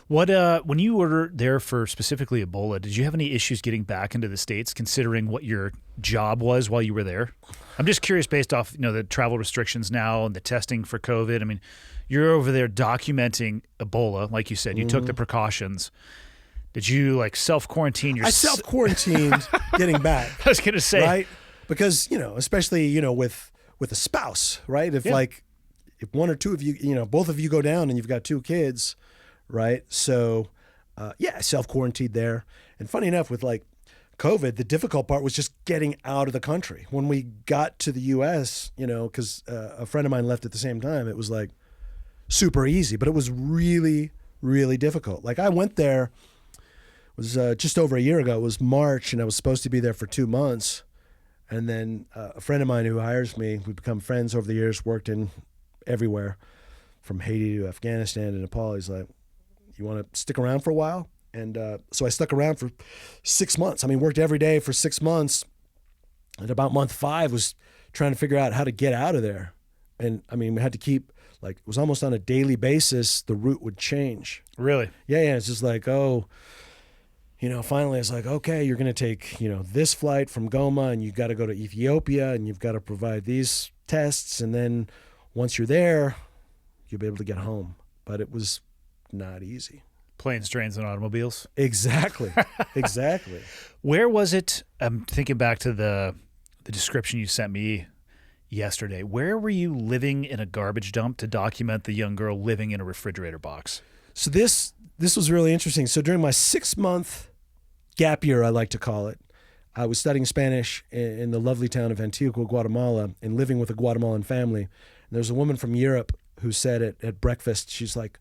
What when you were there for specifically Ebola, did you have any issues getting back into the States, considering what your job was while you were there? I'm just curious, based off the travel restrictions now and the testing for COVID. I mean, you're over there documenting Ebola, like you said. You took the precautions. Did you like self-quarantine yourself? I self-quarantined getting back. I was going to say, right? Because especially with a spouse, right? If one or two of you, both of you go down and you've got 2 kids, right? So, I self-quarantined there. And funny enough, with like COVID, the difficult part was just getting out of the country. When we got to the U.S., because a friend of mine left at the same time, it was like super easy, but it was really, really difficult. Like, I went there, it was just over a year ago. It was March, and I was supposed to be there for 2 months. And then a friend of mine who hires me, we've become friends over the years, worked in everywhere from Haiti to Afghanistan and Nepal. He's like, you want to stick around for a while? And so I stuck around for 6 months. I mean, worked every day for 6 months. And about month 5 was trying to figure out how to get out of there. And I mean, we had to keep, like, it was almost on a daily basis, the route would change. really? Yeah. It's just like, finally it's like, okay, you're going to take, this flight from Goma, and you've got to go to Ethiopia, and you've got to provide these tests. And then once you're there, you'll be able to get home. But it was not easy. Planes, trains, and automobiles. Exactly. Exactly. Where was it? I'm thinking back to the description you sent me yesterday. Where were you living in a garbage dump to document the young girl living in a refrigerator box? So this was really interesting. So during my 6-month gap year, I like to call it, I was studying Spanish in the lovely town of Antigua, Guatemala, and living with a Guatemalan family. And there's a woman from Europe who said at breakfast, she's like,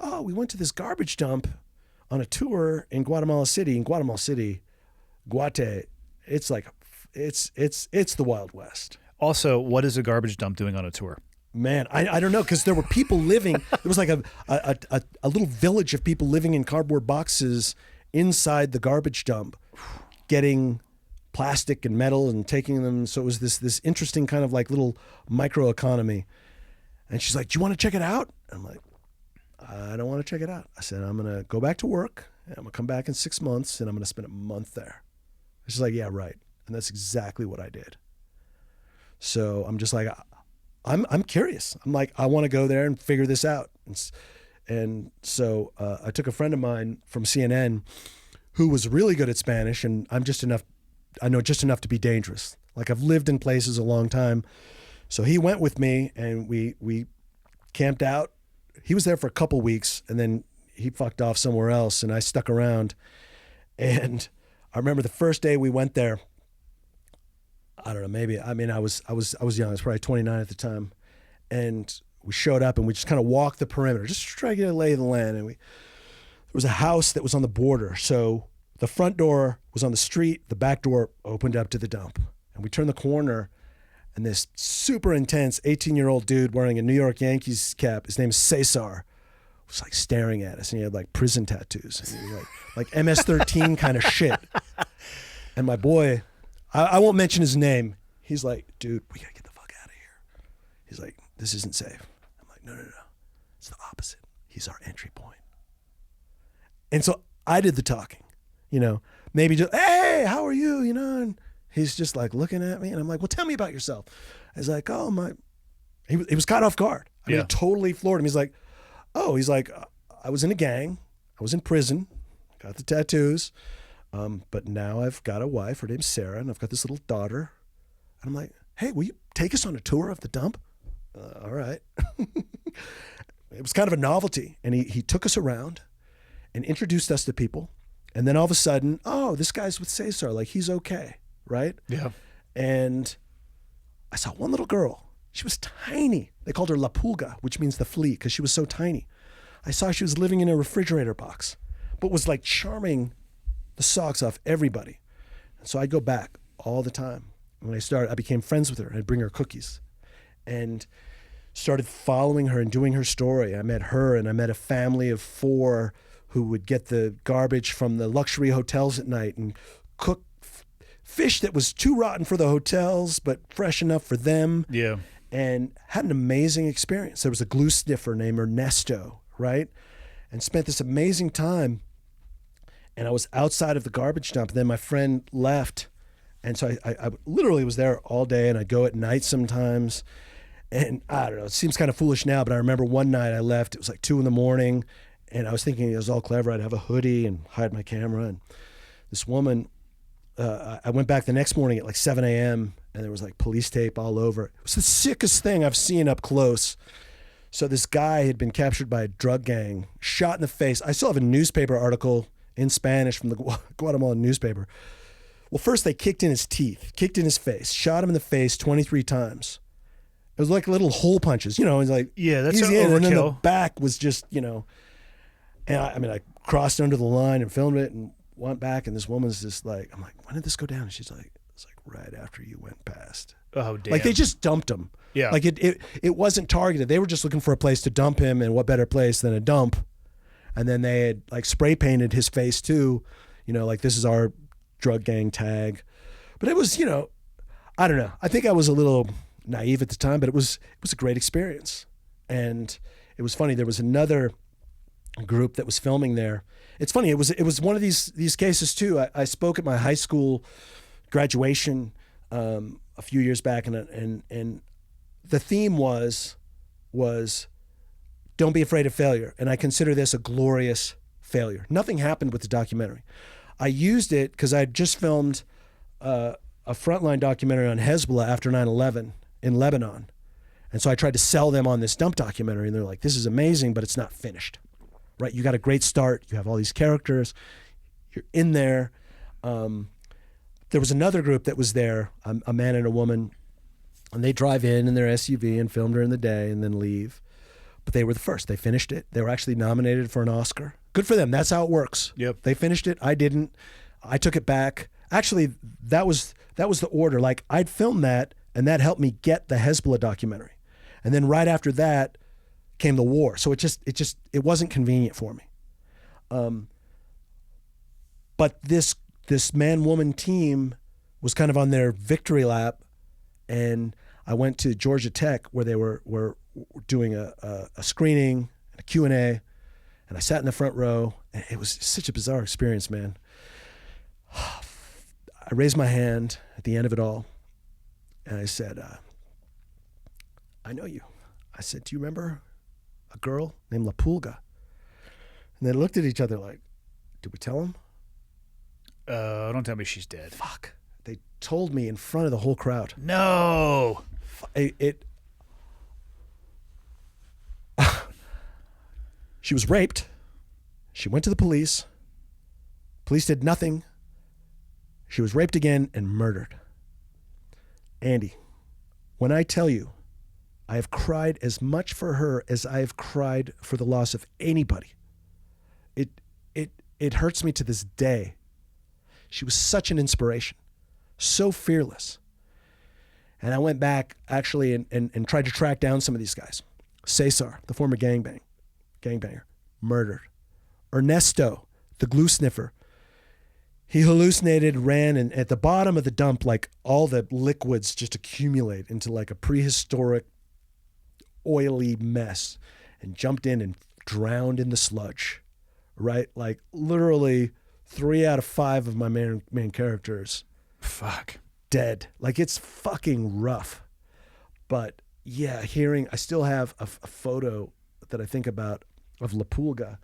oh, we went to this garbage dump on a tour in Guatemala City. In Guatemala City, Guate, it's like, it's the Wild West. Also, what is a garbage dump doing on a tour? Man, I don't know, because there were people living. There was like a little village of people living in cardboard boxes inside the garbage dump, getting plastic and metal and taking them. So it was this interesting kind of like little microeconomy. And she's like, "Do you want to check it out?" I'm like, "I don't want to check it out." I said, "I'm going to go back to work. And I'm going to come back in 6 months and I'm going to spend a month there." She's like, "Yeah, right." And that's exactly what I did. So I'm just like, I'm curious. I'm like, I want to go there and figure this out. And so I took a friend of mine from CNN who was really good at Spanish, and I know just enough to be dangerous. Like, I've lived in places a long time. So he went with me and we camped out. He was there for a couple weeks and then he fucked off somewhere else and I stuck around. And I remember the first day we went there, I don't know, I was young. I was probably 29 at the time. And we showed up and we just kind of walked the perimeter, just trying to get a lay of the land. And there was a house that was on the border. So the front door was on the street. The back door opened up to the dump. And we turned the corner and this super intense 18-year-old dude wearing a New York Yankees cap, his name is Cesar, was like staring at us. And he had like prison tattoos. And he was like MS-13 kind of shit. And my boy, I won't mention his name. He's like, "Dude, we gotta get the fuck out of here." He's like, "This isn't safe." I'm like, No. It's the opposite. He's our entry point. And so I did the talking, maybe just, "Hey, how are you?" And he's just like looking at me and I'm like, "Well, tell me about yourself." I was like, he was caught off guard. I mean, totally floored him. He's like, "I was in a gang. I was in prison, got the tattoos. But now I've got a wife, her name's Sarah, and I've got this little daughter." And I'm like, "Hey, will you take us on a tour of the dump?" All right. It was kind of a novelty. And he took us around and introduced us to people. And then all of a sudden, "Oh, this guy's with Cesar, like he's okay," right? Yeah. And I saw one little girl. She was tiny. They called her La Pulga, which means the flea, because she was so tiny. I saw she was living in a refrigerator box, but was like charming the socks off everybody. And so I'd go back all the time. When I started, I became friends with her. I'd bring her cookies and started following her and doing her story. I met her and I met a family of 4 who would get the garbage from the luxury hotels at night and cook fish that was too rotten for the hotels, but fresh enough for them. Yeah. And had an amazing experience. There was a glue sniffer named Ernesto, right? And spent this amazing time. And I was outside of the garbage dump. And then my friend left. And so I literally was there all day, and I'd go at night sometimes. And I don't know, it seems kind of foolish now, but I remember one night I left, it was like 2 a.m. And I was thinking it was all clever. I'd have a hoodie and hide my camera. And this woman, I went back the next morning at like 7 a.m. and there was like police tape all over. It was the sickest thing I've seen up close. So this guy had been captured by a drug gang, shot in the face. I still have a newspaper article in Spanish from the Guatemalan newspaper. Well, first they kicked in his teeth, kicked in his face, shot him in the face 23 times. It was like little hole punches, it's like, yeah, that's easy an in. overkill. And then the back was just, and I crossed under the line and filmed it and went back, and this woman's just like, I'm like, "When did this go down?" And she's like, "It's like right after you went past." Oh, damn. Like they just dumped him. Yeah. Like it wasn't targeted. They were just looking for a place to dump him, and what better place than a dump? And then they had like spray painted his face too, like this is our drug gang tag. But it was, I don't know. I think I was a little naive at the time, but it was a great experience. And it was funny. There was another group that was filming there. It's funny. It was one of these cases too. I spoke at my high school graduation a few years back, and the theme was don't be afraid of failure. And I consider this a glorious failure. Nothing happened with the documentary. I used it because I had just filmed a Frontline documentary on Hezbollah after 9/11 in Lebanon. And so I tried to sell them on this dump documentary, and they're like, "This is amazing, but it's not finished." Right? You got a great start. You have all these characters. You're in there. There was another group that was there, a man and a woman, and they drive in their SUV and film during the day and then leave. But they were the first. They finished it. They were actually nominated for an Oscar. Good for them. That's how it works. Yep. They finished it. I didn't. I took it back. Actually, that was the order. Like, I'd filmed that, and that helped me get the Hezbollah documentary. And then right after that came the war. So it wasn't convenient for me. But this man-woman team was kind of on their victory lap, and I went to Georgia Tech where they were doing a screening and a Q&A, and I sat in the front row, and it was such a bizarre experience, man. I raised my hand at the end of it all, and I said, I know you. I said, do you remember a girl named La Pulga? And they looked at each other like, did we tell them? Don't tell me she's dead. Fuck. They told me in front of the whole crowd. No. She was raped. She went to the police. Police did nothing. She was raped again and murdered. Andy, when I tell you, I have cried as much for her as I have cried for the loss of anybody. It hurts me to this day. She was such an inspiration, so fearless. And I went back actually and tried to track down some of these guys. Cesar, the former gangbanger, murdered. Ernesto, the glue sniffer, he hallucinated, ran, and at the bottom of the dump, like all the liquids just accumulate into like a prehistoric oily mess, and jumped in and drowned in the sludge, right? Like literally 3 out of 5 of my main characters. Fuck. Dead. Like it's fucking rough. But yeah, I still have a photo that I think about of La Pulga.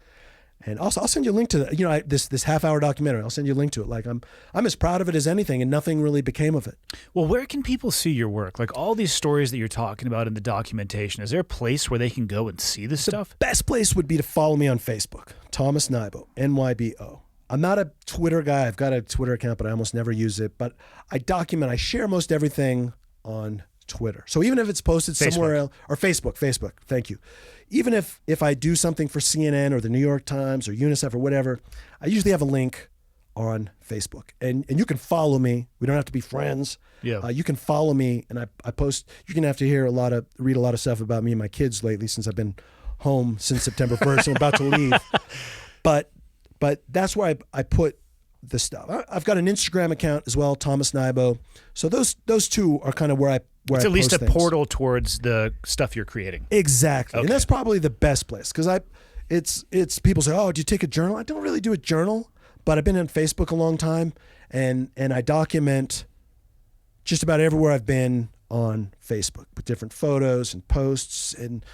And also, I'll send you a link to that. This half-hour documentary. I'll send you a link to it. Like I'm as proud of it as anything, and nothing really became of it. Well, where can people see your work? Like all these stories that you're talking about in the documentation. Is there a place where they can go and see this stuff? Best place would be to follow me on Facebook, Thomas Nybo, Nybo. I'm not a Twitter guy. I've got a Twitter account, but I almost never use it. But I share most everything on Twitter. So even if it's posted somewhere else, or Facebook, thank you. Even if I do something for CNN or the New York Times or UNICEF or whatever, I usually have a link on Facebook. And you can follow me. We don't have to be friends. Yeah. You can follow me, and I post. You're going to have to read a lot of stuff about me and my kids lately since I've been home since September 1st. I'm about to leave. But that's where I put the stuff. I've got an Instagram account as well, Thomas Nybo. So those two are kind of where I it's at least a things. portal towards the stuff you're creating. Exactly. Okay. And that's probably the best place because it's people say, oh, do you take a journal? I don't really do a journal, but I've been on Facebook a long time, and I document just about everywhere I've been on Facebook with different photos and posts, and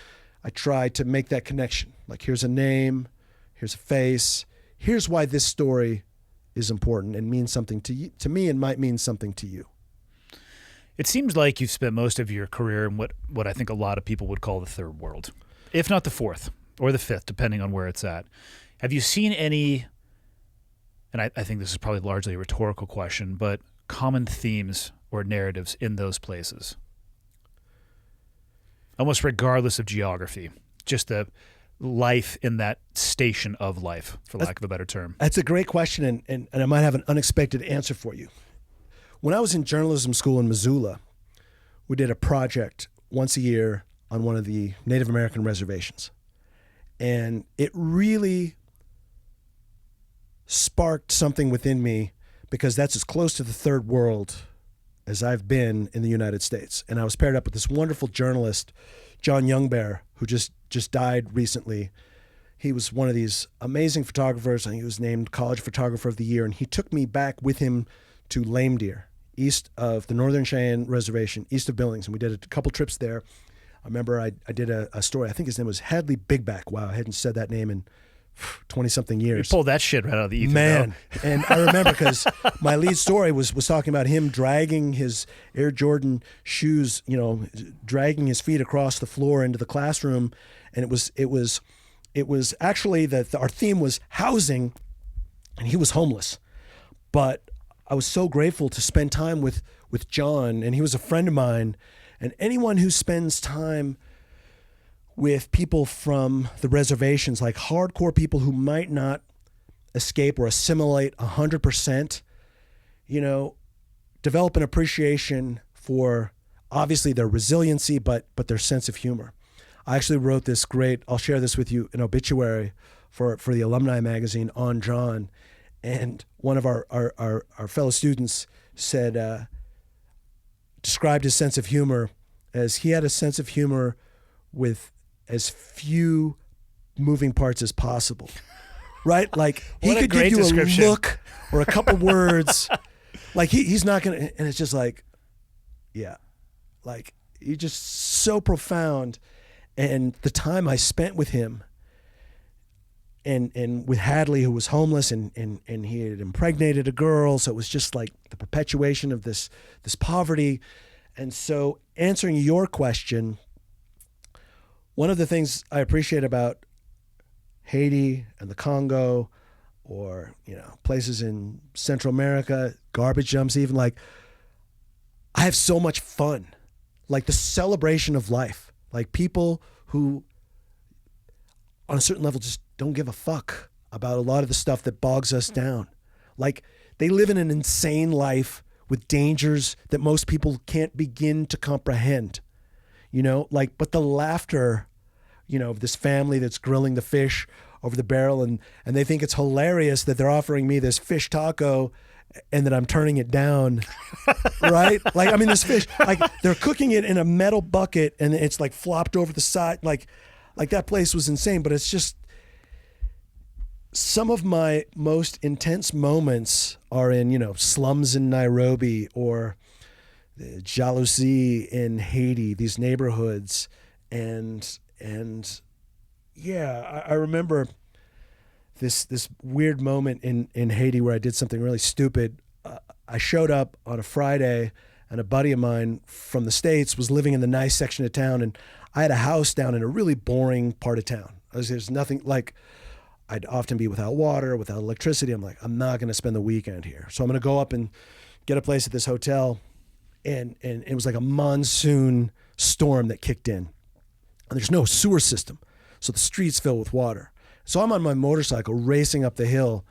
I try to make that connection. Like here's a name, here's a face, here's why this story is important and means something to me and might mean something to you. It seems like you've spent most of your career in what I think a lot of people would call the third world, if not the fourth or the fifth, depending on where it's at. Have you seen any, and I think this is probably largely a rhetorical question, but common themes or narratives in those places? Almost regardless of geography, just the life in that station of life, for lack of a better term. That's a great question, and I might have an unexpected answer for you. When I was in journalism school in Missoula, we did a project once a year on one of the Native American reservations. And it really sparked something within me because that's as close to the third world as I've been in the United States. And I was paired up with this wonderful journalist, John Youngbear, who just died recently. He was one of these amazing photographers, and he was named College Photographer of the Year. And he took me back with him to Lame Deer, east of the Northern Cheyenne Reservation, east of Billings. And we did a couple trips there. I remember I did a story. I think his name was Hadley Bigback. Wow, I hadn't said that name in 20-something years. You pulled that shit right out of the ether. Man. And I remember because my lead story was talking about him dragging his Air Jordan shoes, dragging his feet across the floor into the classroom. And it was actually our theme was housing, and he was homeless. But I was so grateful to spend time with John, and he was a friend of mine. And anyone who spends time with people from the reservations, like hardcore people who might not escape or assimilate 100%, develop an appreciation for obviously their resiliency, but their sense of humor. I actually wrote this great, I'll share this with you, an obituary for the alumni magazine on John. And one of our fellow students said, described his sense of humor as he had a sense of humor with as few moving parts as possible. Right? Like he What a could great give you description. a look or a couple words. Like he's not going to, and it's just like, yeah, like he's just so profound. And the time I spent with him and with Hadley, who was homeless and he had impregnated a girl. So it was just like the perpetuation of this poverty. And so answering your question, one of the things I appreciate about Haiti and the Congo, or, places in Central America, garbage dumps, even, like, I have so much fun. Like the celebration of life, like people who on a certain level just don't give a fuck about a lot of the stuff that bogs us down. Like they live in an insane life with dangers that most people can't begin to comprehend, but the laughter, of this family that's grilling the fish over the barrel and they think it's hilarious that they're offering me this fish taco and that I'm turning it down, right? Like, I mean, this fish, like they're cooking it in a metal bucket and it's like flopped over the side. Like that place was insane, but it's just some of my most intense moments are in, slums in Nairobi or Jalousie in Haiti, these neighborhoods. And yeah, I remember this weird moment in Haiti where I did something really stupid. I showed up on a Friday and a buddy of mine from the States was living in the nice section of town, and I had a house down in a really boring part of town. There's nothing, like, I'd often be without water, without electricity. I'm like, I'm not going to spend the weekend here. So I'm going to go up and get a place at this hotel. And it was like a monsoon storm that kicked in. And there's no sewer system. So the streets fill with water. So I'm on my motorcycle racing up the hill.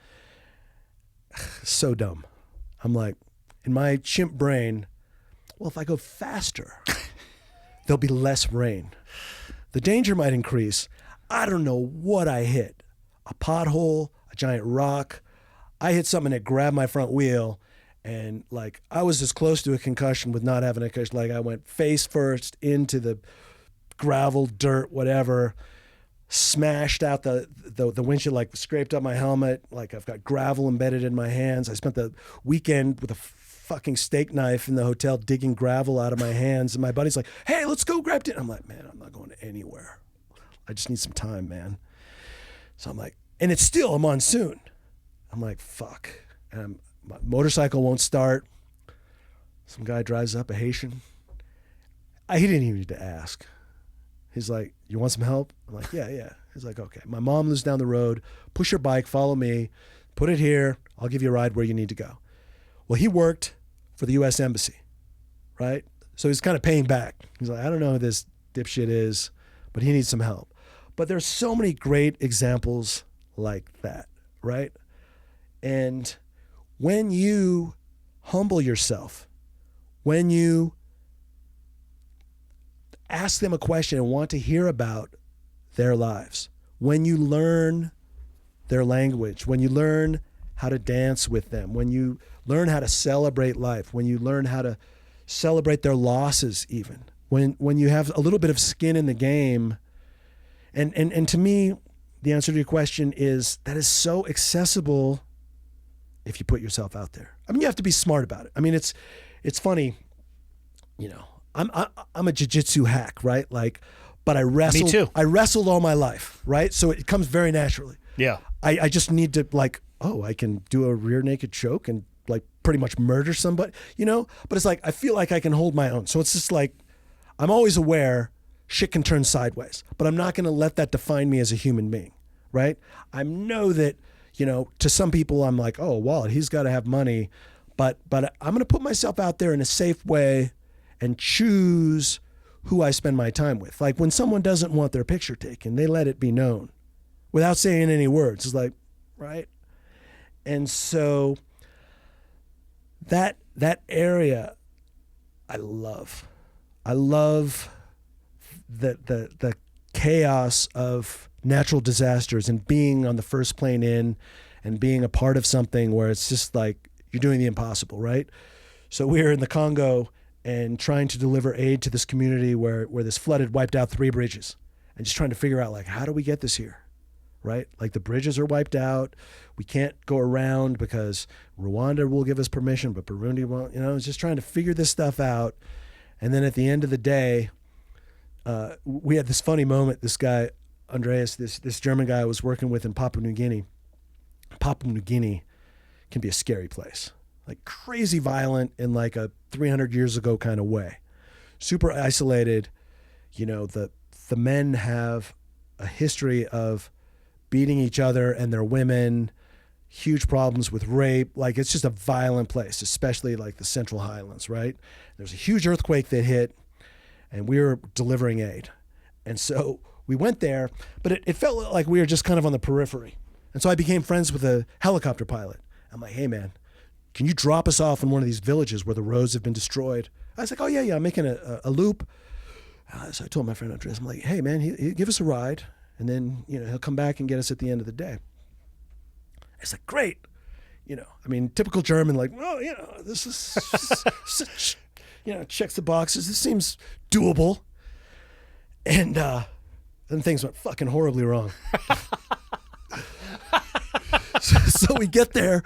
So dumb. I'm like, in my chimp brain, well, if I go faster, there'll be less rain. The danger might increase. I don't know what I hit. A pothole, a giant rock. I hit something that grabbed my front wheel, and like I was as close to a concussion with not having a concussion. Like I went face first into the gravel, dirt, whatever, smashed out the windshield, like scraped up my helmet. Like I've got gravel embedded in my hands. I spent the weekend with a fucking steak knife in the hotel digging gravel out of my hands. And my buddy's like, hey, let's go grab it. I'm like, man, I'm not going anywhere. I just need some time, man. So I'm like, and it's still a monsoon. I'm like, fuck. And my motorcycle won't start. Some guy drives up, a Haitian. He didn't even need to ask. He's like, you want some help? I'm like, yeah. He's like, okay. My mom lives down the road. Push your bike, follow me, put it here. I'll give you a ride where you need to go. Well, he worked for the U.S. Embassy, right? So he's kind of paying back. He's like, I don't know who this dipshit is, but he needs some help. But there's so many great examples like that, right? And when you humble yourself, when you ask them a question and want to hear about their lives, when you learn their language, when you learn how to dance with them, when you learn how to celebrate life, when you learn how to celebrate their losses even, when you have a little bit of skin in the game. And to me, the answer to your question is that is so accessible if you put yourself out there. I mean, you have to be smart about it. I mean, it's funny, I'm a jiu-jitsu hack, right? Like, but I wrestled. Me too. I wrestled all my life, right? So it comes very naturally. Yeah. I just need to like, I can do a rear naked choke and like pretty much murder somebody, But it's like I feel like I can hold my own. So it's just like I'm always aware shit can turn sideways, but I'm not going to let that define me as a human being, right? I know that, to some people I'm like, oh, Wallet, he's got to have money, but I'm going to put myself out there in a safe way and choose who I spend my time with. Like when someone doesn't want their picture taken, they let it be known without saying any words. It's like, right? And so that area I love. I love the chaos of natural disasters and being on the first plane in and being a part of something where it's just like you're doing the impossible, right? So we were in the Congo and trying to deliver aid to this community where this flood had wiped out 3 bridges, and just trying to figure out, like, how do we get this here, right? Like, the bridges are wiped out. We can't go around because Rwanda will give us permission, but Burundi won't. You know, it's just trying to figure this stuff out. And then at the end of the day, we had this funny moment. This guy, Andreas, this German guy I was working with in Papua New Guinea. Papua New Guinea can be a scary place, like crazy violent in like a 300 years ago kind of way. Super isolated. You know, the men have a history of beating each other and their women, huge problems with rape. Like, it's just a violent place, especially like the Central Highlands, right? There's a huge earthquake that hit, and we were delivering aid. And so we went there, but it felt like we were just kind of on the periphery. And so I became friends with a helicopter pilot. I'm like, hey, man, can you drop us off in one of these villages where the roads have been destroyed? I was like, oh, yeah, I'm making a loop. So I told my friend Andreas, I'm like, hey, man, he'll give us a ride, and then, you know, he'll come back and get us at the end of the day. It's like, great. You know, I mean, typical German, like, well, you know, this is, you know, checks the boxes. This seems doable. And then things went fucking horribly wrong. So we get there,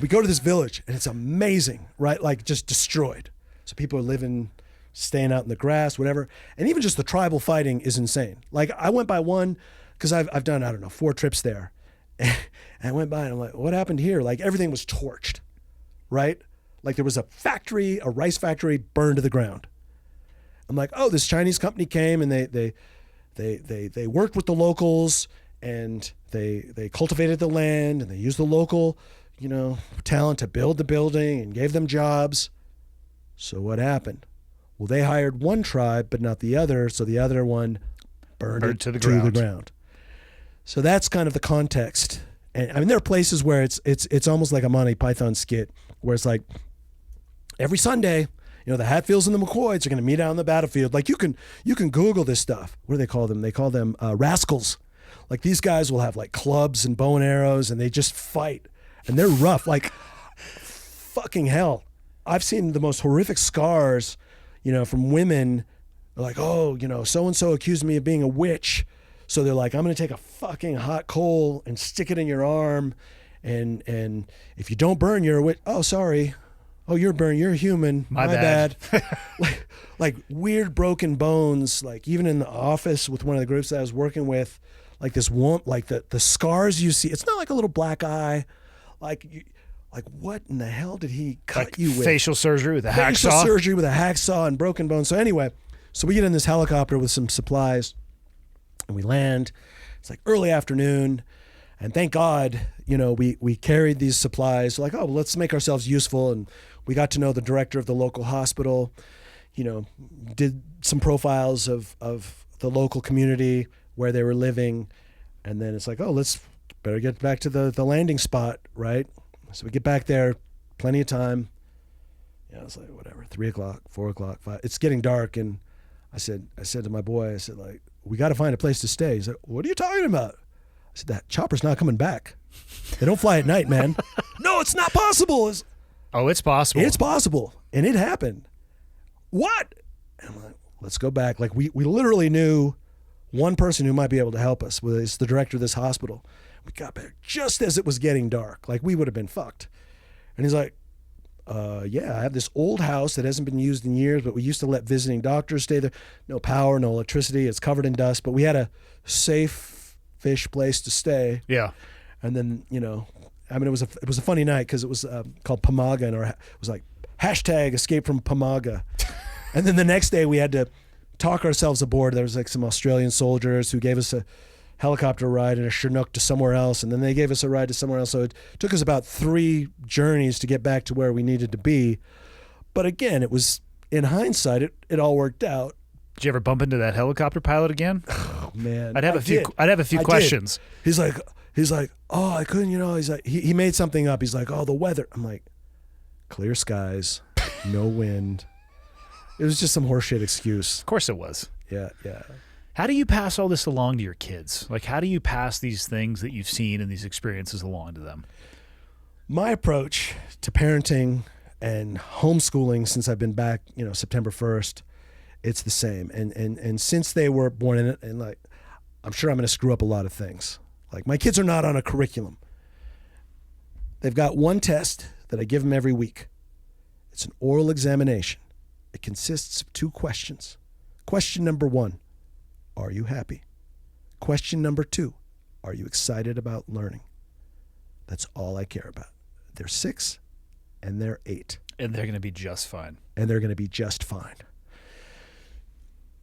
we go to this village, and it's amazing, right? Like, just destroyed. So people are living, staying out in the grass, whatever. And even just the tribal fighting is insane. Like, I went by one, because I've done, I don't know, 4 trips there. And I went by and I'm like, what happened here? Like, everything was torched, right? Like, there was a factory, a rice factory burned to the ground. I'm like, oh, this Chinese company came and they worked with the locals, and they cultivated the land, and they used the local, you know, talent to build the building and gave them jobs. So what happened? Well, they hired one tribe, but not the other. So the other one burned it to the ground. So that's kind of the context. And I mean, there are places where it's almost like a Monty Python skit where it's like every Sunday, you know, the Hatfields and the McCoys are going to meet out on the battlefield. Like, you can Google this stuff. What do they call them? They call them rascals. Like, these guys will have like clubs and bow and arrows, and they just fight, and they're rough. Like, fucking hell. I've seen the most horrific scars, you know, from women. They're like, oh, you know, so-and-so accused me of being a witch. So they're like, I'm going to take a fucking hot coal and stick it in your arm. And if you don't burn, you're a witch. Oh, sorry. Oh, you're burned. You're human. My bad. like weird broken bones. Like, even in the office with one of the groups that I was working with, like this one, like the scars you see, it's not like a little black eye. Like what in the hell did he cut like you with? Facial surgery with a hacksaw? Facial surgery with a hacksaw and broken bones. So anyway, so we get in this helicopter with some supplies, and we land. It's like early afternoon, and thank God, you know, we carried these supplies. Like, oh, well, let's make ourselves useful. And we got to know the director of the local hospital, you know, did some profiles of the local community where they were living. And then it's like, oh, let's better get back to the landing spot, right? So we get back there, plenty of time. Yeah, it's like, whatever, 3 o'clock, 4 o'clock, 5. It's getting dark, and I said to my boy, I said, like, we got to find a place to stay. He's like, what are you talking about? I said, that chopper's not coming back. They don't fly at night, man. No, it's not possible. It's possible. It's possible. And it happened. What? And I'm like, let's go back. Like, we literally knew one person who might be able to help us. It's the director of this hospital. We got back just as it was getting dark. Like, we would have been fucked. And he's like, yeah, I have this old house that hasn't been used in years, but we used to let visiting doctors stay there. No power, no electricity. It's covered in dust, but we had a safe-ish place to stay. Yeah. And then, you know, I mean, it was a funny night because it was called Pamaga, and it was like hashtag escape from Pamaga. And then the next day we had to talk ourselves aboard. There was like some Australian soldiers who gave us a helicopter ride in a Chinook to somewhere else, and then they gave us a ride to somewhere else. So it took us about 3 journeys to get back to where we needed to be. But again, it was, in hindsight, it all worked out. Did you ever bump into that helicopter pilot again? Oh man, I'd have a few questions. He's like, oh, I couldn't, you know. He's like, he made something up. He's like, oh, the weather. I'm like, clear skies, no wind. It was just some horseshit excuse. Of course it was. Yeah. How do you pass all this along to your kids? Like, how do you pass these things that you've seen and these experiences along to them? My approach to parenting and homeschooling since I've been back, September 1st, it's the same. And since they were born in it, and like, I'm sure I'm going to screw up a lot of things. Like, my kids are not on a curriculum. They've got one test that I give them every week. It's an oral examination. It consists of 2 questions. Question number 1, are you happy? Question number 2, are you excited about learning? That's all I care about. They're 6 and they're 8. And they're going to be just fine. And they're going to be just fine.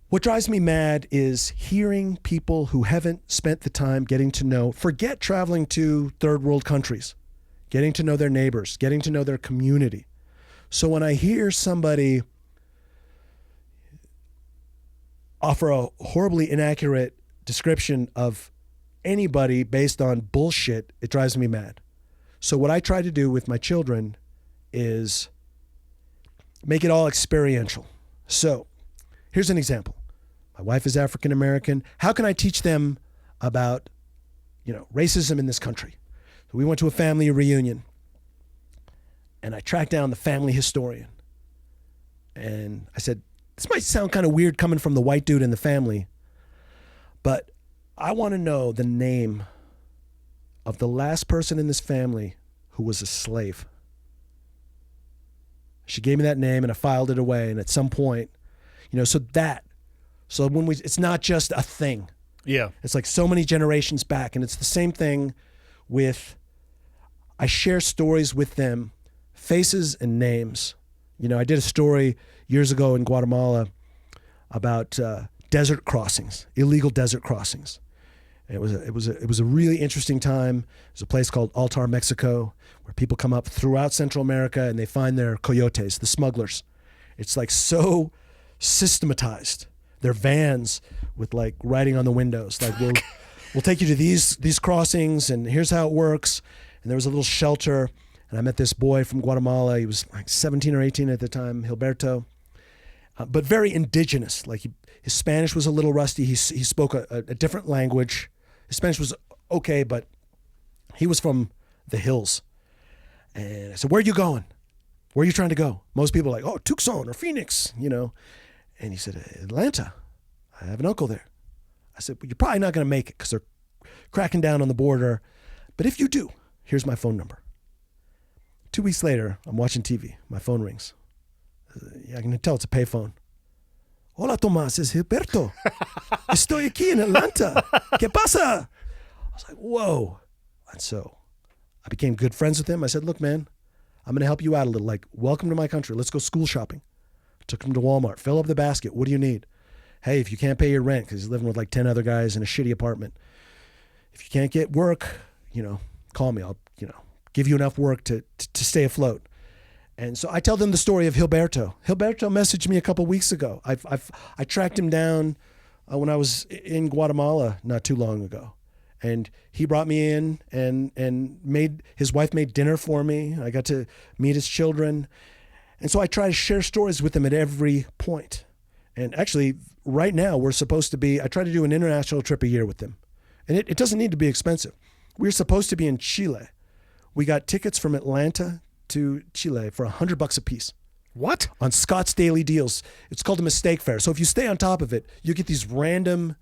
What drives me mad is hearing people who haven't spent the time getting to know, forget traveling to third world countries, getting to know their neighbors, getting to know their community. So when I hear somebody offer a horribly inaccurate description of anybody based on bullshit, it drives me mad. So what I try to do with my children is make it all experiential. So here's an example. My wife is African American. How can I teach them about, racism in this country? So we went to a family reunion and I tracked down the family historian. And I said, this might sound kind of weird coming from the white dude in the family, but I want to know the name of the last person in this family who was a slave. She gave me that name and I filed it away. And at some point, so when it's not just a thing. Yeah. It's like so many generations back. And it's the same thing with, I share stories with them, faces and names. I did a story years ago in Guatemala about desert crossings, illegal desert crossings. And it was a really interesting time. There's a place called Altar, Mexico, where people come up throughout Central America and they find their coyotes, the smugglers. It's like so systematized. They're vans with like writing on the windows, like we'll take you to these crossings and here's how it works. And there was a little shelter. And I met this boy from Guatemala. He was like 17 or 18 at the time, Gilberto, but very indigenous. Like his Spanish was a little rusty. He spoke a different language. His Spanish was okay, but he was from the hills. And I said, where are you going? Where are you trying to go? Most people are like, oh, Tucson or Phoenix, And he said, Atlanta. I have an uncle there. I said, well, you're probably not going to make it because they're cracking down on the border. But if you do, here's my phone number. 2 weeks later, I'm watching TV. My phone rings. I can tell it's a payphone. Hola, Tomás. Es Gilberto. Estoy aquí en Atlanta. ¿Qué pasa? I was like, whoa. And so I became good friends with him. I said, look, man, I'm going to help you out a little. Like, welcome to my country. Let's go school shopping. Took him to Walmart. Fill up the basket. What do you need? Hey, if you can't pay your rent, because he's living with like 10 other guys in a shitty apartment. If you can't get work, call me. I'll, give you enough work to stay afloat. And so I tell them the story of Gilberto. Gilberto messaged me a couple weeks ago. I tracked him down when I was in Guatemala not too long ago. And he brought me in and his wife made dinner for me. I got to meet his children. And so I try to share stories with them at every point. And actually, right now, I try to do an international trip a year with them. And it doesn't need to be expensive. We're supposed to be in Chile. We got tickets from Atlanta to Chile for $100 a piece. What? On Scott's Daily Deals. It's called a mistake fare. So if you stay on top of it, you get these random.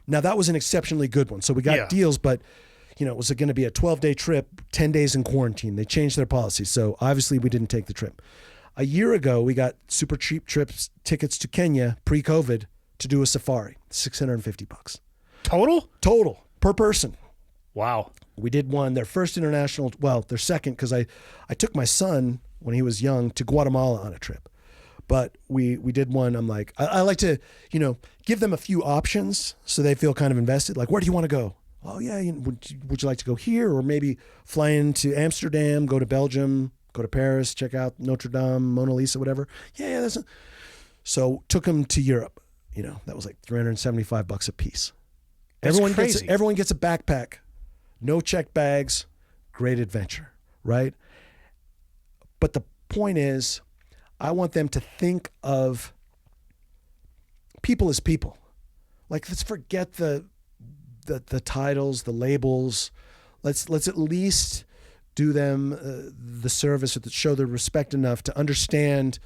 Now that was an exceptionally good one. So we got deals, but it was going to be a 12-day trip, 10 days in quarantine. They changed their policy. So obviously we didn't take the trip. A year ago, we got super cheap tickets to Kenya pre-COVID to do a safari, $650. Total per person. Wow. We did one, their first international, their second, because I took my son when he was young to Guatemala on a trip. But we did one, I'm like, I like to, give them a few options so they feel kind of invested. Like, where do you want to go? Oh, yeah, would you like to go here? Or maybe fly into Amsterdam, go to Belgium, go to Paris, check out Notre Dame, Mona Lisa, whatever. Yeah, So took them to Europe. That was like $375 a piece. Everyone gets a backpack. No checked bags, great adventure, right? But the point is, I want them to think of people as people. Like, let's forget the titles, the labels. Let's at least do them the service or show their respect enough to understand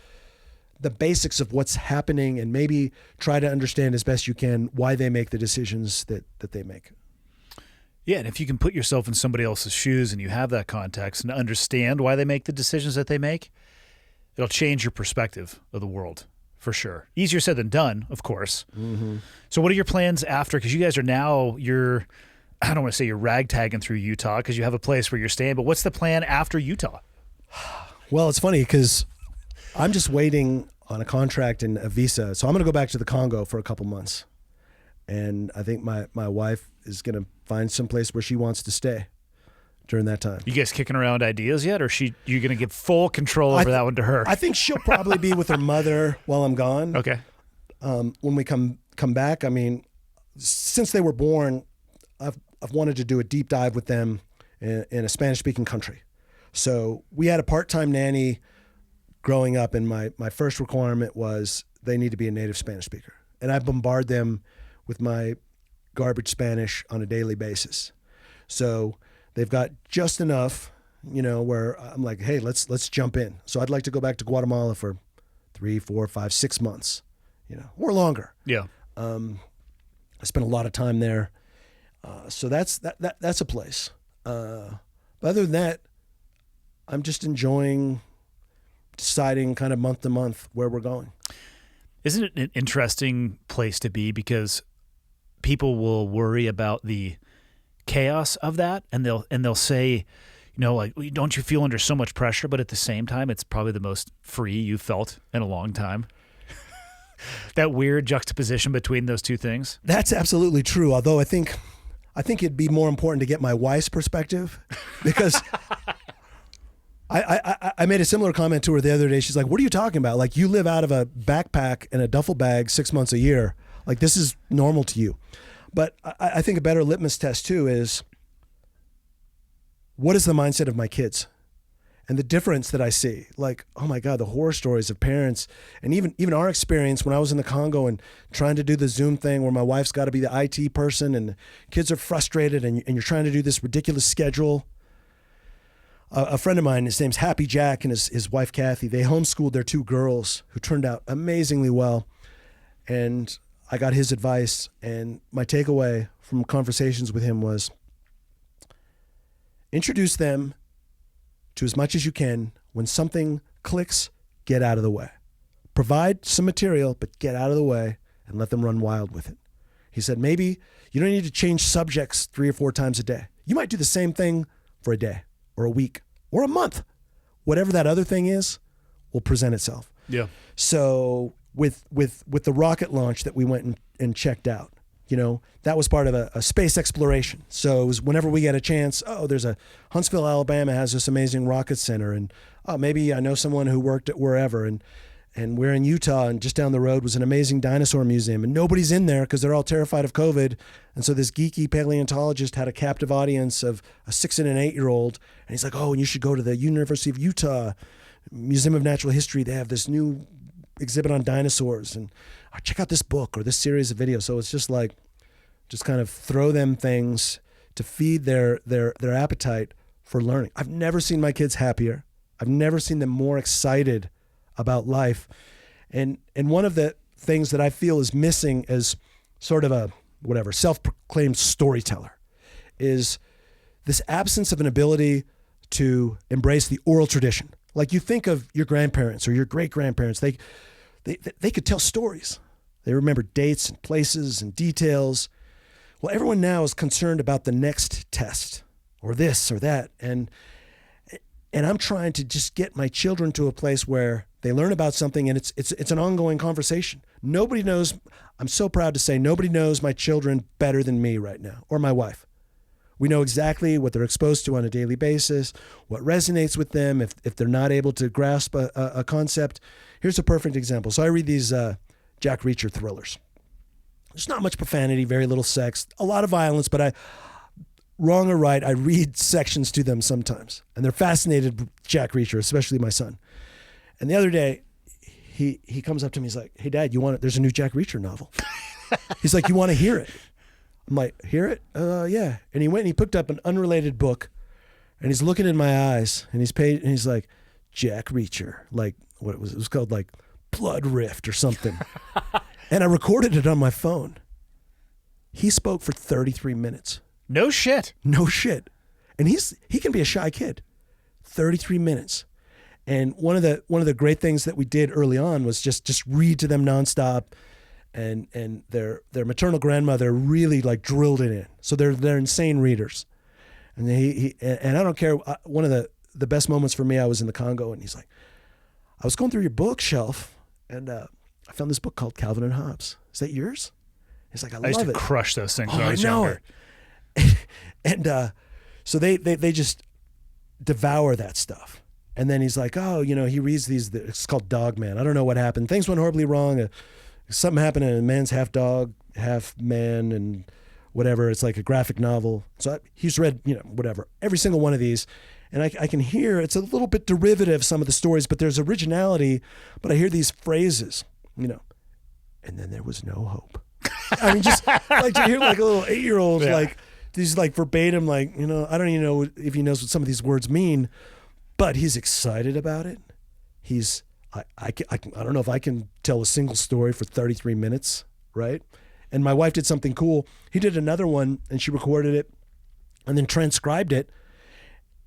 the basics of what's happening, and maybe try to understand as best you can why they make the decisions that they make. Yeah, and if you can put yourself in somebody else's shoes and you have that context and understand why they make the decisions that they make, it'll change your perspective of the world, for sure. Easier said than done, of course. Mm-hmm. So what are your plans after? Because you guys are now, I don't want to say you're ragtagging through Utah because you have a place where you're staying, but what's the plan after Utah? Well, it's funny because I'm just waiting on a contract and a visa. So I'm going to go back to the Congo for a couple months. And I think my wife is going to find some place where she wants to stay during that time. You guys kicking around ideas yet, or you're going to give full control over that one to her? I think she'll probably be with her mother while I'm gone. Okay. When we come back, I mean, since they were born, I've wanted to do a deep dive with them in a Spanish-speaking country. So we had a part-time nanny growing up, and my first requirement was they need to be a native Spanish speaker. And I bombard them with my garbage Spanish on a daily basis. So they've got just enough, where I'm like, hey, let's jump in. So I'd like to go back to Guatemala for 3, 4, 5, 6 months, or longer. Yeah. I spent a lot of time there. So that's a place. But other than that, I'm just enjoying deciding kind of month to month where we're going. Isn't it an interesting place to be, because people will worry about the chaos of that, and they'll say, like, don't you feel under so much pressure? But at the same time, it's probably the most free you've felt in a long time. That weird juxtaposition between those two things. That's absolutely true. Although I think it'd be more important to get my wife's perspective, because I made a similar comment to her the other day. She's like, what are you talking about? Like, you live out of a backpack and a duffel bag 6 months a year. Like, this is normal to you. But I think a better litmus test too is, what is the mindset of my kids? And the difference that I see, like, oh my God, the horror stories of parents, and even our experience when I was in the Congo and trying to do the Zoom thing where my wife's got to be the IT person and the kids are frustrated, and you're trying to do this ridiculous schedule. A friend of mine, his name's Happy Jack, and his wife Kathy, they homeschooled their 2 girls who turned out amazingly well. And I got his advice, and my takeaway from conversations with him was, introduce them to as much as you can. When something clicks, get out of the way. Provide some material, but get out of the way and let them run wild with it. He said, maybe you don't need to change subjects 3 or 4 times a day. You might do the same thing for a day or a week or a month. Whatever that other thing is will present itself. Yeah. So with the rocket launch that we went and checked out, that was part of a space exploration. So it was whenever we get a chance, there's Huntsville, Alabama has this amazing rocket center, and maybe I know someone who worked at wherever, and we're in Utah, and just down the road was an amazing dinosaur museum, and nobody's in there because they're all terrified of COVID. And so this geeky paleontologist had a captive audience of a 6 and an 8-year-old, and he's like, and you should go to the University of Utah Museum of Natural History. They have this new exhibit on dinosaurs, and check out this book or this series of videos. So it's just like, just kind of throw them things to feed their appetite for learning. I've never seen my kids happier. I've never seen them more excited about life. And one of the things that I feel is missing as sort of a self-proclaimed storyteller is this absence of an ability to embrace the oral tradition. Like, you think of your grandparents or your great-grandparents, they could tell stories. They remember dates and places and details. Well, everyone now is concerned about the next test or this or that. And I'm trying to just get my children to a place where they learn about something, and it's an ongoing conversation. Nobody knows, I'm so proud to say, nobody knows my children better than me right now, or my wife. We know exactly what they're exposed to on a daily basis, what resonates with them if they're not able to grasp a concept. Here's a perfect example. So I read these Jack Reacher thrillers. There's not much profanity, very little sex, a lot of violence, but wrong or right, I read sections to them sometimes. And they're fascinated with Jack Reacher, especially my son. And the other day, he comes up to me, he's like, hey, Dad, there's a new Jack Reacher novel. He's like, you want to hear it? I'm like, hear it? Yeah. And he went and he picked up an unrelated book, and he's looking in my eyes, and he's like, Jack Reacher, like what it was called like Blood Rift or something. And I recorded it on my phone. He spoke for 33 minutes. No shit. No shit. And he can be a shy kid. 33 minutes. And one of the great things that we did early on was just read to them nonstop, and their maternal grandmother really like drilled it in. So they're insane readers. And and I don't care. One of the best moments for me, I was in the Congo, and he's like, I was going through your bookshelf, and I found this book called Calvin and Hobbes. Is that yours? He's like, I used love to it. crush those things Oh, when I was know younger. it. And so they just devour that stuff. And then he's like, oh, he reads these. It's called Dog Man. I don't know what happened. Things went horribly wrong. Something happened, and a man's half dog, half man, and whatever. It's like a graphic novel. So he's read, whatever, every single one of these. And I can hear it's a little bit derivative, some of the stories, but there's originality. But I hear these phrases, and then there was no hope. I mean, just like to hear like a little 8-year-old, like these like verbatim, like, I don't even know if he knows what some of these words mean, but he's excited about it. I don't know if I can tell a single story for 33 minutes, right? And my wife did something cool. He did another one, and she recorded it and then transcribed it.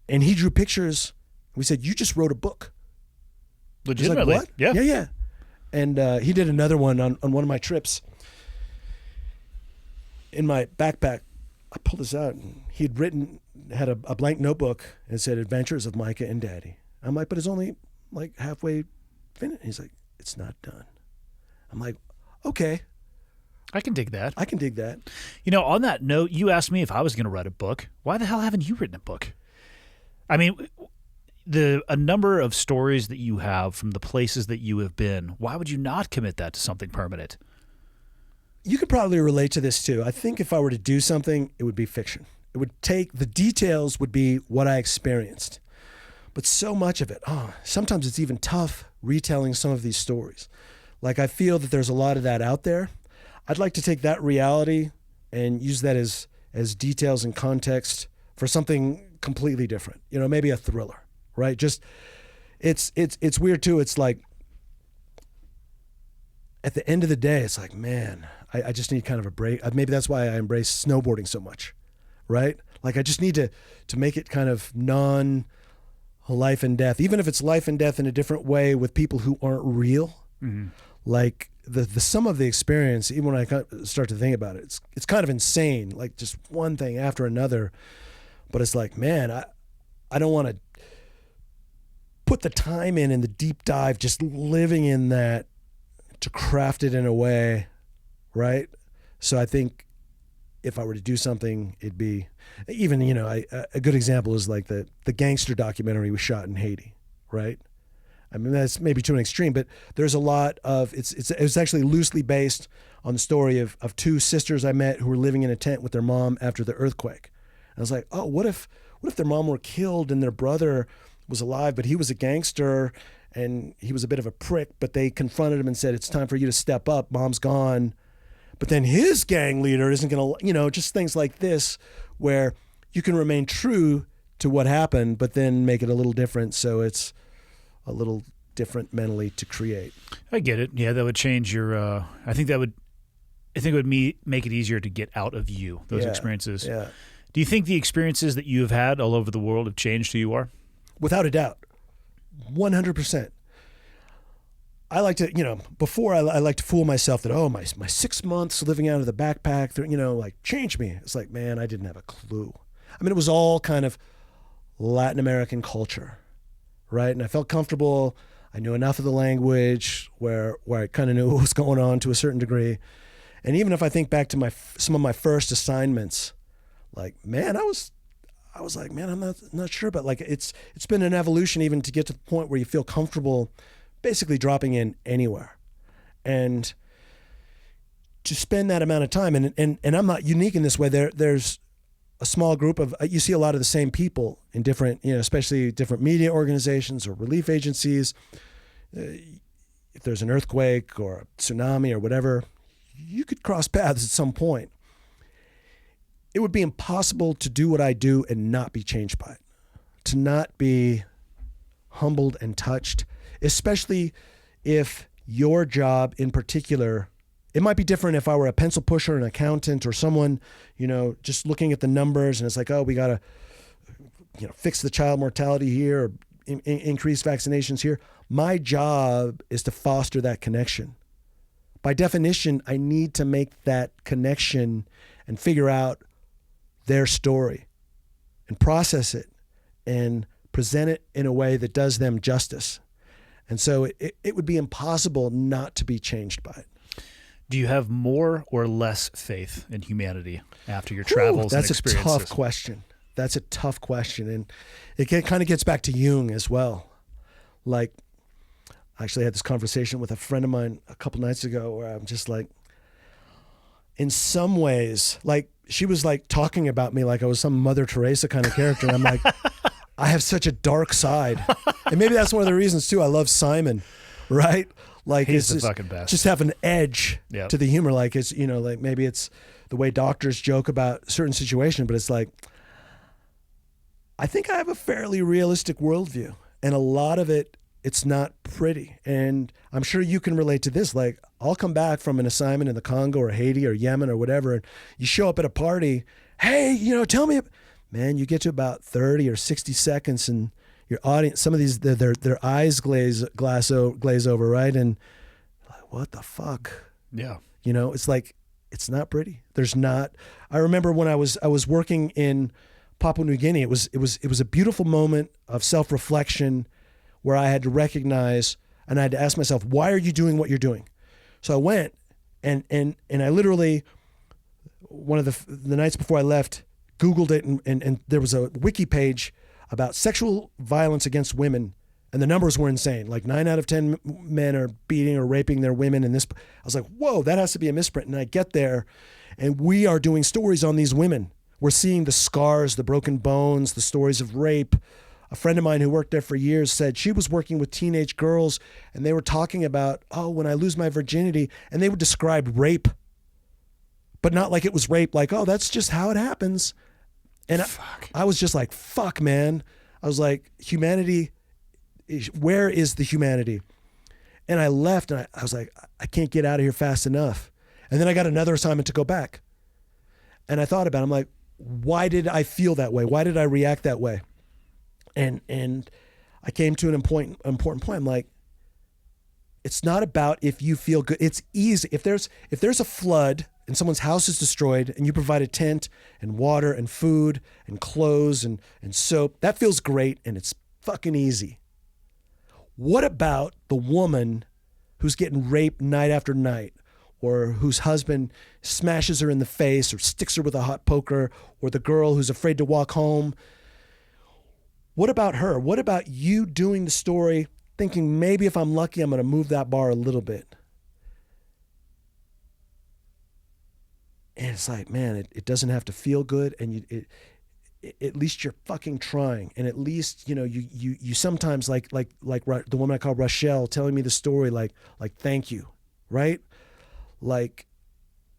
And he drew pictures. We said, you just wrote a book. Legitimately. Like, what? Yeah. And he did another one on one of my trips. In my backpack, I pulled this out, and had a blank notebook, and said, Adventures of Micah and Daddy. I'm like, but it's only like halfway finished. He's like, it's not done. I'm like, okay. I can dig that. I can dig that. On that note, you asked me if I was going to write a book. Why the hell haven't you written a book? I mean, a number of stories that you have from the places that you have been, why would you not commit that to something permanent? You could probably relate to this too. I think if I were to do something, it would be fiction. It would the details would be what I experienced. But so much of it, sometimes it's even tough retelling some of these stories. Like, I feel that there's a lot of that out there. I'd like to take that reality and use that as details and context for something completely different. Maybe a thriller, right? Just it's weird too. It's like at the end of the day, it's like, man, I just need kind of a break. Maybe that's why I embrace snowboarding so much, right? Like, I just need to make it kind of non-life and death, even if it's life and death in a different way with people who aren't real. Mm-hmm. Like the sum of the experience, even when I start to think about it, it's kind of insane. Like, just one thing after another. But it's like, man, I don't want to put the time in the deep dive, just living in that to craft it in a way, right? So I think if I were to do something, it'd be even, a good example is like the gangster documentary we shot in Haiti, right? I mean, that's maybe to an extreme, but there's a lot of, it was actually loosely based on the story of two sisters I met who were living in a tent with their mom after the earthquake. And I was like, oh, what if their mom were killed and their brother was alive, but he was a gangster and he was a bit of a prick, but they confronted him and said, it's time for you to step up. Mom's gone. But then his gang leader isn't going to, just things like this where you can remain true to what happened, but then make it a little different. So it's a little different mentally to create. I get it. Yeah, that would change your, I think it would make it easier to get out of you, those experiences. Yeah. Do you think the experiences that you have had all over the world have changed who you are? Without a doubt. 100%. I like to, before I like to fool myself that, my 6 months living out of the backpack, like changed me. It's like, man, I didn't have a clue. I mean, it was all kind of Latin American culture, right? And I felt comfortable. I knew enough of the language where I kind of knew what was going on to a certain degree. And even if I think back to some of my first assignments, like, man, I was like, man, I'm not sure, but like it's been an evolution even to get to the point where you feel comfortable basically dropping in anywhere. And to spend that amount of time, and I'm not unique in this way, there's a small group of, you see a lot of the same people in different, especially different media organizations or relief agencies. If there's an earthquake or a tsunami or whatever, you could cross paths at some point. It would be impossible to do what I do and not be changed by it, to not be humbled and touched, especially if your job in particular, it might be different if I were a pencil pusher, an accountant, or someone, just looking at the numbers and it's like, oh, we got to, fix the child mortality here or increase vaccinations here. My job is to foster that connection. By definition, I need to make that connection and figure out their story and process it and present it in a way that does them justice. And so it would be impossible not to be changed by it. Do you have more or less faith in humanity after your travels and experiences? That's a tough question. That's a tough question. And it kind of gets back to Jung as well. Like, I actually had this conversation with a friend of mine a couple nights ago where I'm just like, in some ways, like, she was like talking about me like I was some Mother Teresa kind of character. And I'm like, I have such a dark side. And maybe that's one of the reasons too. I love Simon, right? Like, he's the just, fucking best. Just have an edge to the humor. Like, it's, like maybe it's the way doctors joke about certain situations, but it's like, I think I have a fairly realistic worldview, and a lot of it, it's not pretty. And I'm sure you can relate to this. Like, I'll come back from an assignment in the Congo or Haiti or Yemen or whatever, and you show up at a party, hey, tell me, man, you get to about 30 or 60 seconds and your audience, some of these, their eyes glaze over, right? And like, what the fuck? Yeah. It's like, it's not pretty. There's not, I remember when I was working in Papua New Guinea, it was a beautiful moment of self-reflection where I had to recognize and I had to ask myself, why are you doing what you're doing? So I went and I literally, one of the nights before I left, Googled it and there was a wiki page about sexual violence against women, and the numbers were insane. Like 9 out of 10 men are beating or raping their women. And I was like, whoa, that has to be a misprint. And I get there and we are doing stories on these women. We're seeing the scars, the broken bones, the stories of rape. A friend of mine who worked there for years said she was working with teenage girls and they were talking about, oh, when I lose my virginity, and they would describe rape, but not like it was rape, like, oh, that's just how it happens. And I was just like, fuck, man. I was like, humanity, where is the humanity? And I left and I was like, I can't get out of here fast enough. And then I got another assignment to go back. And I thought about it. I'm like, why did I feel that way? Why did I react that way? And I came to an important point. I'm like, it's not about if you feel good. It's easy. If there's a flood and someone's house is destroyed and you provide a tent and water and food and clothes and soap, that feels great and it's fucking easy. What about the woman who's getting raped night after night, or whose husband smashes her in the face or sticks her with a hot poker, or the girl who's afraid to walk home? What about her? What about you doing the story, thinking maybe if I'm lucky, I'm going to move that bar a little bit? And it's like, man, it doesn't have to feel good, and at least you're fucking trying, and at least you sometimes like the woman I call Rochelle telling me the story, like thank you, right? Like,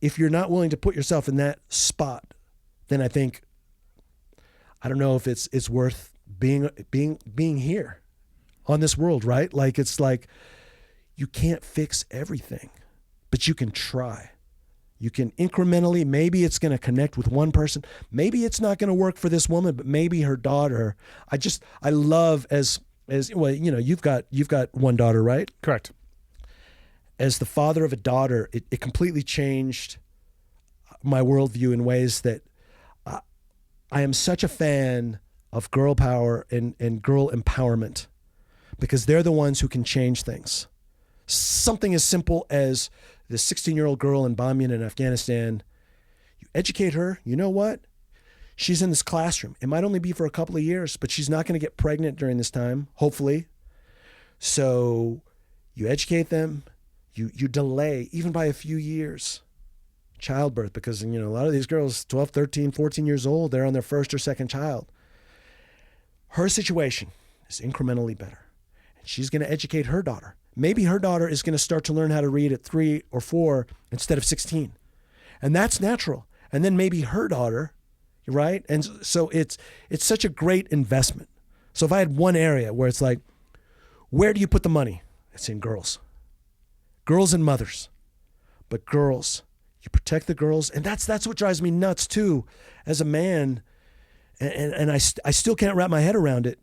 if you're not willing to put yourself in that spot, then I think, I don't know if it's worth being here on this world, right? Like, it's like, you can't fix everything, but you can try. You can incrementally, maybe it's going to connect with one person. Maybe it's not going to work for this woman, but maybe her daughter. I love as well, you've got one daughter, right? Correct. As the father of a daughter, it completely changed my worldview in ways that I am such a fan of girl power and girl empowerment, because they're the ones who can change things. Something as simple as this 16-year-old girl in Bamyan in Afghanistan, you educate her, you know what? She's in this classroom. It might only be for a couple of years, but she's not going to get pregnant during this time, hopefully. So you educate them, you delay, even by a few years, childbirth, because a lot of these girls, 12, 13, 14 years old, they're on their first or second child. Her situation is incrementally better. And she's going to educate her daughter. maybe her daughter is going to start to learn how to read at 3 or 4 instead of 16. And that's natural. And then maybe her daughter, right? And so it's such a great investment. So if I had one area where it's like, where do you put the money? It's in girls. Girls and mothers. But girls, you protect the girls. And that's what drives me nuts too as a man. And I still can't wrap my head around it.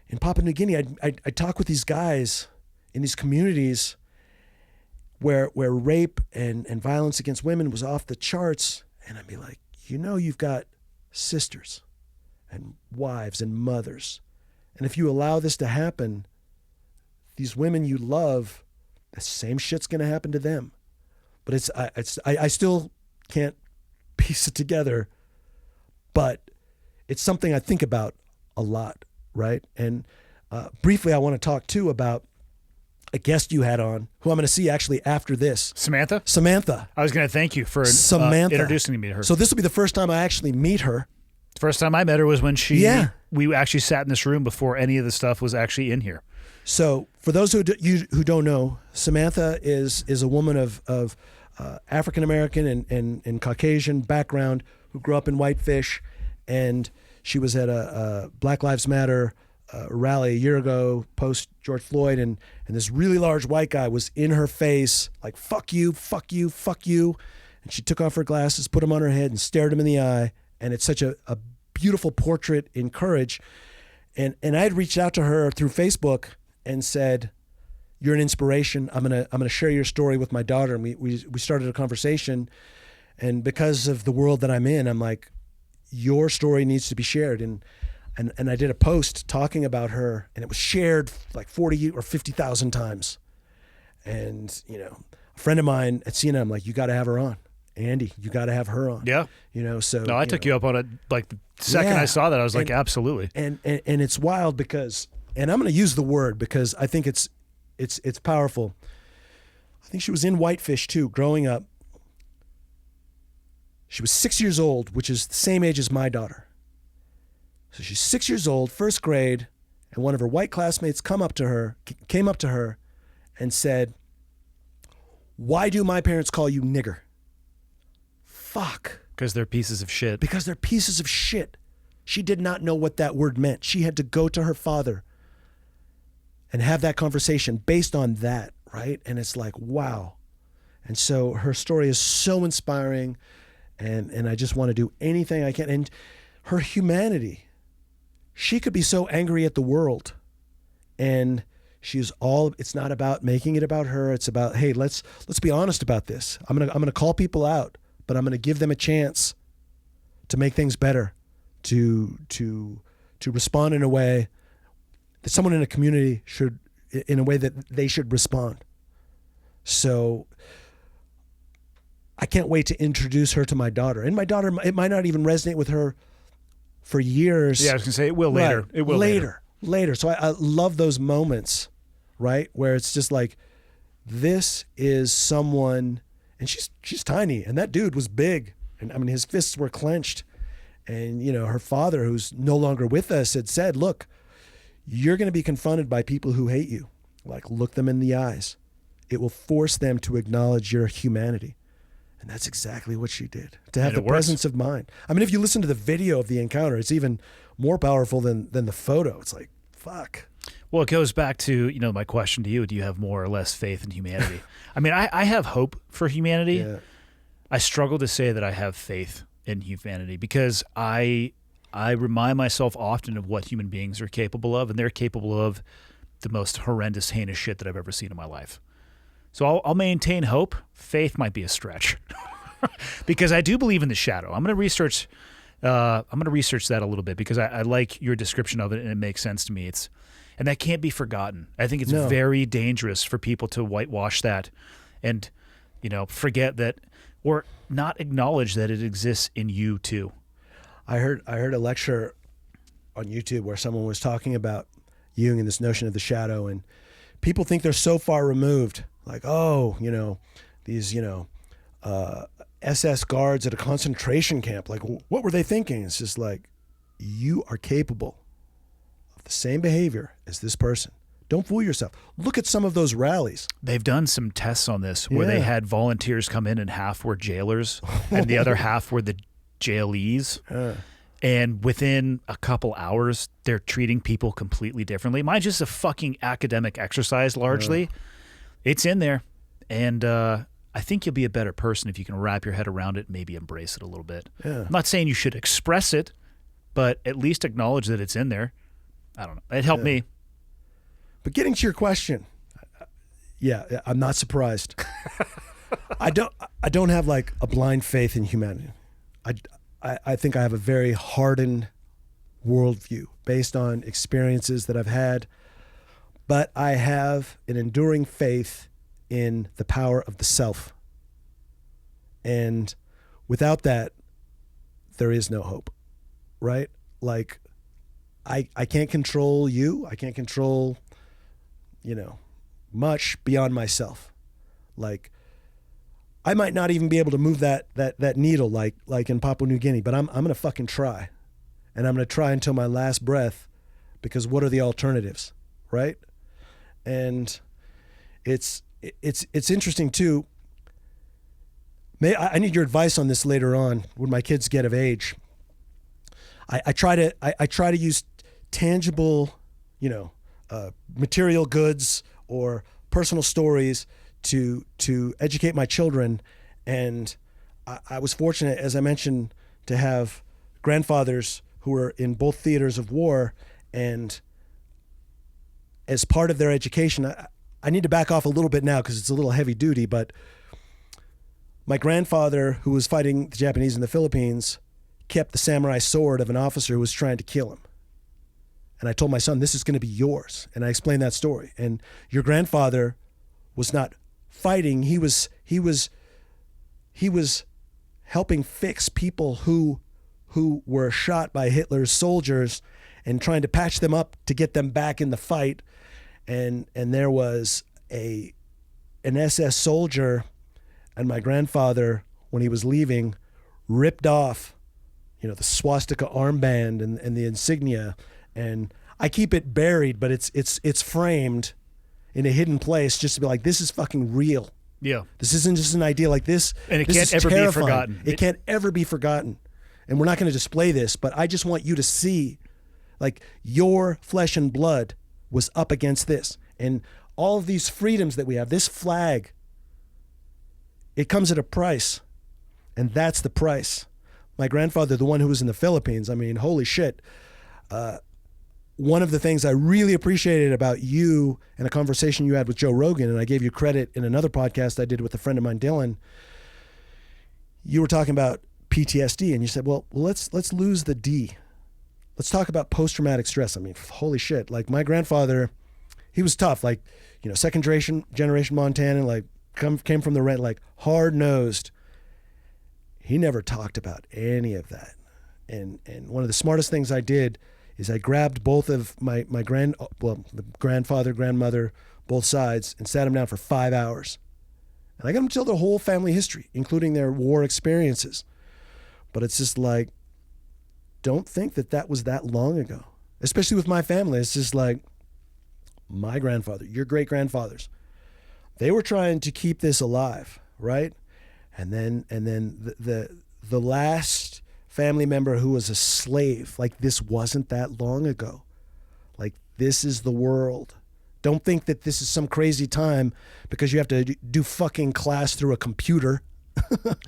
In Papua New Guinea, I talk with these guys in these communities where rape and violence against women was off the charts. And I'd be like, you've got sisters and wives and mothers. And if you allow this to happen, these women you love, the same shit's going to happen to them. But I still can't piece it together, but it's something I think about a lot, right? And briefly, I want to talk too about a guest you had on, who I'm going to see actually after this. Samantha? Samantha. I was going to thank you for introducing me to her. So this will be the first time I actually meet her. The first time I met her was when we actually sat in this room before any of the stuff was actually in here. So for those who don't know, Samantha is a woman of African-American and Caucasian background who grew up in Whitefish, and she was at a Black Lives Matter rally a year ago post George Floyd, and this really large white guy was in her face like, fuck you, fuck you, fuck you. And she took off her glasses, put them on her head, and stared him in the eye. And it's such a beautiful portrait in courage. And I had reached out to her through Facebook and said, you're an inspiration. I'm gonna share your story with my daughter. And we started a conversation. And because of the world that I'm in, I'm like, your story needs to be shared. And I did a post talking about her, and it was shared like 40 or 50,000 times. And, a friend of mine at CNN, I'm like, you got to have her on. Andy, you got to have her on. Yeah. So. No, I took you up on it. Like the second I saw that, I was like, absolutely. And it's wild because, and I'm going to use the word because I think it's powerful. I think she was in Whitefish too, growing up. She was 6 years old, which is the same age as my daughter. So she's 6 years old, first grade, and one of her white classmates came up to her and said, why do my parents call you nigger? Fuck. Because they're pieces of shit. Because they're pieces of shit. She did not know what that word meant. She had to go to her father and have that conversation based on that, right? And it's like, wow. And so her story is so inspiring, and I just want to do anything I can. And her humanity, she could be so angry at the world, and it's not about making it about her. It's about, hey, let's be honest about this. I'm gonna call people out, but I'm gonna give them a chance to make things better, to respond in a way that someone in a community should, in a way that they should respond. So I can't wait to introduce her to my daughter. And my daughter, it might not even resonate with her for years. Yeah, I was going to say it will later. Right. It will later. So I love those moments, right? Where it's just like, this is someone, and she's tiny, and that dude was big. And I mean, his fists were clenched. And, her father, who's no longer with us, had said, look, you're going to be confronted by people who hate you. Like, look them in the eyes. It will force them to acknowledge your humanity. And that's exactly what she did, to have the presence of mind. I mean, if you listen to the video of the encounter, it's even more powerful than the photo. It's like, fuck. Well, it goes back to, my question to you. Do you have more or less faith in humanity? I mean, I have hope for humanity. Yeah. I struggle to say that I have faith in humanity because I remind myself often of what human beings are capable of, and they're capable of the most horrendous, heinous shit that I've ever seen in my life. So I'll maintain hope. Faith might be a stretch because I do believe in the shadow. I'm going to research that a little bit because I like your description of it, and it makes sense to me. And that can't be forgotten. I think it's very dangerous for people to whitewash that and, forget that or not acknowledge that it exists in you too. I heard a lecture on YouTube where someone was talking about Jung and this notion of the shadow, and people think they're so far removed. Like, these, SS guards at a concentration camp. Like, what were they thinking? It's just like, you are capable of the same behavior as this person. Don't fool yourself. Look at some of those rallies. They've done some tests on this where they had volunteers come in and half were jailers and the other half were the jailees. And within a couple hours, they're treating people completely differently. Mine's just a fucking academic exercise largely. It's in there. And I think you'll be a better person if you can wrap your head around it and maybe embrace it a little bit. Yeah. I'm not saying you should express it, but at least acknowledge that it's in there. I don't know. It helped me. But getting to your question, yeah, I'm not surprised. I don't have like a blind faith in humanity. I think I have a very hardened worldview based on experiences that I've had, but I have an enduring faith in the power of the self. And without that, there is no hope, right? Like, I can't control you. I can't control, much beyond myself. Like, I might not even be able to move that needle like in Papua New Guinea, but I'm going to fucking try. And I'm going to try until my last breath, because what are the alternatives, right? And it's interesting too. I need your advice on this later on when my kids get of age. I try to use tangible, material goods or personal stories to educate my children. And I was fortunate, as I mentioned, to have grandfathers who were in both theaters of war, and as part of their education, I need to back off a little bit now because it's a little heavy duty, but my grandfather, who was fighting the Japanese in the Philippines, kept the samurai sword of an officer who was trying to kill him. And I told my son, this is going to be yours. And I explained that story. And your grandfather was not fighting. He was helping fix people who were shot by Hitler's soldiers and trying to patch them up to get them back in the fight. And there was an SS soldier, and my grandfather, when he was leaving, ripped off, the swastika armband and the insignia. And I keep it buried, but it's framed in a hidden place just to be like, this is fucking real. Yeah. This isn't just an idea like this. And it this can't is ever be terrifying. forgotten. It can't ever be forgotten. And we're not going to display this, but I just want you to see, like, your flesh and blood was up against this. And all of these freedoms that we have, this flag, it comes at a price. And that's the price. My grandfather, the one who was in the Philippines, I mean, holy shit. One of the things I really appreciated about you and a conversation you had with Joe Rogan, and I gave you credit in another podcast I did with a friend of mine, Dylan, you were talking about PTSD, and you said, well, let's lose the D. Let's talk about post-traumatic stress. I mean, holy shit. Like, my grandfather, he was tough, like, second generation Montanan, like, came from the rent, like, hard-nosed. He never talked about any of that. And one of the smartest things I did is I grabbed both of my the grandfather, grandmother, both sides, and sat them down for 5 hours. And I got them to tell their whole family history, including their war experiences. But it's just like, don't think that was that long ago. Especially with my family. It's just like, my grandfather, your great-grandfathers, they were trying to keep this alive, right? And then the last family member who was a slave, like, this wasn't that long ago. Like, this is the world. Don't think that this is some crazy time because you have to do fucking class through a computer.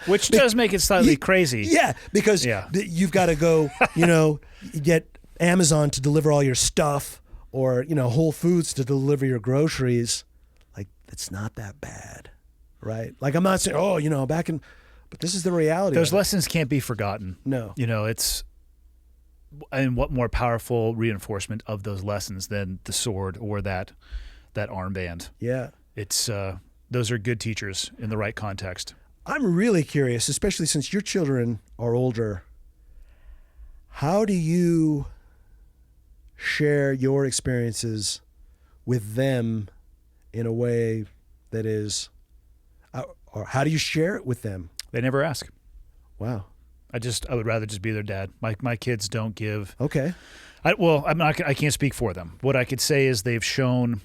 Which does make it slightly crazy. Yeah, because you've got to go, get Amazon to deliver all your stuff, or, Whole Foods to deliver your groceries. Like, it's not that bad, right? Like, I'm not saying, but this is the reality. Those lessons can't be forgotten. No. And what more powerful reinforcement of those lessons than the sword or that armband? Yeah. It's those are good teachers in the right context. I'm really curious, especially since your children are older. How do you share your experiences with them in a way that is, or how do you share it with them? They never ask. Wow. I would rather just be their dad. My kids don't give. Okay. I can't speak for them. What I could say is they've shown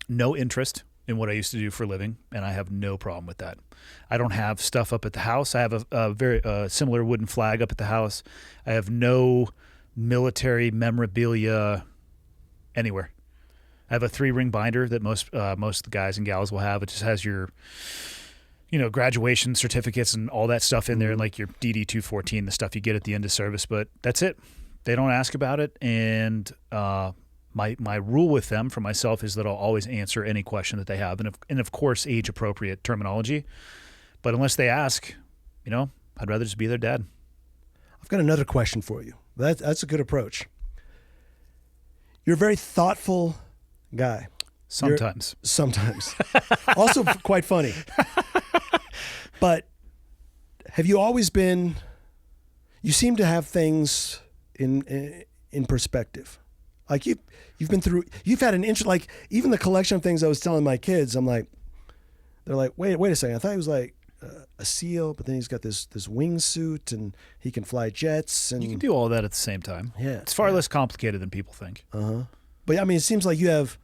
no interest in what I used to do for a living, and I have no problem with that. I don't have stuff up at the house. I have a very similar wooden flag up at the house. I have no military memorabilia anywhere. I have a 3-ring binder that most of the guys and gals will have. It just has your, graduation certificates and all that stuff in there, and like your DD-214, the stuff you get at the end of service. But that's it. They don't ask about it, and my rule with them for myself is that I'll always answer any question that they have, and of course age appropriate terminology. But unless they ask, I'd rather just be their dad. I've got another question for you. That's a good approach. You're a very thoughtful guy. Sometimes. Also quite funny. But have you always been, you seem to have things in perspective. Like you've been through, you've had an interest, like even the collection of things I was telling my kids, I'm like, they're like, wait a second. I thought he was like a SEAL, but then he's got this wingsuit and he can fly jets. And you can do all that at the same time. Yeah. It's far less complicated than people think. But I mean, it seems like you have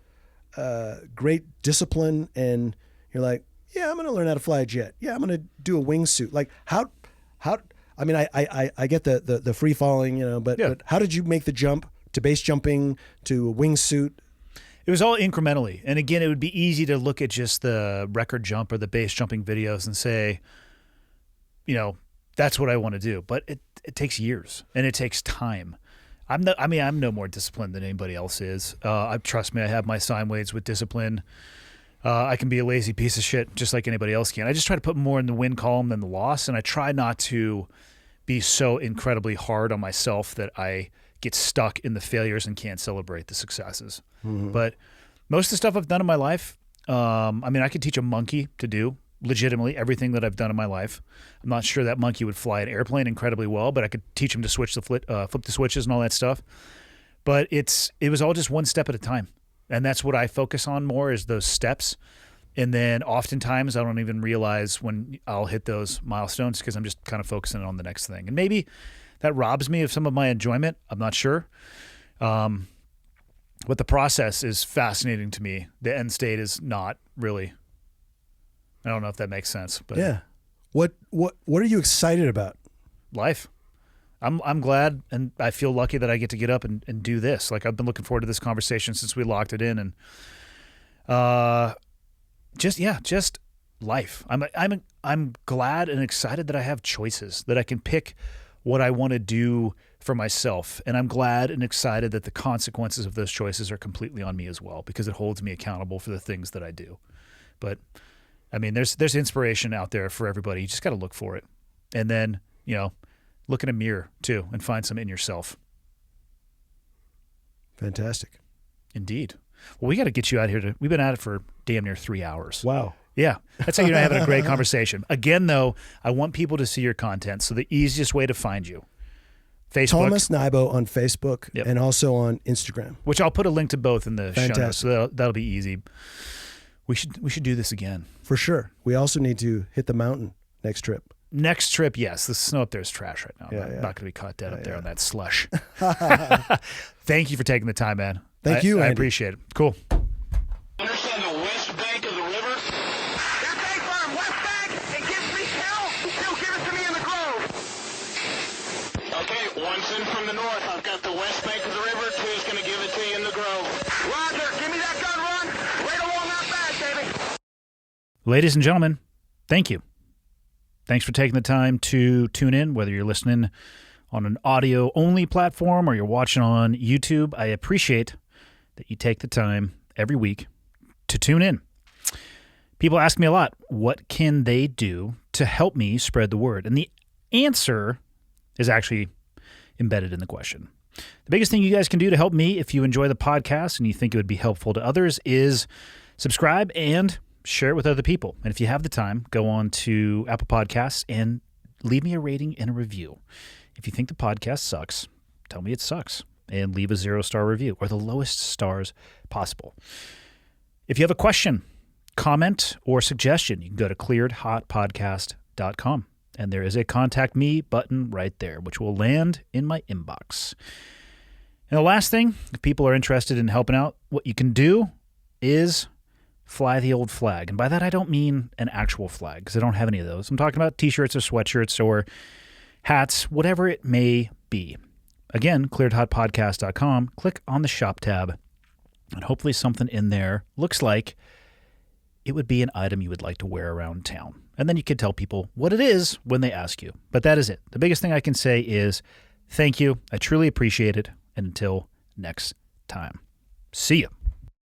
great discipline, and you're like, yeah, I'm going to learn how to fly a jet. Yeah, I'm going to do a wingsuit. Like how? I mean, I get the free falling, but how did you make the jump to base jumping to a wingsuit? It was all incrementally. And again, it would be easy to look at just the record jump or the base jumping videos and say, that's what I want to do. But it takes years and it takes time. I'm no more disciplined than anybody else is. Trust me, I have my sine waves with discipline. I can be a lazy piece of shit just like anybody else can. I just try to put more in the win column than the loss, and I try not to be so incredibly hard on myself that I get stuck in the failures and can't celebrate the successes. But most of the stuff I've done in my life, I could teach a monkey to do legitimately everything that I've done in my life. I'm not sure that monkey would fly an airplane incredibly well, but I could teach him to flip the switches and all that stuff. But it was all just one step at a time. And that's what I focus on more, is those steps. And then oftentimes I don't even realize when I'll hit those milestones because I'm just kind of focusing on the next thing. And maybe that robs me of some of my enjoyment. I'm not sure. But the process is fascinating to me. The end state is not really. I don't know if that makes sense. But yeah. What are you excited about? Life. I'm glad, and I feel lucky that I get to get up and do this. Like, I've been looking forward to this conversation since we locked it in, and just life. I'm glad and excited that I have choices, that I can pick what I want to do for myself, and I'm glad and excited that the consequences of those choices are completely on me as well, because it holds me accountable for the things that I do. But I mean, there's inspiration out there for everybody. You just got to look for it, and then look in a mirror too and find some in yourself. Fantastic. Indeed. Well, we got to get you out here. We've been at it for damn near 3 hours. Wow. Yeah. That's how you're having a great conversation. Again, though, I want people to see your content. So the easiest way to find you, Facebook. Thomas Nybo on Facebook, and also on Instagram. Which I'll put a link to both in the show notes. Fantastic. So that'll be easy. We should do this again. For sure. We also need to hit the mountain next trip. Next trip, yes. The snow up there is trash right now. I'm not going to be caught dead up there on that slush. Thank you for taking the time, man. Thank you, I Andy. appreciate it. Cool. Understand the west bank of the river? That bank on west bank, it gives me still give it to me in the grove. Okay, one's in from the north. I've got the west bank of the river. Two's going to give it to you in the grove. Roger, give me that gun run. Right along that bag, baby. Ladies and gentlemen, thank you. Thanks for taking the time to tune in, whether you're listening on an audio-only platform or you're watching on YouTube. I appreciate that you take the time every week to tune in. People ask me a lot, what can they do to help me spread the word? And the answer is actually embedded in the question. The biggest thing you guys can do to help me, if you enjoy the podcast and you think it would be helpful to others, is subscribe and share it with other people. And if you have the time, go on to Apple Podcasts and leave me a rating and a review. If you think the podcast sucks, tell me it sucks and leave a 0-star review, or the lowest stars possible. If you have a question, comment, or suggestion, you can go to clearedhotpodcast.com. And there is a contact me button right there, which will land in my inbox. And the last thing, if people are interested in helping out, what you can do is fly the old flag. And by that, I don't mean an actual flag, because I don't have any of those. I'm talking about t-shirts or sweatshirts or hats, whatever it may be. Again, clearedhotpodcast.com. Click on the shop tab, and hopefully something in there looks like it would be an item you would like to wear around town. And then you can tell people what it is when they ask you. But that is it. The biggest thing I can say is thank you. I truly appreciate it. And until next time, see you.